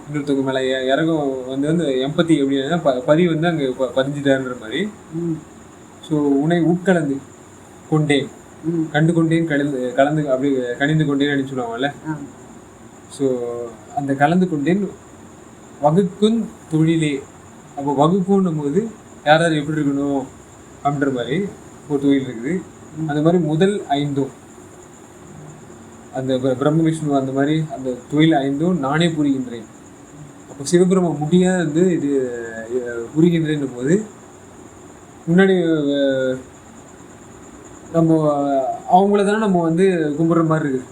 இன்னொருத்தவங்க மேலே இறக்கம் வந்து அந்த எம்பத்தி எப்படின்னா பதிவு வந்து அங்கே பதிஞ்சிட்டாருன்ற மாதிரி. ஸோ உன்னை உட்கலந்து கொண்டேன், கண்டு கொண்டேன், கலந்து அப்படி கணிந்து கொண்டேன் அப்படின்னு சொல்லுவாங்கல்ல. ஸோ அந்த கலந்து கொண்டேன் வகுக்கும் தொழிலே. அப்போ வகுப்புன்னும் போது யார் யார் எப்படி இருக்கணும் அப்படின்ற மாதிரி ஒரு தொழில் இருக்குது. அந்த மாதிரி முதல் 5 அந்த பிரம்ம விஷ்ணு அந்த மாதிரி அந்த தொழில் 5 நானே புரிகின்றேன். அப்போ சிவபிரம முடியாது வந்து இது புரிகின்றேன் போது முன்னாடி நம்ம அவங்கள தானே நம்ம வந்து கும்பிட்ற மாதிரி இருக்குது.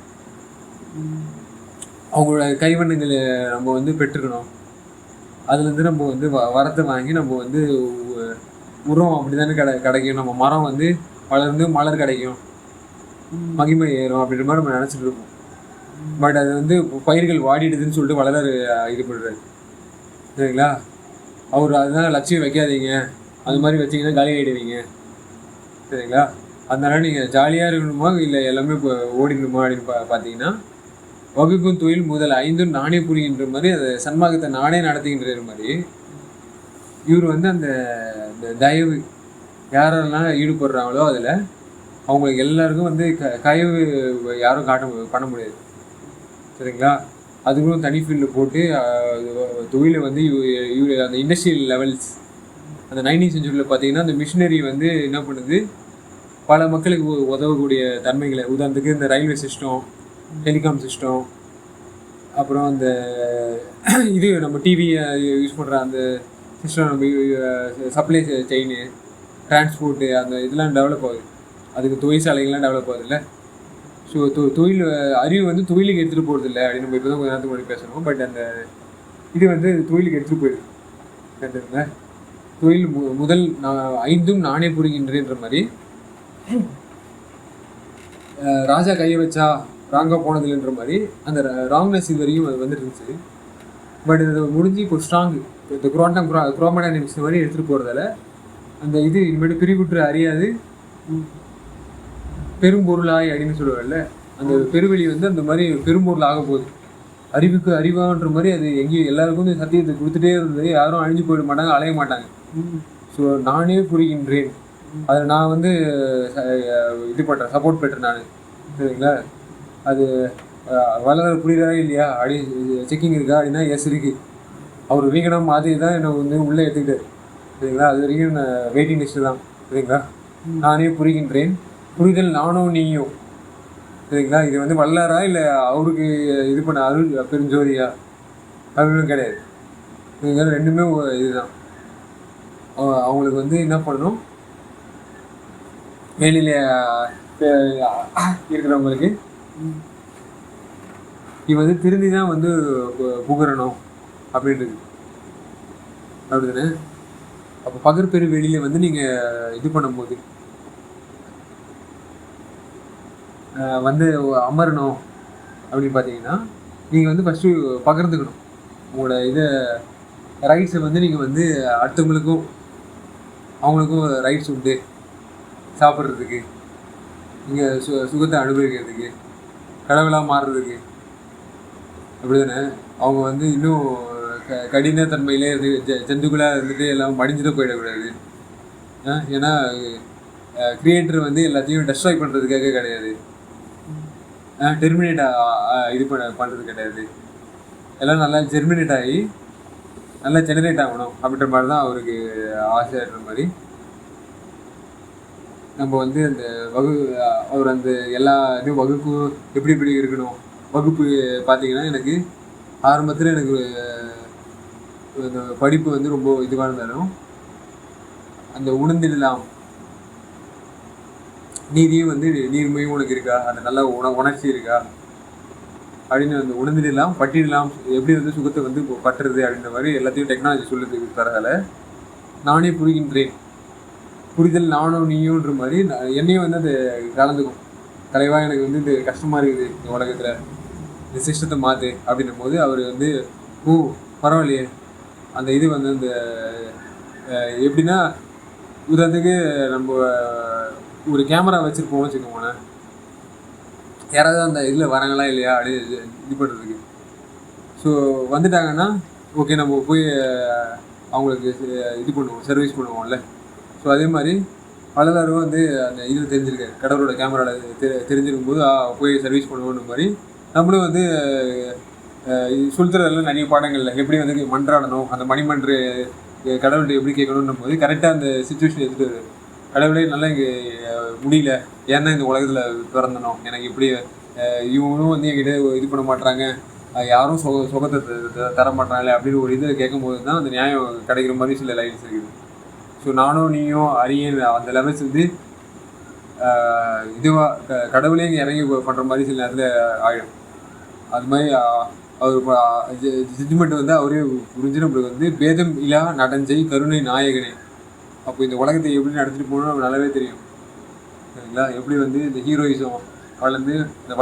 அவங்களோட கைவண்ணங்களை நம்ம வந்து பெற்றுக்கணும். அதுலேருந்து நம்ம வந்து வரத்தை வாங்கி நம்ம வந்து உரம் அப்படி தானே கிடைக்கும். நம்ம மரம் வந்து வளர்ந்து மலர் கிடைக்கும், மகிமை ஏறும் அப்படின்ற மாதிரி நம்ம நினச்சிட்டு இருக்கோம். பட் அது வந்து பயிர்கள் வாடிடுதுன்னு சொல்லிட்டு வளர இது பண்ணுறாரு. சரிங்களா. அவர் அதுதான் லட்சியம் வைக்காதீங்க, அது மாதிரி வச்சிங்கன்னா காலி ஆகிடுவீங்க. சரிங்களா. அதனால நீங்கள் ஜாலியாக இருக்கணுமா இல்லை எல்லாமே இப்போ ஓடிடணுமா அப்படின்னு பார்த்தீங்கன்னா வகுக்கும் தொழில் முதல் 5 நானே புரிகின்ற மாதிரி அந்த சன்மார்க்கத்தை நானே நடத்துகின்ற மாதிரி இவர் வந்து அந்த தயவு யாரெல்லாம் ஈடுபடுறாங்களோ அதில் அவங்களுக்கு எல்லாருக்கும் வந்து கயவு யாரும் பண்ண முடியாது. சரிங்களா. அதுக்கும் தனி ஃபீல்டு போட்டு தொழிலை வந்து இவர் அந்த இண்டஸ்ட்ரியல் லெவல்ஸ் அந்த 19th century பார்த்தீங்கன்னா அந்த மிஷினரி வந்து என்ன பண்ணுது, பல மக்களுக்கு உதவக்கூடிய தன்மைகளை, உதாரணத்துக்கு இந்த ரயில்வே சிஸ்டம், டெலிகாம் சிஸ்டம், அப்புறம் அந்த இது நம்ம டிவி யூஸ் பண்ணுற அந்த சிஸ்டம், நம்ம சப்ளை செயின், டிரான்ஸ்போர்ட்டு, அந்த இதெல்லாம் டெவலப் ஆகுது. அதுக்கு தொழிற்சாலைகள்லாம் டெவலப் ஆகுது இல்லை. ஸோ தொழில் அறிவு வந்து தொழிலுக்கு எடுத்துகிட்டு போகிறது இல்லை அப்படின்னு நம்ம இப்போ தான் கொஞ்சம் நேரத்துக்கு முன்னாடி பேசணும். பட் அந்த இது வந்து தொழிலுக்கு எடுத்துகிட்டு போயிடுது. கற்றுருங்க. தொழில் முதல் 5 நானே புரிகின்றேன்ற மாதிரி ராஜா கையை வச்சா ராங்காக போனதில்லைன்ற மாதிரி அந்த ராங்னஸ் இது வரைக்கும் அது வந்துட்டு இருந்துச்சு. பட் இது முடிஞ்சு இப்போ ஸ்ட்ராங்கு இந்த குரோமோடைனமிக்ஸ் மாதிரி எடுத்துகிட்டு போகிறதால அந்த இது இனிமேட்டு பிரிவுற்று அறியாது பெரும்பொருளாய் அப்படின்னு சொல்லுவாங்கல்ல, அந்த பெருவெளி வந்து அந்த மாதிரி பெரும்பொருள் ஆக போகுது. அறிவுக்கு அறிவான்ற மாதிரி அது எங்கேயும் எல்லாருக்கும் இந்த சத்தியத்தை கொடுத்துட்டே இருந்தது. யாரும் அழிஞ்சு போயிட மாட்டாங்க, அலைய மாட்டாங்க. ஸோ நானே புரிகின்றேன். அதில் நான் வந்து இது பண்ணுறேன், சப்போர்ட் பெற்றேன் நான். சரிங்களா? அது வளர புரியுறா இல்லையா அப்படி செக்கிங் இருக்கா அப்படின்னா எஸ் இருக்குது. அவர் வீக்கணம் மாதிரி தான் என்னை வந்து உள்ளே எடுத்துக்கிட்டார். சரிங்களா? அது வரைக்கும் நான் வெயிட்டிங் லிஸ்ட்டு தான். சரிங்களா? நானே புரிகின்றேன். புரிதல் நானும் நீயும். சரிங்களா? இது வந்து வல்லாரா இல்லை அவருக்கு இது பண்ண அருள் பெருஞ்சோதியா அப்படின்னு கிடையாது. சரிங்களா? ரெண்டுமே இதுதான். அவங்களுக்கு வந்து என்ன பண்ணணும், வெளியில இருக்கிறவங்களுக்கு இது வந்து திருந்தி தான் வந்து புகழணும் அப்படின்றது. அப்படிதானே? அப்போ பகற்பெரு வெளியில வந்து நீங்கள் இது பண்ணும்போது வந்து அமரணும் அப்படின்னு பார்த்தீங்கன்னா நீங்கள் வந்து ஃபஸ்ட்டு பகிர்ந்துக்கணும். உங்களோட இதை ரைட்ஸை வந்து நீங்கள் வந்து அடுத்தவங்களுக்கும் அவங்களுக்கும் ரைட்ஸ் உண்டு. சாப்பிட்றதுக்கு, நீங்கள் சுகத்தை அனுபவிக்கிறதுக்கு, கடவுளாக மாறுறதுக்கு. அப்படி தானே? அவங்க வந்து இன்னும் கடினத்தன்மையிலே இருந்து ஜந்துக்களாக இருந்துட்டு எல்லாம் மடிஞ்சுட்டு போயிடக்கூடாது. ஏன்னா கிரியேட்டர் வந்து எல்லாத்தையும் டெஸ்ட்ராய் பண்ணுறதுக்காக கிடையாது, டெர்மினேட் இது பண்ணுறது கிடையாது. எல்லாம் நல்லா ஜெர்மினேட் ஆகி நல்லா ஜெனரேட் ஆகணும் அப்படின்ற மாதிரி தான் அவருக்கு ஆசைன்ற மாதிரி நம்ம வந்து அந்த அவர் அந்த எல்லா இதுவும் வகுப்பு எப்படி இருக்கணும். வகுப்பு பார்த்தீங்கன்னா எனக்கு ஆரம்பத்தில் எனக்கு அந்த படிப்பு வந்து ரொம்ப இதுவாக இருந்தாலும் அந்த உணர்ந்திடலாம் நீதியும் வந்து நீர்மையும் உனக்கு இருக்கா, அந்த நல்ல உணர்ச்சி இருக்கா அப்படின்னு அந்த உணர்ந்திடலாம் பட்டிடலாம் எப்படி வந்து சுகத்தை வந்து பட்டுறது அப்படின்ற மாதிரி எல்லாத்தையும் டெக்னாலஜி சொல்லுது தரதால நானே புரிகின்றேன். புரிதல் நானும் நீயுன்ற மாதிரி என்னையும் வந்து அது கலந்துக்கும். தலைவா எனக்கு வந்து இது கஷ்டமாக இருக்குது இந்த உலகத்தில், இந்த சிஸ்டத்தை மாற்று அப்படின்னும் போது அவர் வந்து பரவாயில்லையே அந்த இது வந்து அந்த எப்படின்னா உதாரணத்துக்கு நம்ம ஒரு கேமரா வச்சுருப்போம்னு வச்சுக்கோங்களேன். யாராவது அந்த இதில் வராங்களா இல்லையா அப்படி இது பண்ணுறதுக்கு. ஸோ வந்துட்டாங்கன்னா ஓகே நம்ம போய் அவங்களுக்கு இது பண்ணுவோம், சர்வீஸ் பண்ணுவோம்ல. ஸோ அதே மாதிரி பலரும் வந்து அந்த இதில் தெரிஞ்சிருக்காரு, கடவுளோட கேமராவில் தெரிஞ்சிருக்கும் போது போய் சர்வீஸ் பண்ணுவோன்ற மாதிரி நம்மளும் வந்து சொல்கிறதெல்லாம் நிறைய பாடங்களில் எப்படி வந்து மன்றாடணும், அந்த மணிமன்று கடவுள்கிட்ட எப்படி கேட்கணுன்னும் போது கரெக்டாக அந்த சுச்சுவேஷன் எடுத்துகிட்டு வருது. கடவுளே நல்லா இங்கே முடியல, ஏன்னா இந்த உலகத்தில் பிறந்தணும், எனக்கு இப்படி இவங்களும் வந்து என்கிட்ட இது பண்ண மாட்டாங்க, யாரும் சுகத்தை தர மாட்டாங்களே அப்படின்னு ஒரு இதை கேட்கும்போது தான் அந்த நியாயம் கிடைக்கிற மாதிரி சில லைன்ஸ் இருக்குது. ஸோ நானும் நீயும் அரியன் அந்த லெவல்ஸ் வந்து இதுவாக கடவுளே இங்கே இறங்கி பண்ணுற மாதிரி சில நேரத்தில் ஆகிடும். அது மாதிரி அவர் ஜட்ஜ்மெண்ட் வந்து அவரே புரிஞ்சு நம்மளுக்கு வந்து பேதம் இல்லா நடஞ்சை கருணை நாயகனே. அப்போ இந்த உலகத்தை எப்படி நடத்திட்டு போகணும்னு நமக்கு நல்லாவே தெரியும். சரிங்களா? எப்படி வந்து இந்த ஹீரோயிசம் வளர்ந்து இந்த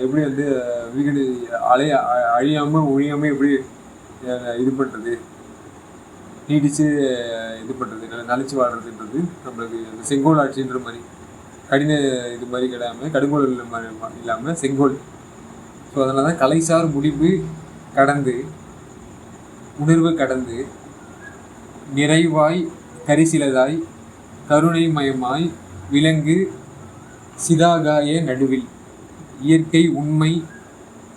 எப்படி வந்து வீடு அழியாமல் ஒழியாமல் எப்படி இது பண்ணுறது, நீடிச்சு இது பண்ணுறது, நிலச்சி வாழ்றதுன்றது நம்மளுக்கு அந்த செங்கோல் ஆட்சின்ற மாதிரி கடின இது மாதிரி கிடையாமல் கடுங்கோல் இல்லாமல் செங்கோல். ஸோ அதனால தான் கலைசார் முடிவு கடந்து உணர்வு கடந்து நிறைவாய் கரிசிலதாய் கருணை மயமாய் விலங்கு சிதாகாய நடுவில் இயற்கை உண்மை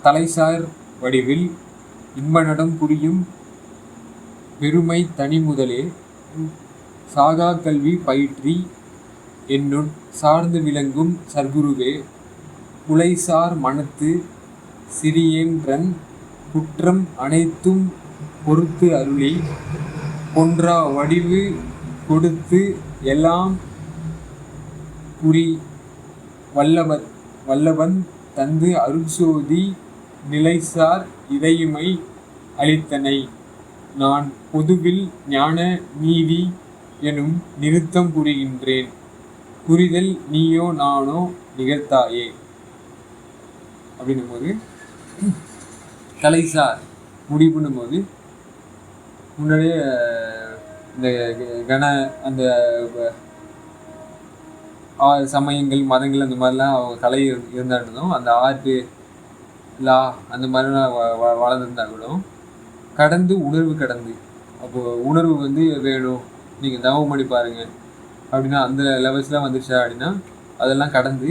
தலைசார் வடிவில் இன்ப நடம் புரியும் பெருமை தனி முதலே சாகா கல்வி பயிற்றி என்னுள் சார்ந்து விளங்கும் சர்க்குருவே உலைசார் மனத்து சிறியேன்றன் குற்றம் அனைத்தும் பொறுத்து அருளி கொன்றா வடிவு கொடுத்து எல்லாம் புரி வல்லவன் தந்து அருட்சோதி நிலைசார் இறையுமை அளித்தனை நான் பொதுவில் ஞான நீதி எனும் நிறுத்தம் புரிகின்றேன். புரிதல் நீயோ நானோ நிகழ்த்தாயே அப்படின்னும் போது கலைசார் முடிவு பண்ணும்போது முன்னாடியே இந்த அந்த சமயங்கள் மதங்கள் அந்த மாதிரிலாம் அவங்க கலை இருந்தாலும் அந்த ஆர்ட்டு லா அந்த மாதிரிலாம் வளர்ந்துருந்தா கூட கடந்து உணர்வு கடந்து, அப்போது உணர்வு வந்து வேணும், நீங்கள் தவம் பண்ணி பாருங்க அப்படின்னா அந்த லெவல்ஸ்லாம் வந்துருச்சா அப்படின்னா அதெல்லாம் கடந்து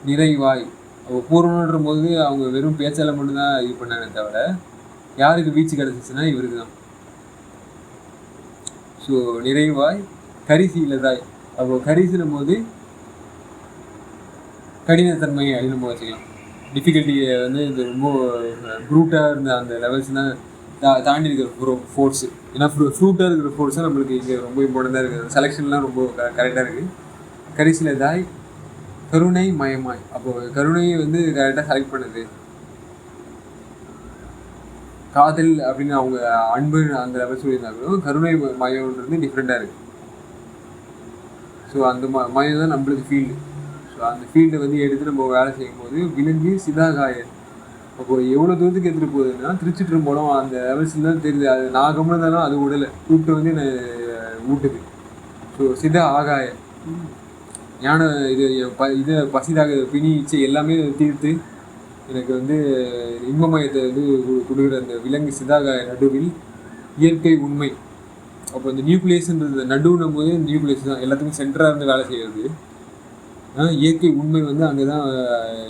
நிறைவாய், அப்போ பூர்ணன்ற போது அவங்க வெறும் பேச்சால மட்டும்தான் இது பண்ணானே தவிர யாருக்கு வீச்சு கிடச்சிச்சுன்னா இவருக்கு தான். ஸோ நிறைவாய் கரிசீலதாய், அப்போ கரிசீலும் போது கடினத்தன்மை அப்படின்னு நம்ம வச்சுக்கலாம். டிஃபிகல்ட்டியை வந்து இந்த ரொம்ப ப்ரூட்டாக இருந்த அந்த லெவல்ஸ்லாம் தாண்டி இருக்கிற ஃபோர்ஸு. ஏன்னா ஃப்ரூட்டாக இருக்கிற ஃபோர்ஸாக நம்மளுக்கு இங்கே ரொம்ப இம்பார்ட்டண்ட்டாக இருக்குது. செலெக்ஷன்லாம் ரொம்ப கரெக்டாக இருக்குது. கரிசீலதாய் கருணை மயமாய், அப்போது கருணையை வந்து கரெக்டாக செலக்ட் பண்ணுது. காதல் அப்படின்னு அவங்க அன்பு அந்த லெவல் சொல்லியிருந்தாலும் கருணை மயம்ன்றது டிஃப்ரெண்ட்டாக இருக்குது. ஸோ அந்த மயம் தான் நம்மளுக்கு ஃபீல்டு. ஸோ அந்த ஃபீல்டை வந்து எடுத்து நம்ம வேலை செய்யும் போது விலங்கு சிதாகாயன், அப்போது எவ்வளோ தூரத்துக்கு எடுத்துகிட்டு போகுதுன்னா திருச்சிற்றம்பலம் அந்த லெவல்ஸில் தான் தெரியுது. அது நான் கம்மல் இருந்தாலும் அது உடலை கூப்பிட்டு வந்து என்னை ஊட்டுது. ஸோ சித ஆகாய ஞான இது பசிதாக பிணி இச்சை எல்லாமே தீர்த்து எனக்கு வந்து இன்பமயத்தை வந்து கொடுக்குற அந்த விலங்கு சிதாகாய நடுவில் இயற்கை உண்மை. அப்போ இந்த நியூக்ளியஸ்ன்றது நடுவுன்னும் போது நியூக்ளியஸ் தான் எல்லாத்துக்கும் சென்டராக இருந்து வேலை செய்கிறது. இயற்கை உண்மை வந்து அங்கே தான்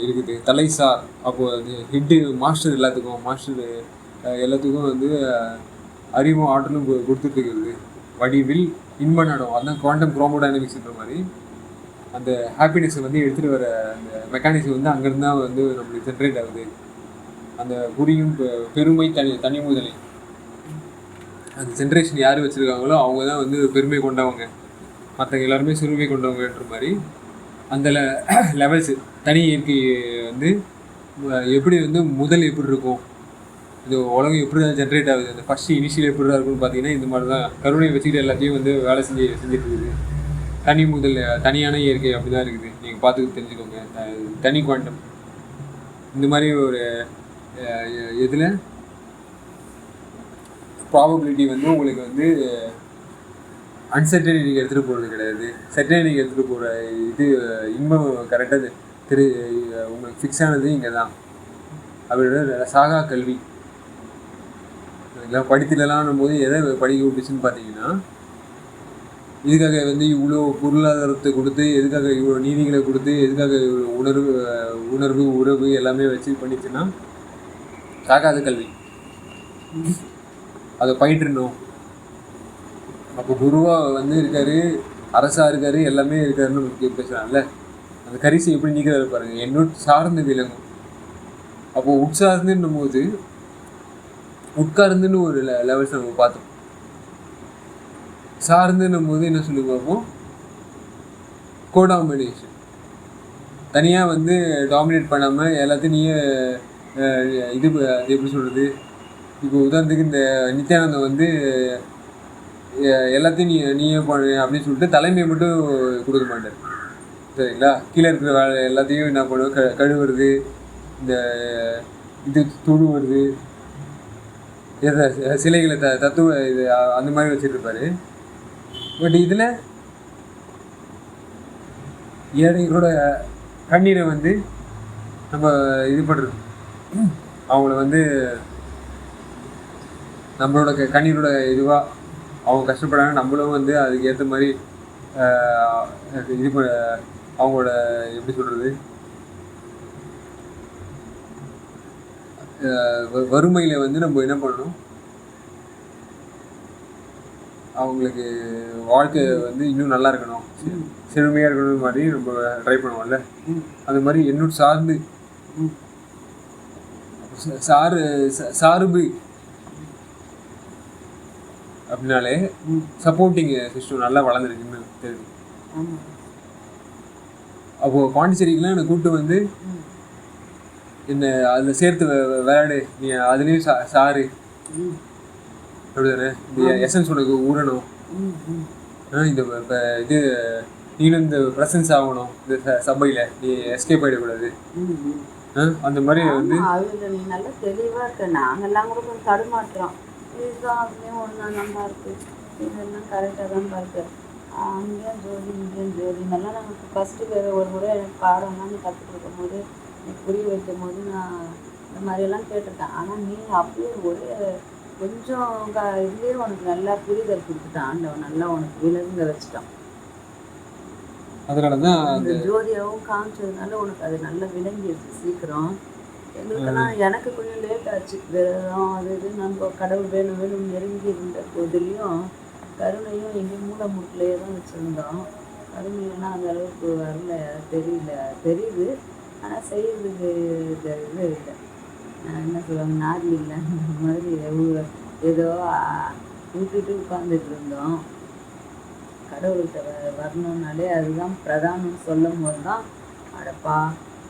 இருக்குது, தலைசார். அப்போது அது ஹெட்டு மாஸ்டர் எல்லாத்துக்கும் வந்து அறிவும் ஆற்றலும் கொடுத்துட்டு இருக்கிறது. வடிவில் இன்ப நடம், அதுதான் குவாண்டம் குரோமோடைனமிக்ஸ்ன்ற மாதிரி அந்த ஹாப்பினஸை வந்து எடுத்துகிட்டு வர அந்த மெக்கானிசம் வந்து அங்கேருந்து தான் வந்து நம்மளுக்கு ஜென்ரேட் ஆகுது. அந்த புரியும் பெருமை தனி முதலை அந்த ஜென்ரேஷன் யார் வச்சுருக்காங்களோ அவங்க தான் வந்து பெருமை கொண்டவங்க, மற்றவங்க எல்லாருமே சிறுமை கொண்டவங்கன்ற மாதிரி அந்த லெவல்ஸு. தனி இயற்கை வந்து எப்படி வந்து முதல் எப்படி இருக்கும், இந்த உலகம் எப்படி தான் ஜென்ரேட் ஆகுது, அந்த ஃபஸ்ட்டு இனிஷியல் எப்படி தான் இருக்குன்னு பார்த்தீங்கன்னா இந்த மாதிரி தான் கருணை வச்சுக்கிட்டு எல்லாத்தையும் வந்து வேலை செஞ்சுட்டு இருக்குது. தனி முதல் தனியான இயற்கை அப்படி தான் இருக்குது. நீங்கள் பார்த்து தெரிஞ்சுக்கோங்க. தனி குவாண்டம் இந்த மாதிரி ஒரு இதில் ப்ராபபிலிட்டி வந்து உங்களுக்கு வந்து அன்சர்டனிட்டிக்கு எடுத்துகிட்டு போகிறது கிடையாது, சர்டனிட்டிக்கு எடுத்துகிட்டு போகிற இது இன்பம் கரெக்டாக உங்களுக்கு ஃபிக்ஸ் ஆனது இங்கே தான். அப்படின்ற சாகா கல்வி இதெல்லாம் படித்துலலாம் போது எதை படிக்க விட்டுச்சுன்னு பார்த்தீங்கன்னா, எதுக்காக வந்து இவ்வளோ பொருளாதாரத்தை கொடுத்து, எதுக்காக இவ்வளோ நீதிகளை கொடுத்து, எதுக்காக உணர்வு உறவு எல்லாமே வச்சு பண்ணிச்சுன்னா சாகாத கல்வி. அதை பயிற்றுனோம். அப்போ குருவாக வந்து இருக்காரு, அரசாக இருக்காரு, எல்லாமே இருக்காருன்னு பேசுகிறாங்கல்ல. அந்த கரிசை எப்படி நீக்கிறாரு பாருங்க, என்னோட சார்ந்து விளங்கும். அப்போது உட்சார்ந்துன்னும் போது உட்கார்ந்துன்னு ஒரு லெவல்ஸ் நம்ம பார்த்தோம். சார்ந்துன்னும் போது என்ன சொல்லி பார்ப்போம், கோடாமினேஷன். தனியாக வந்து டாமினேட் பண்ணாமல் எல்லாத்தையும் நீயே இது எப்படி சொல்கிறது, இப்போ உதாரணத்துக்கு இந்த நித்யானந்தம் வந்து எல்லாத்தையும் நீயே பண்ணு அப்படின்னு சொல்லிட்டு தலைமையை மட்டும் கொடுக்க மாட்டார், சரிங்களா. கீழே இருக்கிற வேலை எல்லாத்தையும் என்ன பண்ணுவோம், கழுவுறது, இந்த இது துழுவுறது, சிலைகளை தத்துவ இது அந்த மாதிரி வச்சுருப்பாரு. பட் இதில் ஏழைகளோட கண்ணீரை வந்து நம்ம இது பண்ணுறது, அவங்கள வந்து நம்மளோட கண்ணீரோட இதுவாக அவங்க கஷ்டப்படாங்க, நம்மளும் வந்து அதுக்கு ஏற்ற மாதிரி இது அவங்களோட எப்படி சொல்கிறது, வறுமையில் வந்து நம்ம என்ன பண்ணணும், அவங்களுக்கு வாழ்க்கை வந்து இன்னும் நல்லா இருக்கணும், செழுமையாக இருக்கணும் மாதிரி நம்ம ட்ரை பண்ணுவோம்ல. அந்த மாதிரி என்னோட சார்ந்து சார்பு அப்படின்னாலே சப்போர்ட்டிங் சிஸ்டம் நல்லா வளர்ந்துருக்குன்னு தெரியுது. அப்போது பாண்டிச்சேரிக்கெலாம் என்னை கூப்பிட்டு வந்து என்ன அதில் சேர்த்து விளையாடு, நீ அதுலேயும் சாரு அப்படிதானே, இந்த எசன்ஸ் உனக்கு ஊறணும், இந்த இது நீனும் இந்த ப்ரெசன்ஸ் ஆகணும் இந்த சபையில், நீ எஸ்கேப் ஆகிடக்கூடாது, அந்த மாதிரி வந்து அதில் நீ நல்லா தெளிவாக இருக்க. நாங்கள்லாம் கூட கொஞ்சம் தடுமாற்றோம், இதுதான் அதுலேயும் ஒன்றா நல்லா இருக்குது, இதெல்லாம் கரெக்டாக தான் இருக்குது, அங்கேயும் ஜோதி இங்கேயும் ஜோதி. நல்லா நமக்கு ஃபஸ்ட்டு ஒரு முறை எனக்கு பாடம்லாம் கற்றுக் கொடுக்கும் போது நீ புரிய வைக்கும் போது நான் இந்த மாதிரியெல்லாம் கேட்டிருக்கேன். ஆனால் நீ அப்படியே ஒரே கொஞ்சம் இதுலேயே உனக்கு நல்லா புரிதல் கொடுத்துட்டான் ஆண்டவன், நல்லா உனக்கு விலங்க வச்சுட்டான். அதனால தான் அந்த ஜோதியாவும் காமிச்சதுனால உனக்கு அது நல்லா விளங்கிடுச்சு சீக்கிரம். எங்களுக்கெல்லாம் எனக்கு கொஞ்சம் லேட் ஆச்சு. விரதம் அது இது நம்ம கடவுள் வேணும் வேணும் நெருங்கி இருந்த போதிலையும் கருணையும் எங்கேயும் மூலமுட்டிலேயே தான் வச்சுருந்தோம். கருணைன்னா அந்த அளவுக்கு வரல, தெரியுது. ஆனால் செய்யறதுக்கு இது இல்லை. நான் என்ன சொல்லுவாங்க, நாதி இல்லை அந்த மாதிரி ஏதோ ஊட்டிட்டு உட்காந்துட்டு இருந்தோம். கடவுள்கிட்ட வரணுன்னாலே அதுதான் பிரதானம்னு சொல்லும் போது தான் அடப்பா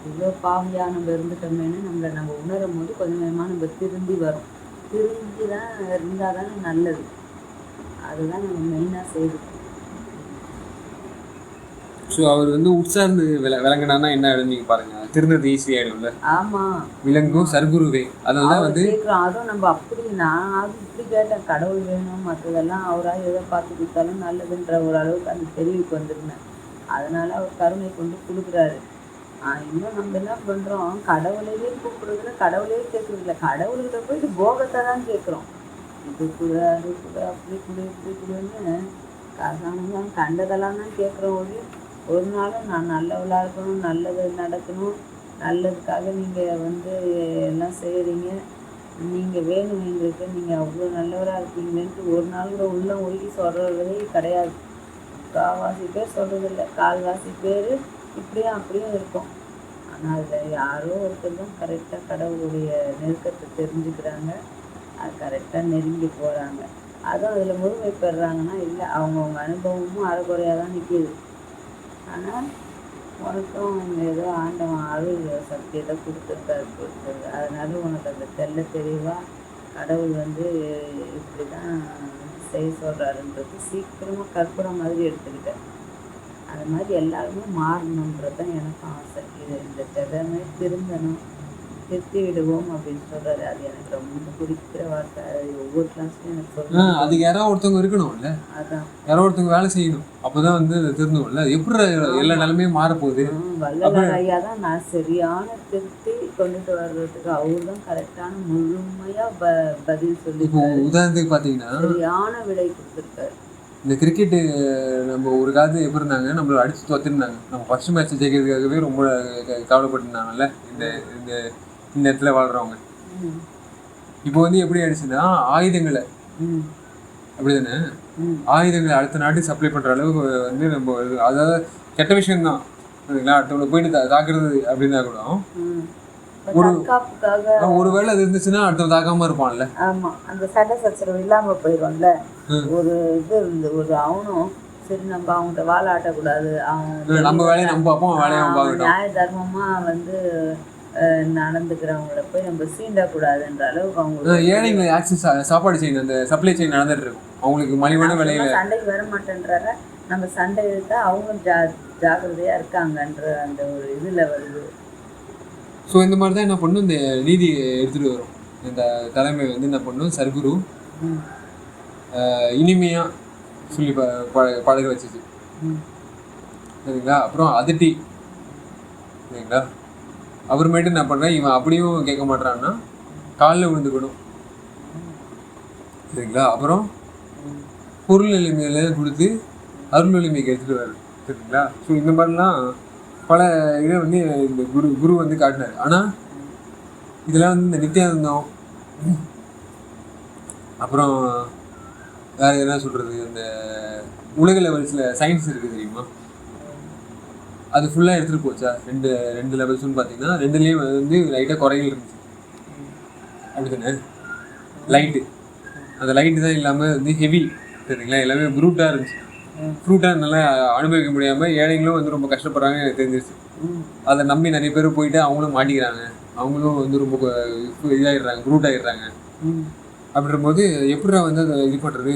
இவ்வளோ பாவியாக நம்ம இருந்துட்டோமேனு நம்ம உணரும் போது கொஞ்சம் கொஞ்சமாக நம்ம திருந்தி வரும். திருந்தி தான் இருந்தால் தானே நல்லது. அதுதான் நம்ம மெயினாக செய்யணும். ஸோ அவர் வந்து உட்சார்ந்து விளங்கினான்னா என்ன ஆகிடும் நீங்கள் பாருங்கள், திருந்தது ஈஸி ஆகிடும்ல. ஆமாம், விலங்கும் சர்க்குருவே. அதனால வந்து கேட்குறோம். அதுவும் நம்ம அப்படி நான் அது இப்படி கேட்டேன், கடவுள் வேணும் மற்றதெல்லாம் அவராக எதை பார்த்து கொடுத்தாலும் நல்லதுன்ற ஒரு அளவுக்கு அந்த தெளிவுக்கு வந்துருந்தேன். அதனால அவர் கருணை கொண்டு கொடுக்குறாரு. இன்னும் நம்ம என்ன பண்ணுறோம், கடவுளையே கூப்பிடுறதுல கடவுளையே கேட்குறதில்ல. கடவுள்கிட்ட போய் இது போகத்தை தான் கேட்குறோம். இது கூட அது கூட அப்படி கூட இப்படி கூடன்னு கசானம் கண்டதெல்லாம் தான் கேட்குறோம். ஒரு நாளும் நான் நல்லவளாக இருக்கணும், நல்லது நடக்கணும், நல்லதுக்காக நீங்கள் வந்து எல்லாம் செய்கிறீங்க, நீங்கள் வேணும் எங்களுக்கு, நீங்கள் அவ்வளோ நல்லவராக இருக்கீங்கன்ட்டு ஒரு நாள் கூட உள்ள ஒழுகி சொல்கிறதே கிடையாது. கால்வாசி பேர் சொல்கிறதில்ல, கால்வாசி பேர் இப்படியும் அப்படியும் இருக்கும். ஆனால் அதில் யாரோ ஒருத்தர் தான் கரெக்டாக கடவுளுடைய நெருக்கத்தை தெரிஞ்சுக்கிறாங்க, அது கரெக்டாக நெருங்கி போகிறாங்க. அதுவும் அதில் முழுமை பெறுறாங்கன்னா இல்லை, அவங்கவுங்க அனுபவமும் அரைக்குறையாக தான் நிற்கிது. ஆனால் உனக்கும் ஏதோ ஆண்டவன் அருள் சக்தியத்தை கொடுத்துருக்காரு. அதனால உனக்கு அந்த தெளிவாக கடவுள் வந்து இப்படி தான் செய்ய சொல்கிறாருன்றது சீக்கிரமாக கற்பனை மாதிரி எடுத்துக்கிட்டேன். அது மாதிரி எல்லாருமே மாறணுன்றது தான் எனக்கும் ஆசை. இது இந்த திறமை திருந்தணும், திருத்தி விடுவோம் அப்படின்னு சொல்கிறாரு. அது எனக்கு ரொம்ப பிடிக்கிற வார்த்தை. ஒவ்வொரு கிளாஸ்லையும் எனக்கு சொல்லுவேன். அதுக்கு யாராவது ஒருத்தவங்க இருக்கணும்ல, அதான் யாரோ ஒருத்தவங்க வேலை செய்யணும், அப்போதான் வந்து திருந்தும்ல. எப்படி எல்லா நிலைமையும் மாறப்போகுது. வள்ளலார் ஐயா தான் நான் சரியான திருத்தி கொண்டுட்டு வர்றதுக்கு அவர் தான் கரெக்டான முழுமையாக பதில் சொல்லி. இப்போ உதாரணத்துக்கு பார்த்தீங்கன்னா சரியான விடை கொடுத்துருக்காரு. இந்த கிரிக்கெட்டு நம்ம ஒரு காலத்து எப்படி இருந்தாங்க, நம்மளை அடித்து தோத்துருந்தாங்க. நம்ம ஃபர்ஸ்ட் மேட்ச் ஜெயிக்கிறதுக்காகவே ரொம்ப கவலைப்பட்டுருந்தாங்கல்ல இந்த இந்த இந்த இடத்துல வாழ்கிறவங்க. இப்போ வந்து எப்படி ஆயிடுச்சுன்னா ஆயுதங்களை அப்படி தானே, ஆயுதங்களை அடுத்த நாட்டுக்கு சப்ளை பண்ணுற அளவுக்கு வந்து நம்ம, அதாவது கெட்ட விஷயம்தான் சரிங்களா, அடுத்தவங்களை போயிட்டு தாக்குறது அப்படின்னா கூட ஒரு வேளை அது இருந்துச்சுன்னா அடுத்தவங்க தாக்காம இருப்பான்ல. ஆமாம், அந்த சண்டை சச்சரவு இல்லாமல் போயிடும்ல. ஒரு இது இருந்து ஒரு அவனும் சரி நம்ம அவங்ககிட்ட வாழை ஆட்டக்கூடாது, அவங்க நம்ம வேலையை நம்ம பார்ப்போம், வேலையை பார்க்கட்டும், நியாய தர்மமாக வந்து நடந்துக்கிறவங்கள போய் நம்ம சீண்டக்கூடாதுன்ற அளவுக்கு அவங்க ஏழைங்களை ஆக்சஸ் சாப்பாடு செயின் அந்த சப்ளை செயின் நடந்துட்டு இருக்கும். அவங்களுக்கு மலிவான விலையில சண்டைக்கு வர மாட்டேன்றாங்க. நம்ம சண்டை எடுத்தா அவங்க ஜாக்கிரதையாக இருக்காங்கன்ற அந்த ஒரு இதில் வருது. ஸோ இந்த மாதிரி தான் என்ன பண்ணும், இந்த நீதி எடுத்துகிட்டு வரும் இந்த தலைமை வந்து என்ன பண்ணும், சர்க்குரு இனிமையாக சொல்லி பழக வச்சிச்சு சரிங்களா. அப்புறம் அதிட்டி சரிங்களா. அப்புறமேட்டு என்ன பண்ணுறேன், இவன் அப்படியும் கேட்க மாட்டான்னா காலில் விழுந்துக்கணும் சரிங்களா. அப்புறம் பொருள் நிலைமையில கொடுத்து அருள் நிலைமைக்கு எடுத்துகிட்டு வர்றது சரிங்களா. ஸோ இந்த மாதிரிலாம் பல இதை வந்து இந்த குரு வந்து காட்டினார். ஆனால் இதெல்லாம் வந்து இந்த நித்தியானந்தம், அப்புறம் வேறு என்ன சொல்கிறது, இந்த உலக லெவல்ஸில் சயின்ஸ் இருக்குது தெரியுமா, அது ஃபுல்லாக எடுத்துகிட்டு போச்சா. ரெண்டு லெவல்ஸ்னு பார்த்தீங்கன்னா ரெண்டுலேயும் வந்து லைட்டாக குறைகள் இருந்துச்சு அப்படி தானே. லைட்டு, அந்த லைட்டு தான் இல்லாமல் வந்து ஹெவி சரிங்களா, எல்லாமே ப்ரூட்டாக இருந்துச்சு. ஃப்ரூட்டாக நல்லா அனுபவிக்க முடியாமல் ஏழைங்களும் வந்து ரொம்ப கஷ்டப்படுறாங்க எனக்கு தெரிஞ்சிருச்சு. அதை நம்பி நிறைய பேர் போயிட்டு அவங்களும் மாட்டிக்கிறாங்க, அவங்களும் வந்து ரொம்ப இதாகிடுறாங்க, ப்ரூட் ஆகிடுறாங்க. அப்படின்றபோது எப்படா வந்து அதை இது பண்ணுறது,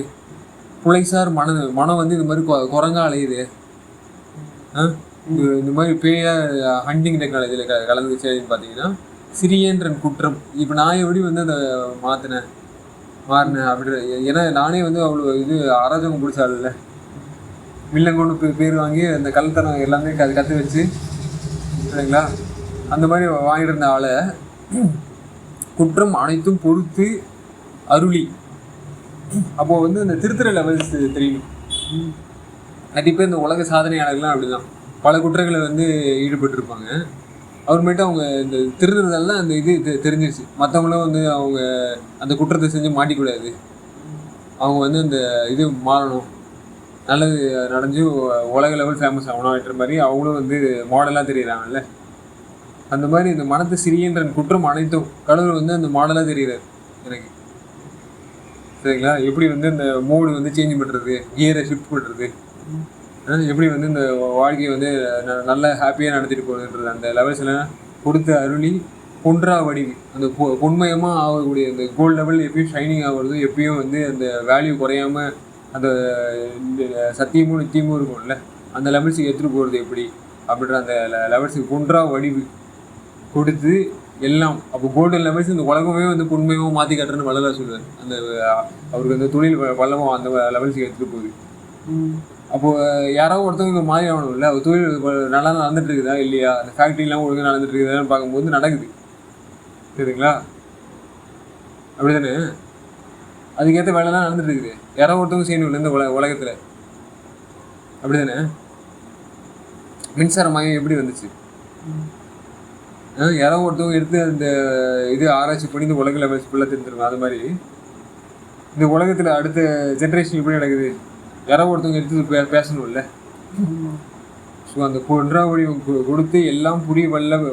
புலைசார் மனம் வந்து இந்த மாதிரி குரங்கா அலையுது, இந்த மாதிரி பேய ஹண்டிங் டெக்னாலஜியில் கலந்துச்சு அப்படின்னு பார்த்தீங்கன்னா சிறியன்ற குற்றம். இப்போ நான் எப்படி வந்து அதை மாறினேன் அப்படி, ஏன்னா நானே வந்து அவ்வளோ இது அராஜகம் பிடிச்சால வில்லங்கொண்டு பேர் வாங்கி அந்த கல்தனம் எல்லாமே கற்று வச்சு சரிங்களா. அந்த மாதிரி வாங்கிட்டு இருந்த ஆளை குற்றம் அனைத்தும் பொறுத்து அருளி. அப்போ வந்து இந்த திருத்துற லெவல்ஸ் தெரியணும். நிறைய பேர் இந்த உலக சாதனையாளர்கள்லாம் அப்படிதான் பல குற்றங்களை வந்து ஈடுபட்டிருப்பாங்க. அப்புறமேட்டு அவங்க இந்த திருடுறதெல்லாம் அந்த இது தெரிஞ்சிருச்சு. மற்றவங்களும் வந்து அவங்க அந்த குற்றத்தை செஞ்சு மாட்டிக்கூடாது, அவங்க வந்து அந்த இது மாறணும், நல்லது நடந்து உலக லெவல் ஃபேமஸ் ஆகணும்ன்ற மாதிரி அவங்களும் வந்து மாடலாக தெரியுறாங்கல்ல. அந்த மாதிரி இந்த மனத்தை சிறியன்ற குற்றம் அனைத்தும் கடவுள் வந்து அந்த மாடலாக தெரியுறாரு எனக்கு. சரிங்களா? எப்படி வந்து இந்த மோடு வந்து சேஞ்ச் பண்ணுறது, கியரை ஷிஃப்ட் பண்ணுறது, எப்படி வந்து இந்த வாழ்க்கையை வந்து நல்லா ஹாப்பியாக நடத்திட்டு போகுதுன்றது அந்த லெவல்ஸ் எல்லாம் கொடுத்து அருளி பொன்றா வடிவு அந்த பொன்மயமாக ஆகக்கூடிய அந்த கோல்டு லெவல் எப்பயும் ஷைனிங் ஆகுறது, எப்பயும் வந்து அந்த வேல்யூ குறையாமல் அந்த சத்தியமும் நித்தியமும் இருக்கும்ல, அந்த லெவல்ஸுக்கு எடுத்துகிட்டு போகிறது எப்படி அப்படின்ற அந்த லெவல்ஸுக்கு பொன்றா வடிவு கொடுத்து எல்லாம். அப்போ கோல்டன் லெவல்ஸ் இந்த உலகமே வந்து பொன்மையமாக மாற்றி காட்டுறன்னு வள்ளலார் சொல்லுவார். அந்த அவருக்கு அந்த தொழில் வல்லமும் அந்த லெவல்ஸுக்கு எடுத்துகிட்டு போகுது. அப்போது யாராவது ஒருத்தவங்க மாறி ஆகணும்ல, ஒரு தொழில் நல்லா நடந்துட்டு இருக்குதா இல்லையா, அந்த ஃபேக்ட்ரிலாம் ஒழுங்காக நடந்துட்டு இருக்குதான்னு பார்க்கும்போது நடக்குது. சரிங்களா? அப்படி தானே? அதுக்கேற்ற வேலைலாம் நடந்துட்டு இருக்குது. யாராவது ஒருத்தவங்க செய்யணும்ல இந்த உலகத்தில். அப்படி தானே? மின்சார மயம் எப்படி வந்துச்சு? யாராவது ஒருத்தவங்க எடுத்து அந்த இது ஆராய்ச்சி பண்ணி இந்த உலக லெவல்ஸ் ஃபுல்லாக தெரிஞ்சிருக்கும். அது மாதிரி இந்த உலகத்தில் அடுத்த ஜென்ரேஷன் எப்படி நடக்குது, யாராவது ஒருத்தவங்க எடுத்து பேசணும்ல. ஸோ அந்த பொன்றா வடிவம் கொடுத்து எல்லாம் புரிய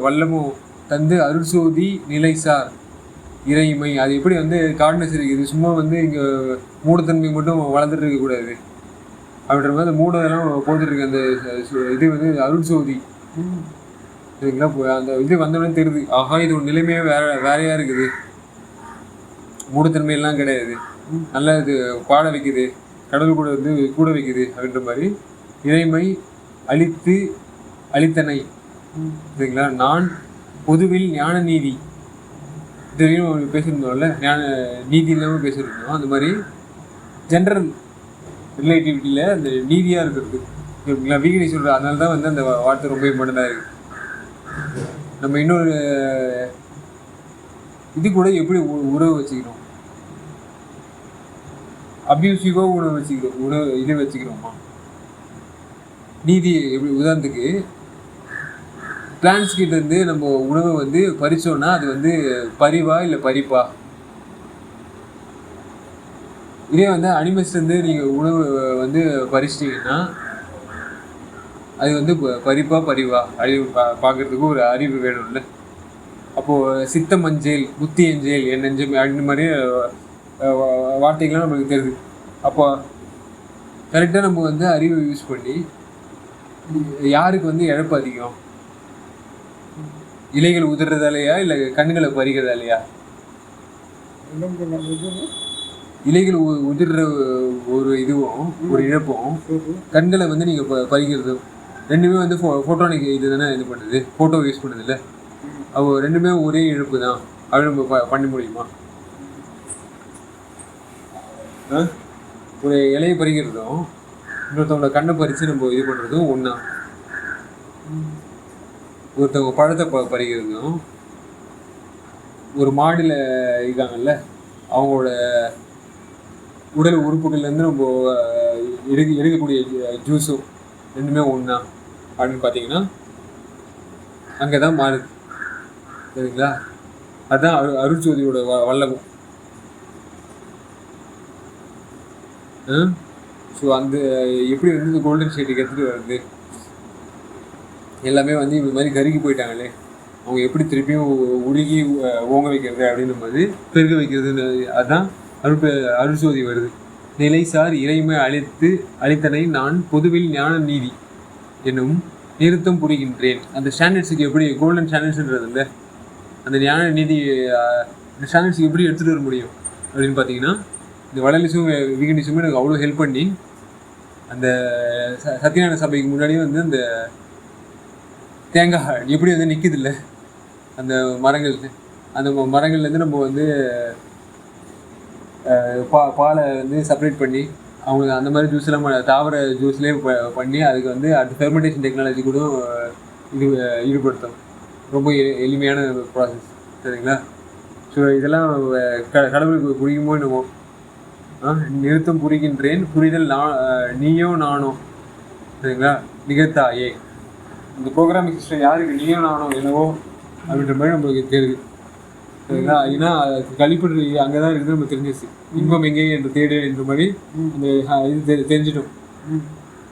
வல்லமும் தந்து அருள்சோதி நிலைசார் இறைமை. அது எப்படி வந்து கார்ட்னஸ் இருக்குது, சும்மா வந்து இங்கே மூடத்தன்மை மட்டும் வளர்ந்துட்டு இருக்கக்கூடாது அப்படின்ற மாதிரி அந்த மூடெல்லாம் போட்டுருக்கு. அந்த இது வந்து அருள்சோதி. சரிங்களா? அந்த இது வந்தோடனே தெரியுது, ஆஹா இது ஒரு நிலைமையே வேறையாக இருக்குது, மூடத்தன்மையெல்லாம் கிடையாது, நல்லா இது பாட வைக்குது, கடவுள் கூட வந்து கூட வைக்குது அப்படின்ற மாதிரி இறைமை அழித்து அழித்தனை. சரிங்களா? நான் பொதுவில் ஞான நீதி தெரியும் பேசியிருந்தோம்ல, ஞான நீதி இல்லாமல் பேசியிருந்தோம். அந்த மாதிரி ஜென்ரல் ரிலேட்டிவிட்டியில் அந்த நீதியாக இருக்கிறது. சரிங்களா? வீகனை சொல்கிற அதனால தான் வந்து அந்த வார்த்தை ரொம்ப இம்பார்ட்டண்டாக இருக்குது. நம்ம இன்னொரு இது கூட எப்படி உறவு வச்சுக்கணும், அப்யூசிவாக உணவு இது வச்சுக்கிறோமா, நீதி எப்படி? உதாரணத்துக்கு பிளான்ஸ் கிட்ட இருந்து நம்ம உணவை வந்து பறிச்சோம்னா அது வந்து பரிவா இல்லை பறிப்பா? இதே வந்து அனிமல்ஸ்லேருந்து நீங்கள் உணவு வந்து பறிச்சிட்டிங்கன்னா அது வந்து பறிப்பா பரிவா அறிவு பார்க்குறதுக்கு ஒரு அறிவு வேணும்ல. அப்போது சித்த மஞ்சள் புத்தி அஞ்சல் என் நெஞ்சம் அப்படின்ற மாதிரி வார்த்தைகள்லாம் நம்மளுக்கு தெரியுது. அப்போ கரெக்டாக நம்ம வந்து அறிவை யூஸ் பண்ணி யாருக்கு வந்து இழப்பு அதிகம், இலைகள் உதிர்றதாலையா இல்லை கண்களை பறிக்கிறதாலையா? இலைகள் உதிர்ற ஒரு இதுவும் ஒரு இழப்பும் கண்களை வந்து நீங்கள் பறிக்கிறதும் ரெண்டுமே வந்து ஃபோட்டோனிக் இது தானே இது பண்ணுது, ஃபோட்டோ யூஸ் பண்ணுது இல்லை. அப்போ ரெண்டுமே ஒரே இழப்பு தான். அப்படி நம்ம பண்ண முடியுமா? ஒரு இலையை பறிக்கிறதும் இன்னொருத்தவங்களோட கண்ணை பறித்து நம்ம இது பண்ணுறதும் ஒன்றா. ஒருத்தவங்க பழத்தை பறிக்கிறதும் ஒரு மாடியில் இருக்காங்கல்ல அவங்களோட உடல் உறுப்புகள்லேருந்து நம்ம எடுக்கக்கூடிய ஜூஸும் ரெண்டுமே ஒன்றா அப்படின்னு பார்த்தீங்கன்னா அங்கே தான் மாறுது. சரிங்களா? அதுதான் அருட்சோதியோட வல்லமும். ஸோ அந்த எப்படி வந்து இந்த கோல்டன் ஸ்டேட்டுக்கு எடுத்துகிட்டு வருது, எல்லாமே வந்து இது மாதிரி கருகி போயிட்டாங்களே, அவங்க எப்படி திருப்பியும் உருகி ஓங்க வைக்கிறது அப்படின்ற மாதிரி பெருக வைக்கிறது. அதுதான் அருள்சோதி வருது. நிலைசார் இறைமை அழித்தனை நான் பொதுவில் ஞான நீதி என்னும் நிறுத்தம் புரிகின்றேன். அந்த ஸ்டாண்டர்ட்ஸுக்கு எப்படி கோல்டன் ஸ்டாண்டர்ட்ஸ்ன்றது இல்லை, அந்த ஞான நீதி இந்த ஸ்டாண்டர்ட்ஸுக்கு எப்படி எடுத்துகிட்டு வர முடியும் அப்படின்னு பார்த்தீங்கன்னா இந்த வளலிசும் வீகனிசும் எனக்கு அவ்வளோ ஹெல்ப் பண்ணி அந்த சத்தியநாராயண சபைக்கு முன்னாடியே வந்து அந்த தேங்காய் எப்படி வந்து நிற்குது இல்லை அந்த மரங்கள், அந்த மரங்கள்லேருந்து நம்ம வந்து பாலை வந்து செப்பரேட் பண்ணி அவங்களுக்கு அந்த மாதிரி ஜூஸ்லாம் தாவர ஜூஸ்லேயே பண்ணி அதுக்கு வந்து அடுத்த ஃபெர்மெண்டேஷன் டெக்னாலஜி கூட ஈடுபடுத்தும். ரொம்ப எளிமையான ப்ராசஸ். சரிங்களா? ஸோ இதெல்லாம் கடவுளுக்கு புரியுமோ என்னவோ. நிறுத்தம் புரிகின்றேன் புரிதல் நீயோ நானோ. சரிங்களா? நிகழ்த்தாயே. இந்த ப்ரோக்ராமிங் சிஸ்டம் யாருக்கு நீயோ நானோ என்னவோ அப்படின்ற மாதிரி நம்மளுக்கு தெரியுது. சரிங்களா? ஏன்னா கழிப்பது அங்கே தான் இருக்குது, நம்ம தெரிஞ்சிச்சு. இன்பம் எங்கே என்று தேடு என்ற மாதிரி அந்த இது தெரிஞ்சிட்டோம்.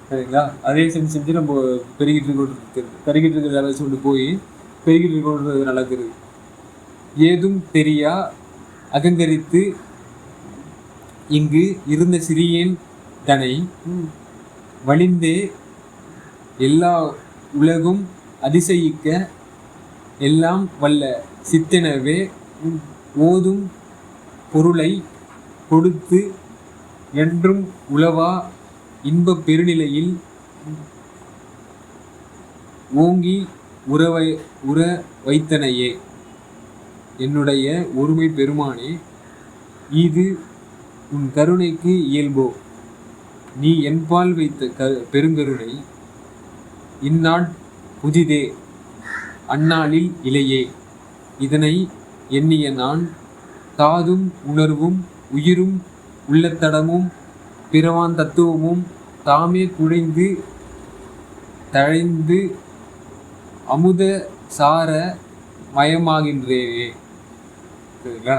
சரிங்களா? அதே செஞ்சு நம்ம பெருகிட்டு இருக்கோன்றது கருகிட்டு இருக்கிற யாராச்சும் கொண்டு போய் பெருகிட்டு இருக்கோன்றது நல்லா தெரியுது. ஏதும் தெரியா அகங்கரித்து இங்கு இருந்த சிறியேன் தனை வலிந்தே எல்லா உலகும் அதிசயிக்க எல்லாம் வல்ல சித்தெனவே ஓதும் பொருளை கொடுத்து என்றும் உளவா இன்பப் பெருநிலையில் ஓங்கி உற வைத்தனையே. என்னுடைய ஒருமை பெருமானே, இது உன் கருணைக்கு இயல்போ. நீ என்பால் வைத்த பெருங்கருணை இந்நாள் புதிதே அந்நாளில் இலையே. இதனை எண்ணிய நான் காதும் உணர்வும் உயிரும் உள்ளத்தடமும் பிறவான் தத்துவமும் தாமே குழைந்து தழைந்து அமுத சார மயமாகின்றேனே. சரிங்களா?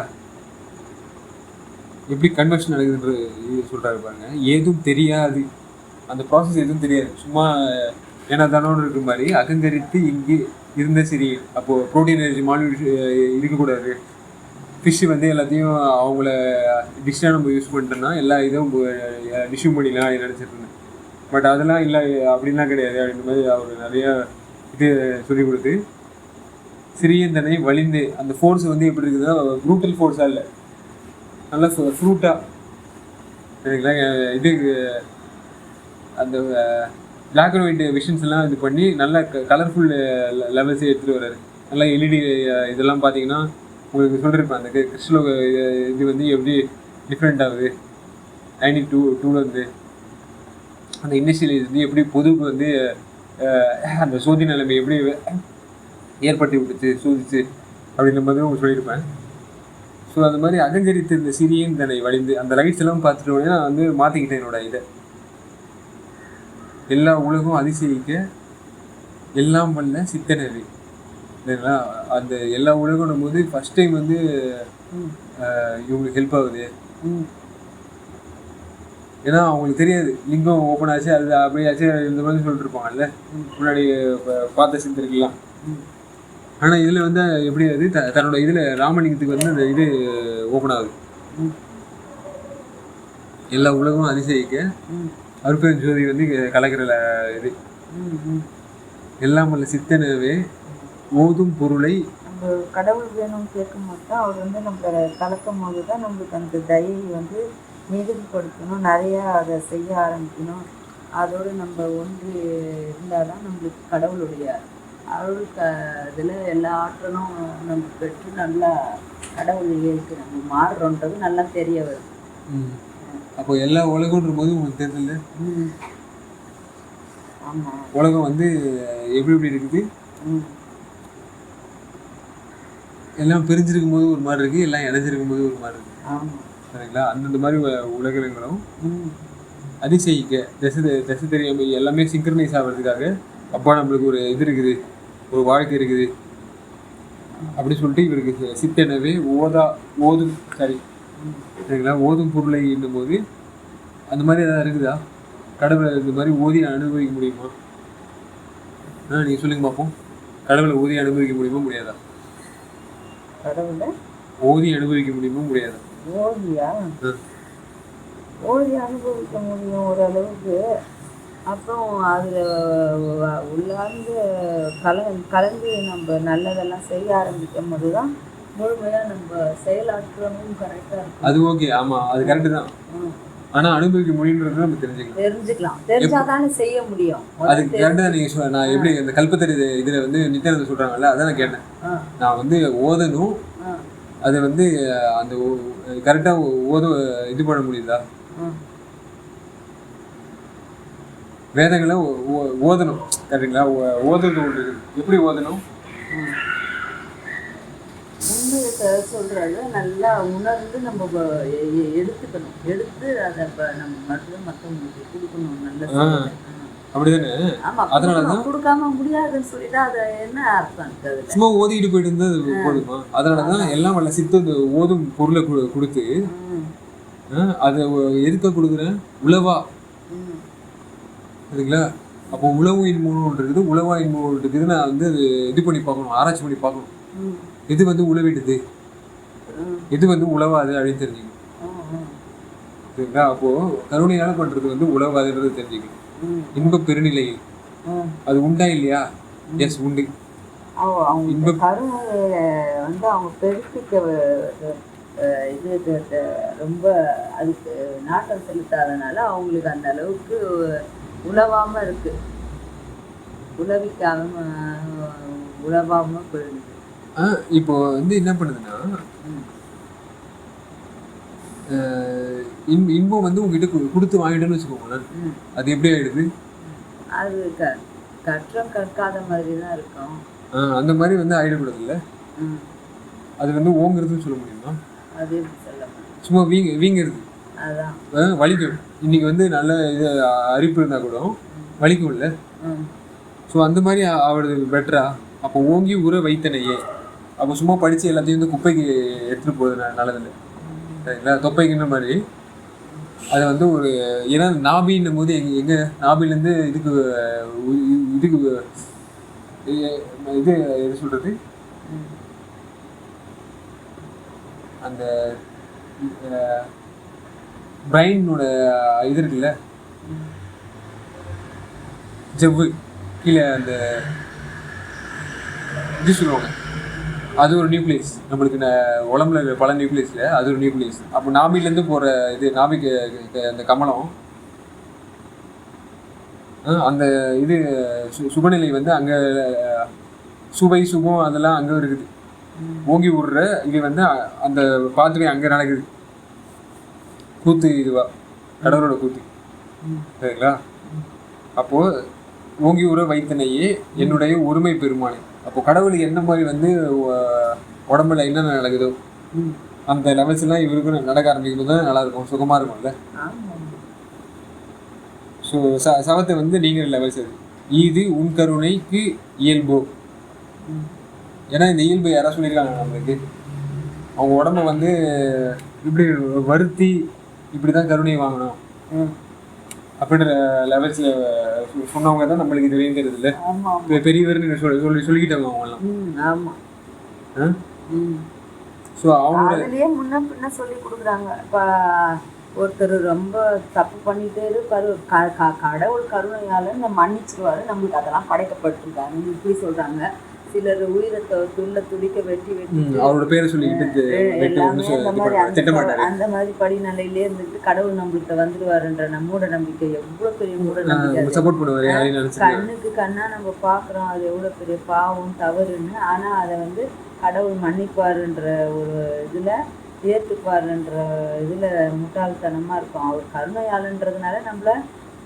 எப்படி கன்வர்ஷன் நடக்குதுன்ற இது சொல்கிறாரு பாருங்க. ஏதும் தெரியாது, அந்த ப்ராசஸ் எதுவும் தெரியாது, சும்மா ஏன்னா தானோன்னு இருக்கிற மாதிரி அகங்கரித்து இங்கு இருந்த சரி. அப்போது ப்ரோட்டீன் எனர்ஜி மாலிகுல் இருக்கக்கூடாது. ஃபிஷ்ஷு வந்து எல்லாத்தையும் அவங்கள டிஷ்ஷாக நம்ம யூஸ் பண்ணிட்டோம்னா எல்லா இதுவும் டிஷ்யூ பண்ணிடலாம் அப்படின்னு நினச்சிட்டு இருந்தேன். பட் அதெல்லாம் இல்லை, அப்படின்லாம் கிடையாது அப்படின்ற மாதிரி அவர் நிறையா இது சொல்லிக் கொடுத்து சிறியந்தனை வலிந்து அந்த ஃபோர்ஸ் வந்து எப்படி இருக்குதுன்னா ப்ரூட்டல் ஃபோர்ஸாக இல்லை, நல்லா ஃப்ரூட்டாக. சரிங்களா? இது அந்த பிளாக் அண்ட் ஒயிட் விஷன்ஸ் எல்லாம் இது பண்ணி நல்லா கலர்ஃபுல் லெவல்ஸே எடுத்துகிட்டு வர்றாரு. நல்லா எல்இடி இதெல்லாம் பார்த்தீங்கன்னா உங்களுக்கு சொல்லியிருப்பேன். அந்த கிறிஸ்டலோ இது வந்து எப்படி டிஃப்ரெண்ட் ஆகுது 92 வந்து அந்த இண்டஸ்ட்ரியல் வந்து எப்படி பொதுவுக்கு வந்து அந்த சோதி நிலைமை எப்படி ஏற்படுத்தி விட்டுச்சு சோதிச்சு அப்படின்ற மாதிரி உங்களுக்கு சொல்லியிருப்பேன். ஸோ அந்த மாதிரி அகங்கரித்து இந்த சிறியன் தன்னை வலிந்து அந்த லைட்ஸ் எல்லாம் பார்த்துட்டு உடனே நான் வந்து மாற்றிக்கிட்டேன் என்னோட இதை. எல்லா உலகம் அதிசயிக்க எல்லாம் வல்ல சித்தனவே. இல்லைங்களா? அந்த எல்லா உலகம் போது ஃபர்ஸ்ட் டைம் வந்து இவங்களுக்கு ஹெல்ப் ஆகுது. ஏன்னா அவங்களுக்கு தெரியாது லிங்கம் ஓப்பன் ஆச்சு, அது அப்படியாச்சு இந்த மாதிரி சொல்லிட்டு இருப்பாங்கல்ல முன்னாடி பார்த்த சித்தருக்கெல்லாம். ஆனால் இதில் வந்து எப்படி அது தன்னோட இதில் ராமலிங்கத்துக்கு வந்து அந்த இது ஓப்பன் ஆகுது. எல்லா உலகம் அதிசயிக்க அருப்பெரும் ஜோதி வந்து கலக்கிற இது எல்லாம் வல்ல சித்தனவே ஓதும் பொருளை. நம்ம கடவுள் வேணும்னு கேட்கும் போது தான் அவர் வந்து நம்ம கலக்கும் போது தான் நம்மளுக்கு அந்த தயை வந்து மிகுதிப்படுத்தணும், நிறையா அதை செய்ய ஆரம்பிக்கணும். அதோடு நம்ம ஒன்று இருந்தால் தான் நம்மளுக்கு கடவுளுடைய அருள் இதில் எல்லா ஆற்றலும் நம்ம பெற்று நல்லா கடவுள் இயற்கை நம்ம மாறுறோன்றது நல்லா தெரிய வருது. அப்போ எல்லா உலகம்ன்ற போது உங்களுக்கு தெரியல. ஆமாம், உலகம் வந்து எப்படி எப்படி இருக்குது, எல்லாம் பிரிஞ்சிருக்கும் போது ஒரு மாதிரி இருக்குது, எல்லாம் இணைஞ்சிருக்கும் போது ஒரு மாதிரி இருக்குது. ஆமாம், சரிங்களா? அந்தந்த மாதிரி உலகங்களும் அதிசயிக்க திசை தெரியாமல் எல்லாமே சிங்க்ரனைஸ் ஆகிறதுக்காக அப்பா நம்மளுக்கு ஒரு இது இருக்குது, ஒரு வாழ்க்கை இருக்குது அப்படின்னு சொல்லிட்டு இவருக்கு சித்தெனவே ஓதும் சரிங்களா? ஓதும் பொருளை என்னும் போது அந்த மாதிரி எதாவது இருக்குதா? கடவுளை இந்த மாதிரி ஓதி அனுபவிக்க முடியுமா? நீங்கள் சொல்லுங்க பார்ப்போம். கடவுளை ஓதி அனுபவிக்க முடியுமா முடியாதா? கடவுளை ஓதி அனுபவிக்க முடியுமா முடியாதா? ஓதி அனுபவிக்க முடியும் ஓரளவுக்கு. அப்புறம் அதில் உள்ளார்ந்து கலந்து நம்ம நல்லதெல்லாம் செய்ய ஆரம்பிக்கும் போது தான் முழுமையாக நம்ம செயலாற்றமும் கரெக்டாக இருக்கும். அது ஓகே, ஆமாம், அது கரெக்டு தான். ஆனால் அனுபவிக்க முடியுன்றது நம்ம தெரிஞ்சுக்கலாம். தெரிஞ்சாதானே செய்ய முடியும். அது கரெக்டு தான். நீங்கள் சொல்ல நான் எப்படி இந்த கல்பத்தறி இதில் வந்து நித்யானந்த சொல்கிறாங்கல்ல, அதான் நான் கேட்டேன். நான் வந்து ஓதணும், அது வந்து அந்த கரெக்டாக இது பண்ண முடியுதா? வேதங்களை ஓதணும், கரெக்டுங்களா? ஓதுறது ஒன்று இருக்குது. எப்படி ஓதணும்? ம். உண்மையை சொல்றது நல்லா உணர்ந்து நம்ம எடுத்துக்கணும். எடுத்து அதை நம்ம மறுபடியும் மற்றவங்களுக்கு கொடுக்கணும். நல்ல செயலை. அப்படிதானே? ஆமா, அதனாலதான் கொடுக்காம முடியாதுன்னு சொல்லிட்டு அதை என்ன அர்த்தம் இருக்கு அதுல? சும்மா ஓதிக்கிட்டு போயிட்டு இருந்தா அது போதுமா? அதனாலதான் எல்லாம் வல்ல சித்த இந்த ஓதும் பொருளை கொடுத்து அதை எதுக்க கொடுக்குறேன்? உழவா சரிங்களா? அப்போ உழவு இன்பம் இருக்குது, உழவா இன்பம் இருக்குது. நான் வந்து அது இது பண்ணி பார்க்கணும், ஆராய்ச்சி பண்ணி பார்க்கணும். எது வந்து உழவிடுது, எது வந்து உழவாது அப்படின்னு தெரிஞ்சுக்கணும். சரிங்களா? அப்போ கருணையால பண்றது வந்து உழவாதுன்றது தெரிஞ்சுக்கணும். இன்ப பெருநிலை அது உண்டா இல்லையா? எஸ், உண்டு. அவங்க கருணையை வந்து அவங்க பெருப்பிக்க இது ரொம்ப அதுக்கு நாட்டம் செலுத்தாதனால அவங்களுக்கு அந்த அளவுக்கு உழவாம இருக்கு, உழவிக்காம உழவாம போயிடுது. இப்போ வந்து என்ன பண்ணுதுன்னா, இன்பம் வந்து உங்ககிட்ட கொடுத்து வாங்கிட்டேன்னு வச்சுக்கோங்களேன், அது எப்படி ஆயிடுது? அது கற்றம் கற்காத மாதிரி தான் இருக்கும். அந்த மாதிரி வந்து ஆயிடக்கூடாது இல்லை? அது வந்து ஓங்குறதுன்னு சொல்ல முடியுமா? அது எப்படி சொல்ல முடியும்? சும்மா வீங்கிறது, அதான் வலிக்கும். இன்னைக்கு வந்து நல்ல இது அரிப்பு இருந்தா கூட வலிக்கும் இல்லை? ஸோ அந்த மாதிரி அவளுக்கு பெட்டரா? அப்போ ஓங்கி உர வைத்தனையே. அப்போ சும்மா படித்து எல்லாத்தையும் வந்து குப்பைக்கு எடுத்துகிட்டு போகுது நல்லதில்லை சரிங்களா? தொப்பைக்குன்ற மாதிரி அதை வந்து ஒரு ஏன்னா நாபின்னும் போது எங்கே நாபிலேருந்து இதுக்கு இது எது சொல்கிறது, அந்த பிரைனோட இது இருக்குல்ல, ஜவ்வு கீழே அந்த இது சொல்லுவாங்க, அது ஒரு நியூக்ளியஸ். நம்மளுக்கு உடம்புல பல நியூக்ளியஸில் அது ஒரு நியூக்ளியஸ். அப்போ நாபிலேருந்து போகிற இது நாபிக்கு அந்த கமலம் அந்த இது சுபநிலை வந்து அங்கே சுவை சுகம் அதெல்லாம் அங்கே இருக்குது. ஓங்கி விடுற இது வந்து அந்த பாத்துவே அங்கே நடக்குது. கூத்து இதுவா கடவுளோட கூத்து சரிங்களா? அப்போது ஓங்கி உற வைத்தனையே என்னுடைய ஒருமை பெருமானே. அப்போ கடவுளுக்கு என்ன மாதிரி வந்து உடம்புல என்னென்ன நடக்குதோ அந்த லெவல்ஸ்லாம் இவருக்கும் நடக்க ஆரம்பிக்கும் போது தான் நல்லா இருக்கும், சுகமாக இருக்கும்ல. ஸோ சவத்தை வந்து நீங்கள் லெவல்ஸ் அது இது உன் கருணைக்கு இயல்போ. ஏன்னா இந்த இயல்பு யாராவது சொல்லியிருக்காங்க நம்மளுக்கு, அவங்க உடம்ப வந்து இப்படி வருத்தி இப்படி தான் கருணை வாங்கணும் அப்படின்ற லெவல்ஸில் சொன்னவங்க தான் நம்மளுக்கு இது வேண்டியது இல்லை. பெரியவர்னு சொல்லிக்கிட்டாங்க அவங்கெல்லாம். ஸோ அவங்க அதுலேயே முன்ன பின்ன சொல்லி கொடுக்குறாங்க. இப்போ ஒருத்தர் ரொம்ப தப்பு பண்ணிட்டே கடவுள் கருணையால மன்னிச்சிருவாரு, நம்மளுக்கு அதெல்லாம் படைக்கப்பட்டிருக்காங்க இப்படி சொல்றாங்க. சிலர் உயிரை துடிக்க வெட்டி அவரோட பேரை சொல்லிக்கிட்டு அந்த மாதிரி படிநிலையிலே இருந்துட்டு கடவுள் நம்மளுக்கு வந்துடுவாருன்ற மூட நம்பிக்கை எவ்வளவு பெரிய மூட நம்பிக்கை. கண்ணுக்கு கண்ணா நம்ம பாக்குறோம் அது எவ்வளவு பெரிய பாவம் தவறுன்னு. ஆனா அதை வந்து கடவுள் மன்னிப்பாருன்ற ஒரு இதுல ஏற்றுப்பாருன்ற இதுல முட்டாள்தனமா இருக்கும். அவர் கருணையாளன்றதுனால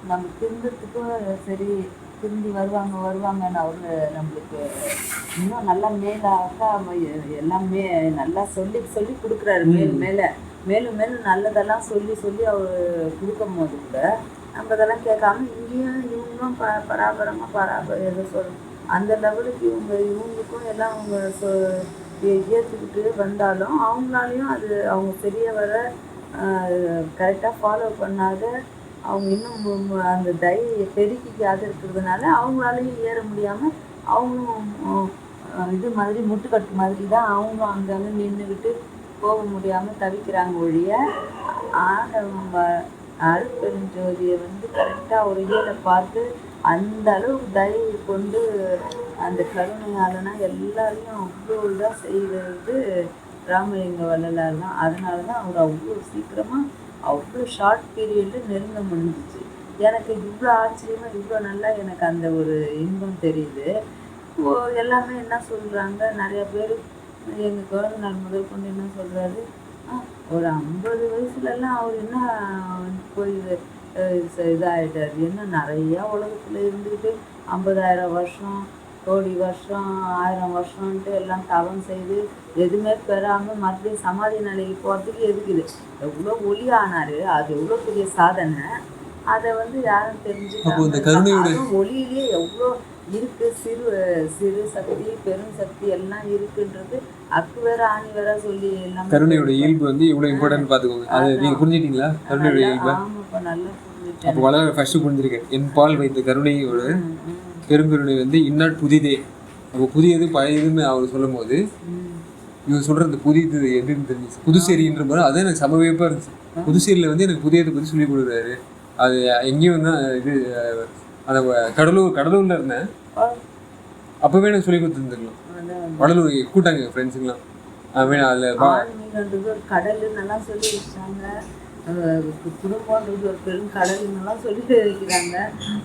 நம்ம திருந்தத்துக்கும் சரி திருந்தி வருவாங்கன்னு அவரு நம்மளுக்கு இன்னும் நல்லா மேலாக்கா எல்லாமே நல்லா சொல்லி கொடுக்குறாரு. மேலும் நல்லதெல்லாம் சொல்லி அவர் கொடுக்கும் போது கூட நம்ம இதெல்லாம் கேட்காம இங்கேயும் இவங்களும் எதோ சொல்லணும் அந்த லெவலுக்கு இவங்களுக்கும் எல்லாம் அவங்க ஏற்றுக்கிட்டு வந்தாலும் அவங்களாலையும் அது அவங்க தெரிய வர கரெக்டாக ஃபாலோ பண்ணாத அவங்க இன்னும் அந்த பெருக்கிக்காத இருக்கிறதுனால அவங்களாலையும் ஏற முடியாமல் அவங்களும் இது மாதிரி முட்டுக்கட்டு மாதிரி தான் அவங்களும் அங்கங்கே நின்றுக்கிட்டு போக முடியாமல் தவிக்கிறாங்க ஒழிய அருட்பெருஞ்சோதியை வந்து கரெக்டாக ஒரு இயலை பார்த்து அந்த அளவுக்கு தயவு கொண்டு அந்த கருணையாலனா எல்லாரையும் அவ்வளோ இதாக செய்கிறது ராமலிங்க வள்ளலார் தான். அதனால தான் அவர் அவ்வளோ சீக்கிரமாக அவ்வளோ ஷார்ட் பீரியடில் நெருங்க முடிஞ்சிச்சு. எனக்கு இவ்வளோ ஆச்சரியமாக இவ்வளோ நல்லா எனக்கு அந்த ஒரு இன்பம் தெரியுது. எல்லாமே என்ன சொல்கிறாங்க, நிறைய பேர் எங்கள் கவர்னர் முதல் கொண்டு என்ன சொல்கிறாரு, ஒரு 50 வயசுலலாம் அவர் என்ன போய் இதாகிட்டார், என்ன நிறையா உலகத்தில் இருந்துக்கிட்டு 50,000 வருஷம் கோடி வருஷம் 1000 வருஷம்ன்ட்டு எல்லாம் தவம் செய்து எதுவுமே பெறாமல் மறுபடியும் சமாதி நிலைக்கு போகிறதுக்கு எதுக்குது எவ்வளோ ஒளி ஆனார், அது எவ்வளோ பெரிய சாதனை. அதை வந்து யாரும் தெரிஞ்சுக்காம ஒளியிலேயே எவ்வளோ இருக்கு, சிறு சக்தி பெரும் சக்தி எல்லாம் இருக்குன்றது அக்கு வேற ஆணி வேற சொல்லி எல்லாம் கருணையோட இயல்பு வந்து இவ்வளவு இம்பார்ட்டன்ட் பாத்துக்கோங்க. அதை நீங்க புரிஞ்சுட்டீங்களா? கருணையோட இயல்பு ஆமாப்பா, நல்லா புரிஞ்சுட்டேன். அப்போ வளர ஃபர்ஸ்ட் புரிஞ்சிருக்கேன். என் பால் வைத்த கருணையோட பெருங்கருணை வந்து இந்நாட் புதிதே. அப்போ புதியது பழையதுன்னு அவர் சொல்லும் போது இவர் சொல்ற அந்த புதியது எதுன்னு தெரிஞ்சிச்சு. புதுச்சேரின்ற மாதிரி அதான் எனக்கு சமவேப்பா இருந்துச்சு. புதுச்சேரியில வந்து எனக்கு புதியதை பற்றி சொல்லி கொடுக்குறாரு. அது எங்கேயும் வந்து இது அந்த கடலூர்ல இருந்தேன். அப்பவே எனக்கு சொல்லி கொடுத்துருந்துருக்கலாம். வடலூர் கூட்டாங்க ஃப்ரெண்ட்ஸுங்களாம். ஆன்மீகன்றது ஒரு கடல் நல்லா சொல்லி வச்சாங்க, குடும்பம்ன்றது ஒரு பெரும் கடல்னெல்லாம் சொல்லி வைக்கிறாங்க.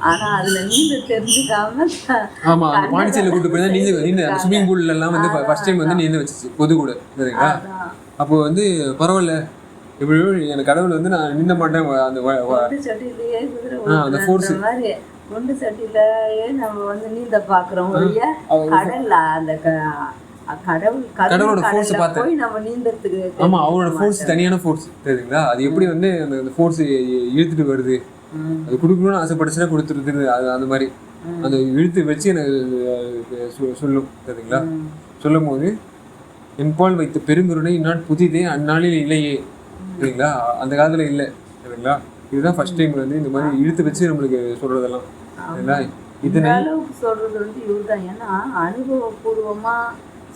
ஆனா அதுல நீந்த தெரிஞ்சுக்காம ஆமா அந்த பாண்டிச்சேரியில கூட்டு போய் தான் நீந்த ஸ்விம்மிங் பூல்ல எல்லாம் வந்து ஃபர்ஸ்ட் டைம் வந்து நீந்த வச்சிச்சு பொது கூட, சரிங்களா? அப்போ வந்து பரவாயில்ல, எப்படி எனக்கு கடவுள் வந்து நான் நின்ன மாட்டேன். அந்த ஃபோர்ஸ் குண்டு சட்டிலேயே நம்ம வந்து நீந்த பாக்குறோம். கடல்ல அந்த கடவுளோட ஃபோர்ஸ் பார்த்தேன் நம்ம நீந்தத்துக்கு. ஆமா, அவரோட ஃபோர்ஸ் தனியான ஃபோர்ஸ், தெரியுங்களா? அது எப்படி வந்து அந்த ஃபோர்ஸ் இழுத்துட்டு வருது, அது கொடுக்கணும்னு ஆசைப்பட்டுச்சுன்னா கொடுத்துருது. அது அந்த மாதிரி அந்த இழுத்து வச்சு எனக்கு சொல்லும், தெரியுங்களா? சொல்லும் போது என் பால் வைத்த பெருங்கருணை இந்நாள் புதிதே அந்நாளில் இல்லையே, சரிங்களா? அந்த காலத்துல இல்லை, சரிங்களா? இதுதான் ஃபர்ஸ்ட் டைம் வந்து இந்த மாதிரி இழுத்து வச்சு நம்மளுக்கு சொல்றதெல்லாம், சரிங்களா? இந்த அளவுக்கு சொல்றது வந்து இவர்தான். ஏன்னா அனுபவபூர்வமா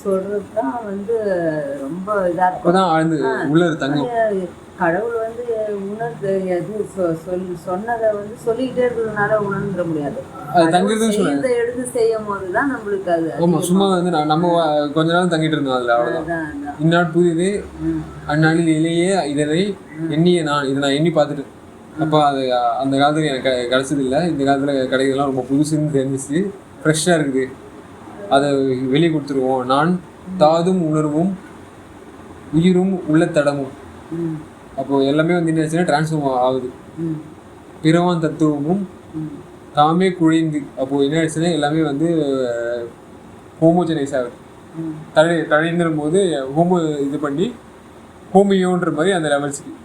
சொல்றதுதான் வந்து ரொம்ப இதா இருக்கும். ஆழ்ந்து உள்ள தங்கும். கடவுள் வந்து உணர்ந்து எது சொன்னதை வந்து சொல்லிக்கிட்டே இருக்கிறதுனால உணர்ந்துட முடியாது. எடுத்து செய்யும் போதுதான் நம்மளுக்கு அது. ஆமா, சும்மா வந்து நம்ம கொஞ்ச நாள் தங்கிட்டு இருந்தோம் அதுல, அவ்வளவுதான். இந்நாள் புதிதே அந்நாளில் இலையே இதனை எண்ணிய நான், இதை நான் எண்ணி பார்த்துட்டு அப்போ அது அந்த காலத்துல எனக்கு கிடைச்சது இல்லை. இந்த காலத்துல கிடைக்கிறதுலாம் ரொம்ப புதுசுன்னு தெரிஞ்சிச்சு, ஃப்ரெஷ்ஷாக இருக்குது. அதை வெளியே கொடுத்துருவோம். நான் தாதும் உணர்வும் உயிரும் உள்ள தடமும். அப்போ எல்லாமே வந்து என்ன ஆச்சுன்னா டிரான்ஸ்ஃபார்ம் ஆகுது. பிறவான் தத்துவமும் தாமே குழைந்து, அப்போ என்ன ஆச்சுன்னா எல்லாமே வந்து ஹோமோஜனைஸ் ஆகுது. தழைந்துடும் போது இது பண்ணி ஹோமியோன்ற மாதிரி அந்த லெவல்ஸுக்கு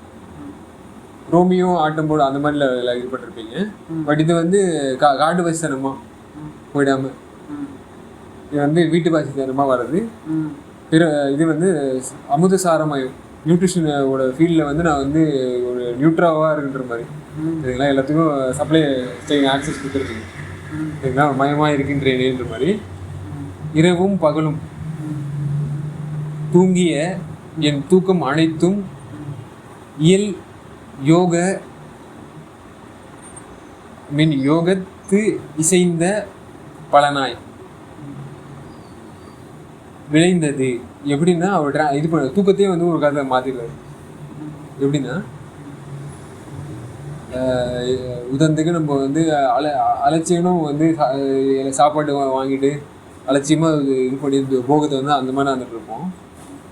ரோமியோ ஆட்டம் போடு அந்த மாதிரி இது பண்ணிருப்பீங்க. பட் இது வந்து காட்டு வாசித்தனமா போயிடாம இது வந்து வீட்டு வாசித்தனமா வர்றது. இது வந்து அமுதசாரமயம் நியூட்ரிஷனோட ஃபீல்டில் வந்து நான் வந்து ஒரு நியூட்ராவாக இருக்குன்ற மாதிரி, சரிங்களா? எல்லாத்துக்கும் சப்ளை ஆக்சஸ் கொடுத்துருக்கீங்க, சரிங்களா? மயமாக இருக்கின்றேன்ற மாதிரி. இரவும் பகலும் தூங்கிய என் தூக்கம் அனைத்தும் இயல் யோக யோகத்து இசைந்த பலனாய் விளைந்தது. எப்படின்னா அவர் இது பண்ண தூக்கத்தையே வந்து ஒரு கதை மாத்திடுறாரு. எப்படின்னா உதாரணத்துக்கு நம்ம வந்து அலட்சியனும் வந்து சாப்பாடு வாங்கிட்டு அலட்சியமாக இது பண்ணி போகத்தை வந்து அந்த மாதிரி வந்துட்டு இருப்போம்.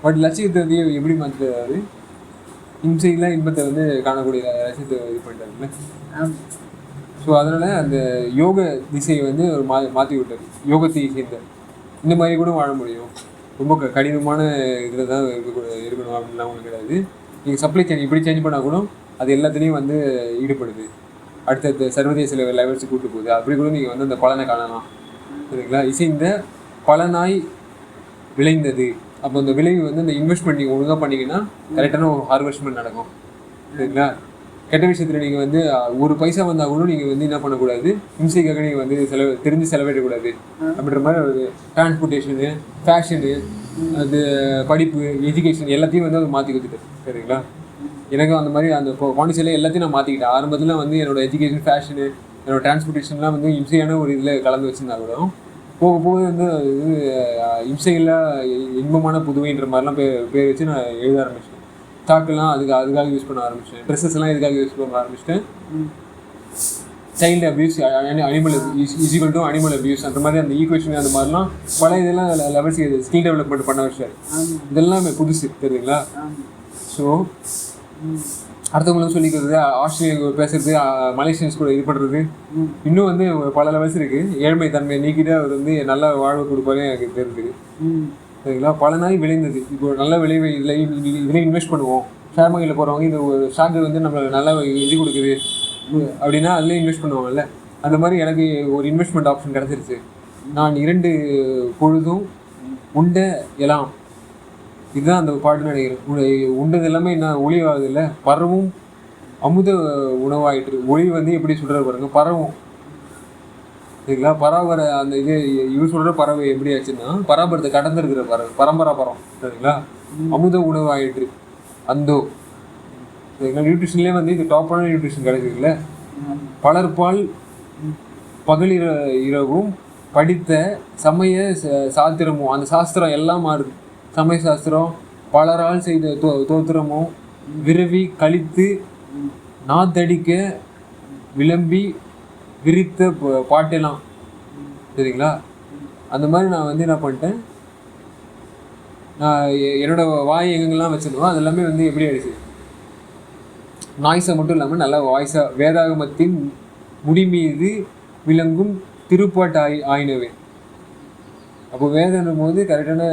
பட் லட்சியத்தை வந்து எப்படி மாற்றுறாரு? இம்சையில் இன்பத்தை வந்து காணக்கூடிய லட்சியத்தை இது பண்ணிட்டாருல்ல. ஸோ அதனால் அந்த யோக திசையை வந்து ஒரு மாற்றி விட்டார். யோகத்தை சேர்ந்த இந்த மாதிரி கூட வாழ முடியும். ரொம்ப கடினமான இதில் தான் இருக்கணும் அப்படின்லாம் ஒன்றும் கிடையாது. நீங்கள் சப்ளை செயின் இப்படி சேஞ்ச் பண்ணால் கூட அது எல்லாத்துலேயும் வந்து ஈடுபடுது. அடுத்தடுத்த சர்வதேச லெவல்ஸுக்கு கூட்டு போகுது. அப்படி கூட நீங்கள் வந்து அந்த பலனை காணலாம், சரிங்களா? இசைந்த பலனாய் விளைந்தது. அப்போ அந்த விளைவு வந்து இந்த இன்வெஸ்ட்மெண்ட் நீங்கள் ஒழுங்காக பண்ணிங்கன்னா கரெக்டான ஒரு ஹார்வெஸ்ட்மெண்ட் நடக்கும், சரிங்களா? கெட்ட விஷயத்தில் நீங்கள் வந்து ஒரு பைசா வந்தால் கூட நீங்கள் வந்து என்ன பண்ணக்கூடாது, இம்சைக்காக நீங்கள் வந்து தெரிஞ்சு செலவிடக்கூடாது. அப்படின்ற மாதிரி ஒரு டிரான்ஸ்போர்ட்டேஷனு, ஃபேஷனு, அது படிப்பு, எஜுகேஷன் எல்லாத்தையும் வந்து அதை மாற்றி கொடுத்துட்டு, சரிங்களா? எனக்கும் அந்த மாதிரி அந்த பாண்டிச்சேரியில் எல்லாத்தையும் நான் மாற்றிக்கிட்டேன். ஆரம்பத்தில் வந்து என்னோடய எஜுகேஷன், ஃபேஷனு, என்னோடய டிரான்ஸ்போர்ட்டேஷன்லாம் வந்து இம்சையான ஒரு இதில் கலந்து வச்சுருந்தா கூட போக போக வந்து இது இம்சையில் இன்பமான புதுவைன்ற மாதிரிலாம் பேர் வச்சு நான் எழுத ஆரம்பிச்சிட்டேன். ஸ்டாக்கெல்லாம் அதுக்காக யூஸ் பண்ண ஆரம்பிச்சிட்டேன். ட்ரெஸ்ஸஸ் எல்லாம் இதுக்காக யூஸ் பண்ண ஆரம்பிச்சிட்டேன். Child abuse, animal equal to animal abuse அந்த மாதிரி அந்த ஈக்குவேஷன் அந்த மாதிரிலாம் பல இதெல்லாம் லெவல்ஸ் ஸ்கில் டெவலப்மெண்ட் பண்ண வச்சார். இதெல்லாம் புதுசு, தெரியுங்களா? ஸோ அடுத்தவங்களும் சொல்லிக்கிறது, ஆஸ்திரேலியா பேசுறது, மலேசியன்ஸ் கூட இது பண்ணுறது, இன்னும் வந்து பல லெவல்ஸ் இருக்குது. ஏழ்மை தன்மையை நீக்கிட்டு அவர் வந்து நல்ல வாழ்வு கொடுப்பாரு எனக்கு தெரிஞ்சுது. சரிங்களா? பல நாள் விளைந்தது. இப்போ நல்ல விளைவு இதில் இன்வெஸ்ட் பண்ணுவோம். ஷேர் மார்க்கெட்டில் போகிறவங்க இந்த ஸ்டாக்கு வந்து நம்ம நல்லா இது கொடுக்குது அப்படின்னா அதில் இன்வெஸ்ட் பண்ணுவாங்கல்ல. அந்த மாதிரி எனக்கு ஒரு இன்வெஸ்ட்மெண்ட் ஆப்ஷன் கிடச்சிருச்சு. நான் 2 பொழுதும் உண்ட எல்லாம், இதுதான் அந்த பாட்டுன்னு நினைக்கிறேன். உண்டது எல்லாமே என்ன ஒளிவாகுது இல்லை, பறவும் அமுத உணவாயிட்டு. ஒளி வந்து எப்படி சொல்கிற பாருங்க, பறவும். சரிங்களா? பராபர அந்த இது இவர் சொல்கிற பறவை எப்படி ஆச்சுன்னா, பராபரத்தை கடந்திருக்கிற பறவை, பரம்பரா பரம். சரிங்களா? அமுத உணவாயிற்று அந்தோ. சரிங்களா? நியூட்ரிஷன்லேயே வந்து இது டாப்பான நியூட்ரிஷன் கிடைக்குதுல்ல. பலர்பால் இரவும் படித்த சமய சாஸ்திரமும், அந்த சாஸ்திரம் எல்லாம் மாறுது. சமய சாஸ்திரம் பலரால் செய்த தோத்திரமும் விரவி கழித்து நாத்தடிக்க விளம்பி விரித்த பாட்டெல்லாம். சரிங்களா? அந்த மாதிரி நான் வந்து என்ன பண்ணிட்டேன், நான் என்னோட வாய் எங்கெங்கெல்லாம் வச்சிருந்தோம் அது எல்லாமே வந்து எப்படி ஆயிடுச்சு, நாய்ஸை மட்டும் இல்லாமல் நல்லா வாய்ஸாக வேதாகமத்தின் முடி மீது விளங்கும் திருப்பாட்டு ஆயினவே. அப்போ வேதம் போது கரெக்டான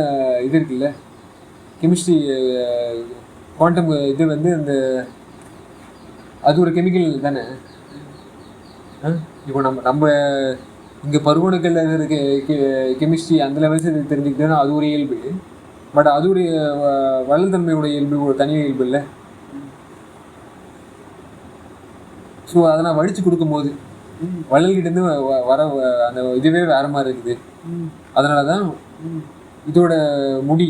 இது இருக்குல்ல, கெமிஸ்ட்ரி குவாண்டம் இது வந்து அந்த அது ஒரு கெமிக்கல் தானே. இப்போ நம்ம இங்கே பருவணுக்களில் இருக்கிற கெமிஸ்ட்ரி அந்த லெவல்ஸ் இது தெரிஞ்சுக்கிட்டோன்னா அது ஒரு இயல்பு. பட் அது ஒரு வளர்தன்மையோட இயல்பு, ஒரு தனி இயல்பு இல்லை. ஸோ அதை நான் வடித்து கொடுக்கும்போது வள்ளல்கிட்டேருந்து வர அந்த இதுவே வேறு மாதிரி இருக்குது. அதனால தான் இதோட முடி,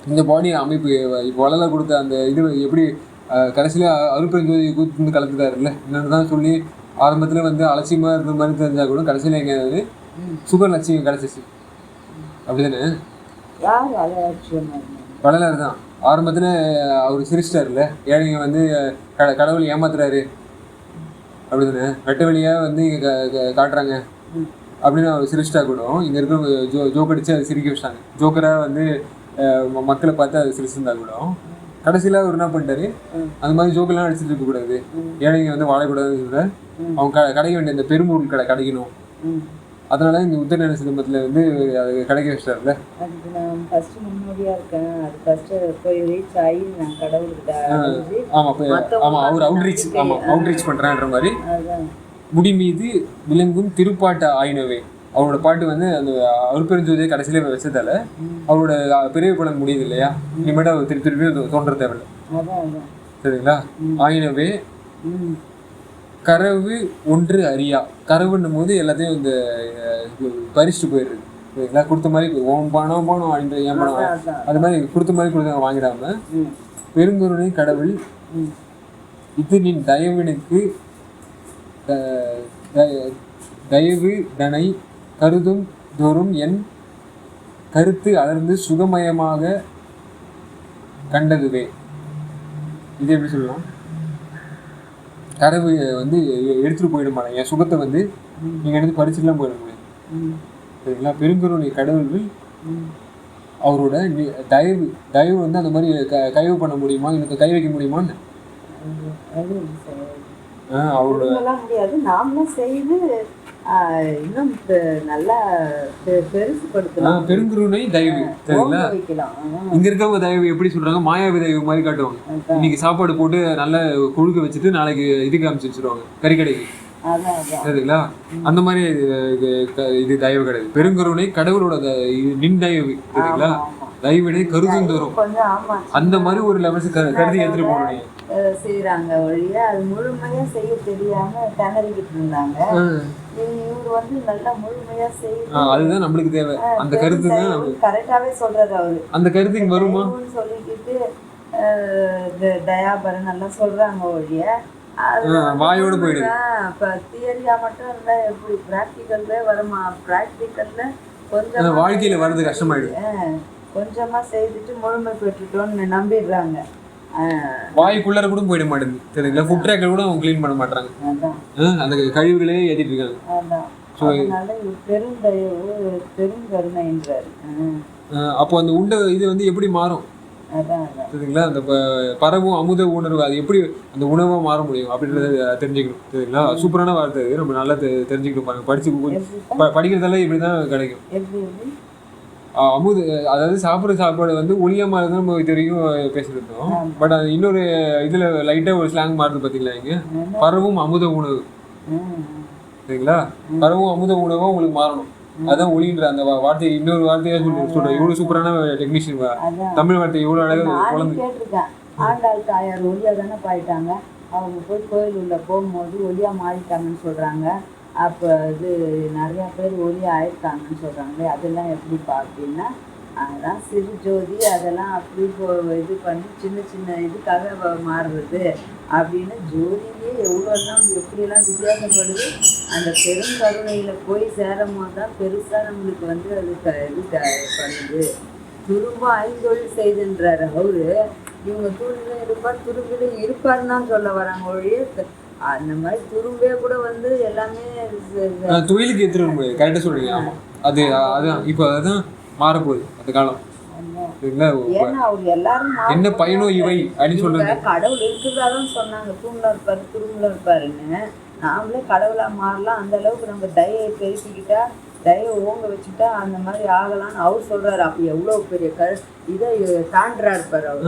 இந்த பாடி அமைப்பு, இப்போ வள்ளலாக கொடுத்த அந்த இது எப்படி கடைசியில் அருட்பெருஞ்சோதி கூத்து கலந்துட்டாருல்ல. என்னென்னு தான் சொல்லி ஆரம்பத்தில் வந்து அலட்சியமாக இருந்த மாதிரி தெரிஞ்சால் கூட கடைசியில் எங்கேயாவது சுகர் லட்சியம் கிடச்சிச்சு. அப்படி தானே? வள்ளலார் தான் ஆரம்பத்தில் அவர் சிரிச்சிட்டார்ல, ஏழைங்க வந்து கடவுள் ஏமாத்துறாரு அப்படி தானே, வெட்ட வழியாக வந்து இங்கே காட்டுறாங்க அப்படின்னு அவர் சிரிச்சிட்டா கூட இங்கே இருக்கிற ஜோக் அடித்து அதை சிரிக்க வச்சிட்டாங்க. ஜோக்கராக வந்து மக்களை பார்த்து அதை சிரிச்சிருந்தா கூட கடைசியில் அவர் என்ன பண்ணிட்டாரு, அந்த மாதிரி ஜோக்கெல்லாம் அடிச்சுட்டு இருக்கக்கூடாது, ஏழைங்க வந்து வாழக்கூடாதுன்னு சொல்ற, அவங்க கிடைக்க வேண்டிய இந்த பெரும்பொருள் கிடைக்கணும். அதனால இந்த உத்தரநேர சிலம்பத்தில் வந்து அது கிடைக்க வச்சிட்டாருல்ல. அதுக்கு நான் ஃபர்ஸ்ட் முன்னோடியாக இருக்கேன். அது ஃபர்ஸ்ட்டு போய் ரீச் ஆகி நான் கடவுள்கிட்ட. ஆமாம் அவர் அவுட்ரீச் பண்ணுறேன்ற மாதிரி. முடி மீது விளங்கும் திருப்பாட்டு ஆயினவே, அவரோட பாட்டு வந்து அந்த அருட்பெருஞ்சோதியை கடைசியில் வச்சதால அவரோட பெரிய படம் முடியுது இல்லையா, இனிமேட்டு அவர் திருப்பி தோன்ற தேவையில்லை. சரிங்களா? ஆயினவே கரவு ஒன்று அறியா. கரவுன்னும் போது எல்லாத்தையும் இந்த பறிச்சுட்டு போயிடுது. சரிங்களா? கொடுத்த மாதிரி ஓம் பணம் அப்படின்ற ஏன் பணம் அது மாதிரி கொடுத்த மாதிரி கொடுத்த வாங்கிடாம பெருங்கருணை கடவுள் இது நின் தயவினுக்கு தயவு தனை கருதும் தோறும் என் கருத்து அலர்ந்து சுகமயமாக கண்டதுவே. இது எப்படி சொல்லலாம், கரவு வந்து எடுத்துகிட்டு போயிட மாட்டேன், என் சுகத்தை வந்து நீங்கள் எடுத்து பறிச்சுட்டுலாம் போயிட முடியாது. சரிங்களா? பெருங்கருணை கடவுள்கள் அவரோட தயவு வந்து அந்த மாதிரி கைவு பண்ண முடியுமா, எனக்கு கை வைக்க முடியுமான்னு அவரோட முடியாது. நாமளும் செய்து இன்னும் நல்லா பெருசுபடுத்தலாம். பெருங்கருணை தயவு. சரிங்களா? இங்க இருக்கவங்க தயவு எப்படி சொல்றாங்க, மாயாவி தயவு மாதிரி காட்டுவாங்க. இன்னைக்கு சாப்பாடு போட்டு நல்லா கொழுக்க வச்சுட்டு நாளைக்கு இதுக்கு காமிச்சு வச்சிருவாங்க கறிக்கடைக்கு. சரிங்களா? அந்த மாதிரி இது தயவு கிடையாது. பெருங்கருணை கடவுளோட நின் தயவு. சரிங்களா? தயவினை கருதும் தரும் அந்த மாதிரி ஒரு லெவல்ஸ் கருதி எடுத்துட்டு போகணும் செய்யறாங்க ஒழிய அது முழுமையா செய்ய தெரியாம திணறிக்கிட்டு இருந்தாங்க. இவர் வந்து நல்லா முழுமையா செய்ய, அதுதான் நம்மளுக்கு தேவை. அந்த கருத்து தான் கரெக்டாவே சொல்றாரு அவரு. அந்த கருத்து வருமா சொல்லிக்கிட்டு தயாபரன் நல்லா சொல்றாங்க ஒழிய வாயோடு போயிடுது. இப்ப தியரியா மட்டும் இருந்தா எப்படி பிராக்டிக்கல்ல வருமா? பிராக்டிக்கல்ல கொஞ்சம் வாழ்க்கையில வர்றது கஷ்டமாயிடுது. கொஞ்சமா செய்துட்டு முழுமை பெற்றுட்டோம்னு நம்பிடுறாங்க. வாய்க்குள்ளார கூட போயிட மாட்டேங்குது. சரிங்களா? ஃபுட் ட்ராக்கர் கூட அவங்க க்ளீன் பண்ண மாட்டாங்க. அந்த கழிவுகளே ஏற்றிட்டு இருக்காங்க. பெருங்கருணைன்றாரு. அப்போ அந்த உண்டை இது வந்து எப்படி மாறும்? அதான் சரிங்களா? அந்த பரவும் அமுத உணர்வு அது எப்படி அந்த உணவாக மாற முடியும் அப்படின்றத தெரிஞ்சுக்கணும். சரிங்களா? சூப்பரான வார்த்தை இது. நம்ம நல்லா தெரிஞ்சுக்கணும். பாருங்க, படிச்சு படிக்கிறதெல்லாம் இப்படி தான் கிடைக்கும். எப்படி அமுது அதாவது சாப்பிட்ற சாப்பாடு வந்து ஒளியா மாறுது நம்ம இது வரைக்கும் பேசியிருந்தோம். பட் அது இன்னொரு இதில் லைட்டாக ஒரு ஸ்லாங் மாறுது பார்த்தீங்களா? இங்கே பரவும் அமுத உணவு. சரிங்களா? பரவும் அமுத உணவாக உங்களுக்கு மாறணும். அதான் ஒளின்ற அந்த வார்த்தை இன்னொரு வார்த்தையா சொல்றேன். இவ்வளவு சூப்பரான டெக்னீஷியன் தமிழ் வார்த்தை இவ்வளவு அழகா குழந்தை கேட்டிருக்கேன். ஆண்டாள் தாயார் ஒளியா தானே பாயிட்டாங்க. அவங்க போய் கோயில் உள்ள போகும்போது ஒளியா மாறிட்டாங்கன்னு சொல்றாங்க. அப்போ இது நிறையா பேர் ஒளியா ஆயிருக்காங்கன்னு சொல்றாங்களே, அதெல்லாம் எப்படிப்பா அப்படின்னா, அதெல்லாம் சிறு ஜோதி அதெல்லாம் அப்படி இது பண்ணி சின்ன சின்ன இதுக்காக மாறுறது அப்படின்னு ஜோதியிலே எவ்வளோலாம் எப்படியெல்லாம் வித்தியாசப்படுது. அந்த பெருங்கருணையில் போய் சேரும் போது தான் பெருசாக நம்மளுக்கு வந்து அது இது பண்ணுது. துரும்ப ஐந்தொழில் செய்துன்றார் அவரு. இவங்க துரும்பிலும் இருப்பார் துரும்பிலும் இருப்பார்னு தான் சொல்ல வராங்க ஒழிய அந்த மாதிரி துரும்பே கூட வந்து எல்லாமே தொழிலுக்கு எடுத்துட்டு வர முடியாது. கரெக்டாக சொல்றீங்க. ஆமாம், அது அதுதான் இப்போ அதுதான் மாறப்போகுது அந்த காலம். ஏன்னா அவர் எல்லாரும் என்ன பயனோ இவை அப்படின்னு சொல்றாங்க. கடவுள் இருக்கிறதாதான் சொன்னாங்க. தூண்ல இருப்பாரு துரும்புல இருப்பாருன்னு. நாமளே கடவுளா மாறலாம். அந்த அளவுக்கு நம்ம தயவை பெருக்கிக்கிட்டா தயவை ஓங்க வச்சுட்டா அந்த மாதிரி ஆகலாம்னு அவர் சொல்றாரு. அப்ப எவ்வளவு பெரிய இதை தாண்டா இருப்பாரு அவர்.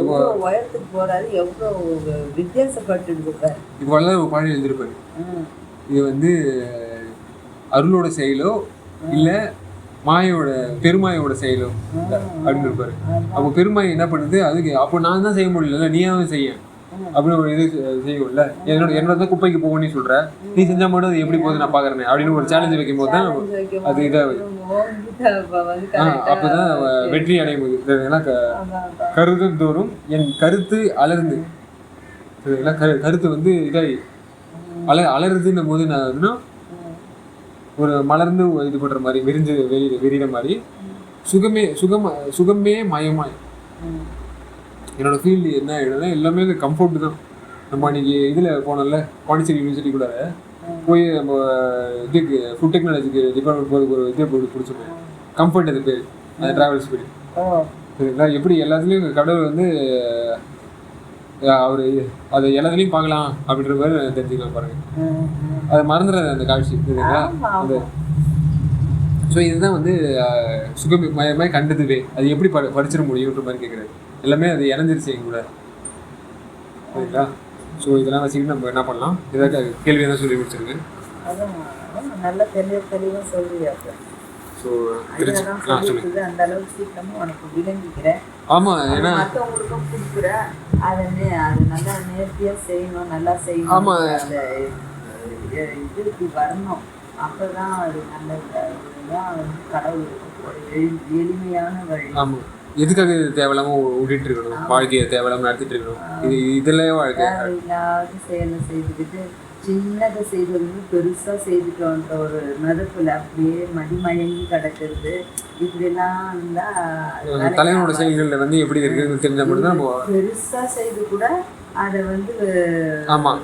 எவ்வளவு உயரத்துக்கு போறாரு, எவ்வளவு வித்தியாசப்பட்டு இருப்பாரு. இவ்வளவு பாடல் எழுதிருப்பாரு. இது வந்து அருளோட செயலோ இல்ல மாயோட பெருமாயோட செயலோ அப்படின்னு இருப்பாரு. அப்போ பெருமாய் என்ன பண்ணுது, அதுக்கு அப்போ நான் தான் செய்ய முடியல, நீயாவது செய்ய அப்படின்னு ஒரு இது செய்யும்ல. என்னோட தான் குப்பைக்கு போகும் நீ சொல்ற, நீ செஞ்சா மட்டும் அது எப்படி போகுது நான் பாக்குறேன் அப்படின்னு ஒரு சேலஞ்சு வைக்கும் போது தான் அது இதாகுது. அப்பதான் வெற்றி அடைய முடியும். கருதும் தோறும் என் கருத்து அலர்ந்து கருத்து வந்து இதாகி அலருதுன்னும் போது நான் ஒரு மலர்ந்து இது பண்ற மாதிரி விரிஞ்சு விரிகிற மாதிரி சுகமே மயமாய் என்னோட ஃபீல்டு என்ன ஆகிடும்னா எல்லாமே கம்ஃபர்ட் தான். நம்ம அன்றைக்கி இதில் போனோம்ல பாண்டிச்சேரி யூனிவர்சிட்டி கூட போய் நம்ம இதுக்கு ஃபுட் டெக்னாலஜிக்கு டிபார்ட்மெண்ட் போகிறதுக்கு ஒரு இதே போட்டு பிடிச்சிருக்கோம். கம்ஃபர்ட் அது பேர், அந்த ட்ராவல்ஸ் பேர். சரிங்களா? எப்படி எல்லாத்துலேயும் கடவுள் வந்து அவர் அதை எல்லாத்துலேயும் பார்க்கலாம் அப்படின்ற மாதிரி தெரிஞ்சுக்கலாம் பாருங்கள். அதை மறந்துடுறது அந்த காட்சி. சரிங்களா? அது ஸோ இதுதான் வந்து சுகமயமாக கண்டதுவே. அது எப்படி படிச்சிட முடியுன்ற மாதிரி கேட்குறாரு. எல்லாமே அது இணைஞ்சிருச்சு எங்க கூட. சரிங்களா? ஸோ இதெல்லாம் வச்சுக்கிட்டு நம்ம என்ன பண்ணலாம், ஏதாவது கேள்வி எதாவது சொல்லி முடிச்சிருக்கு. நல்லா தெளிவாக சொல்லுங்க. ஸோ சொல்லுங்க. அந்த அளவுக்கு சீக்கிரமாக உனக்கு விளங்கிக்கிறேன். ஆமாம், ஏன்னா மற்றவங்களுக்கும் கொடுக்குறேன். அது நல்லா நேர்த்தியாக செய்யணும், நல்லா செய்யணும். ஆமாம், அந்த இதுக்கு வரணும். அப்போ தான் அது நல்லதான் வந்து கடவுளுக்கு எளிமையான வழி. ஆமாம், எதுக்காக தேவையில்லாமல் விட்டுட்டு இருக்கணும், வாழ்க்கையை தேவையில்லாமல் நடத்திட்டு இருக்கணும். இதெல்லாம் வாழ்க்கை இல்லாத செயலை செய்துக்கிட்டு சின்னதை செய்வது பெருசாக செய்துட்டோன்ற ஒரு மதப்பில் அப்படியே மதிமயங்கி கிடக்கிறது. இப்படிலாம் இருந்தால் தலைவனோட செயல்களில் வந்து எப்படி இருக்குதுன்னு தெரிஞ்சால் மட்டும் தான் நம்ம பெருசாக செய்து கூட அதை வந்து ஆமாம்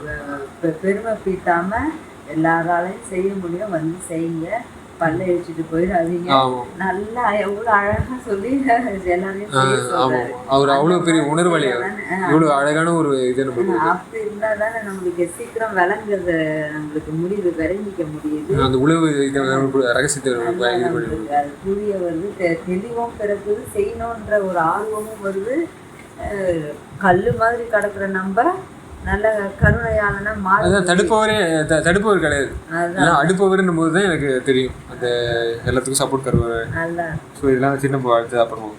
பெருமை பீட்டாமல் எல்லாராலையும் செய்ய முடியும். வந்து செய்யுங்க, பல்ல அடிச்சுட்டு போயிடாதீங்க. நல்லா எவ்வளோ அழகாக சொல்லி எல்லாரையும் அவர் அவ்வளோ பெரிய உணர்வழி, இவ்வளோ அழகான ஒரு இது. அப்படி இருந்தால் தானே நம்மளுக்கு சீக்கிரம் விளங்குறது நம்மளுக்கு முடியுது, விளங்கிக்க முடியுது. அந்த உழவு ரகசியத்தை அது புரிய வருது, தெளிவும் பிறகுது, செய்யணுன்ற ஒரு ஆர்வமும் வருது. கல் மாதிரி கிடக்குற நம்ம நல்ல கருணையாளனா மாறி தடுப்பவர் கிடையாது, அடுப்பவர்னும் போது தான் எனக்கு தெரியும் அந்த எல்லாத்துக்கும் சப்போர்ட் தருவார். ஸோ இதெல்லாம் சின்ன அடுத்து அப்புறம்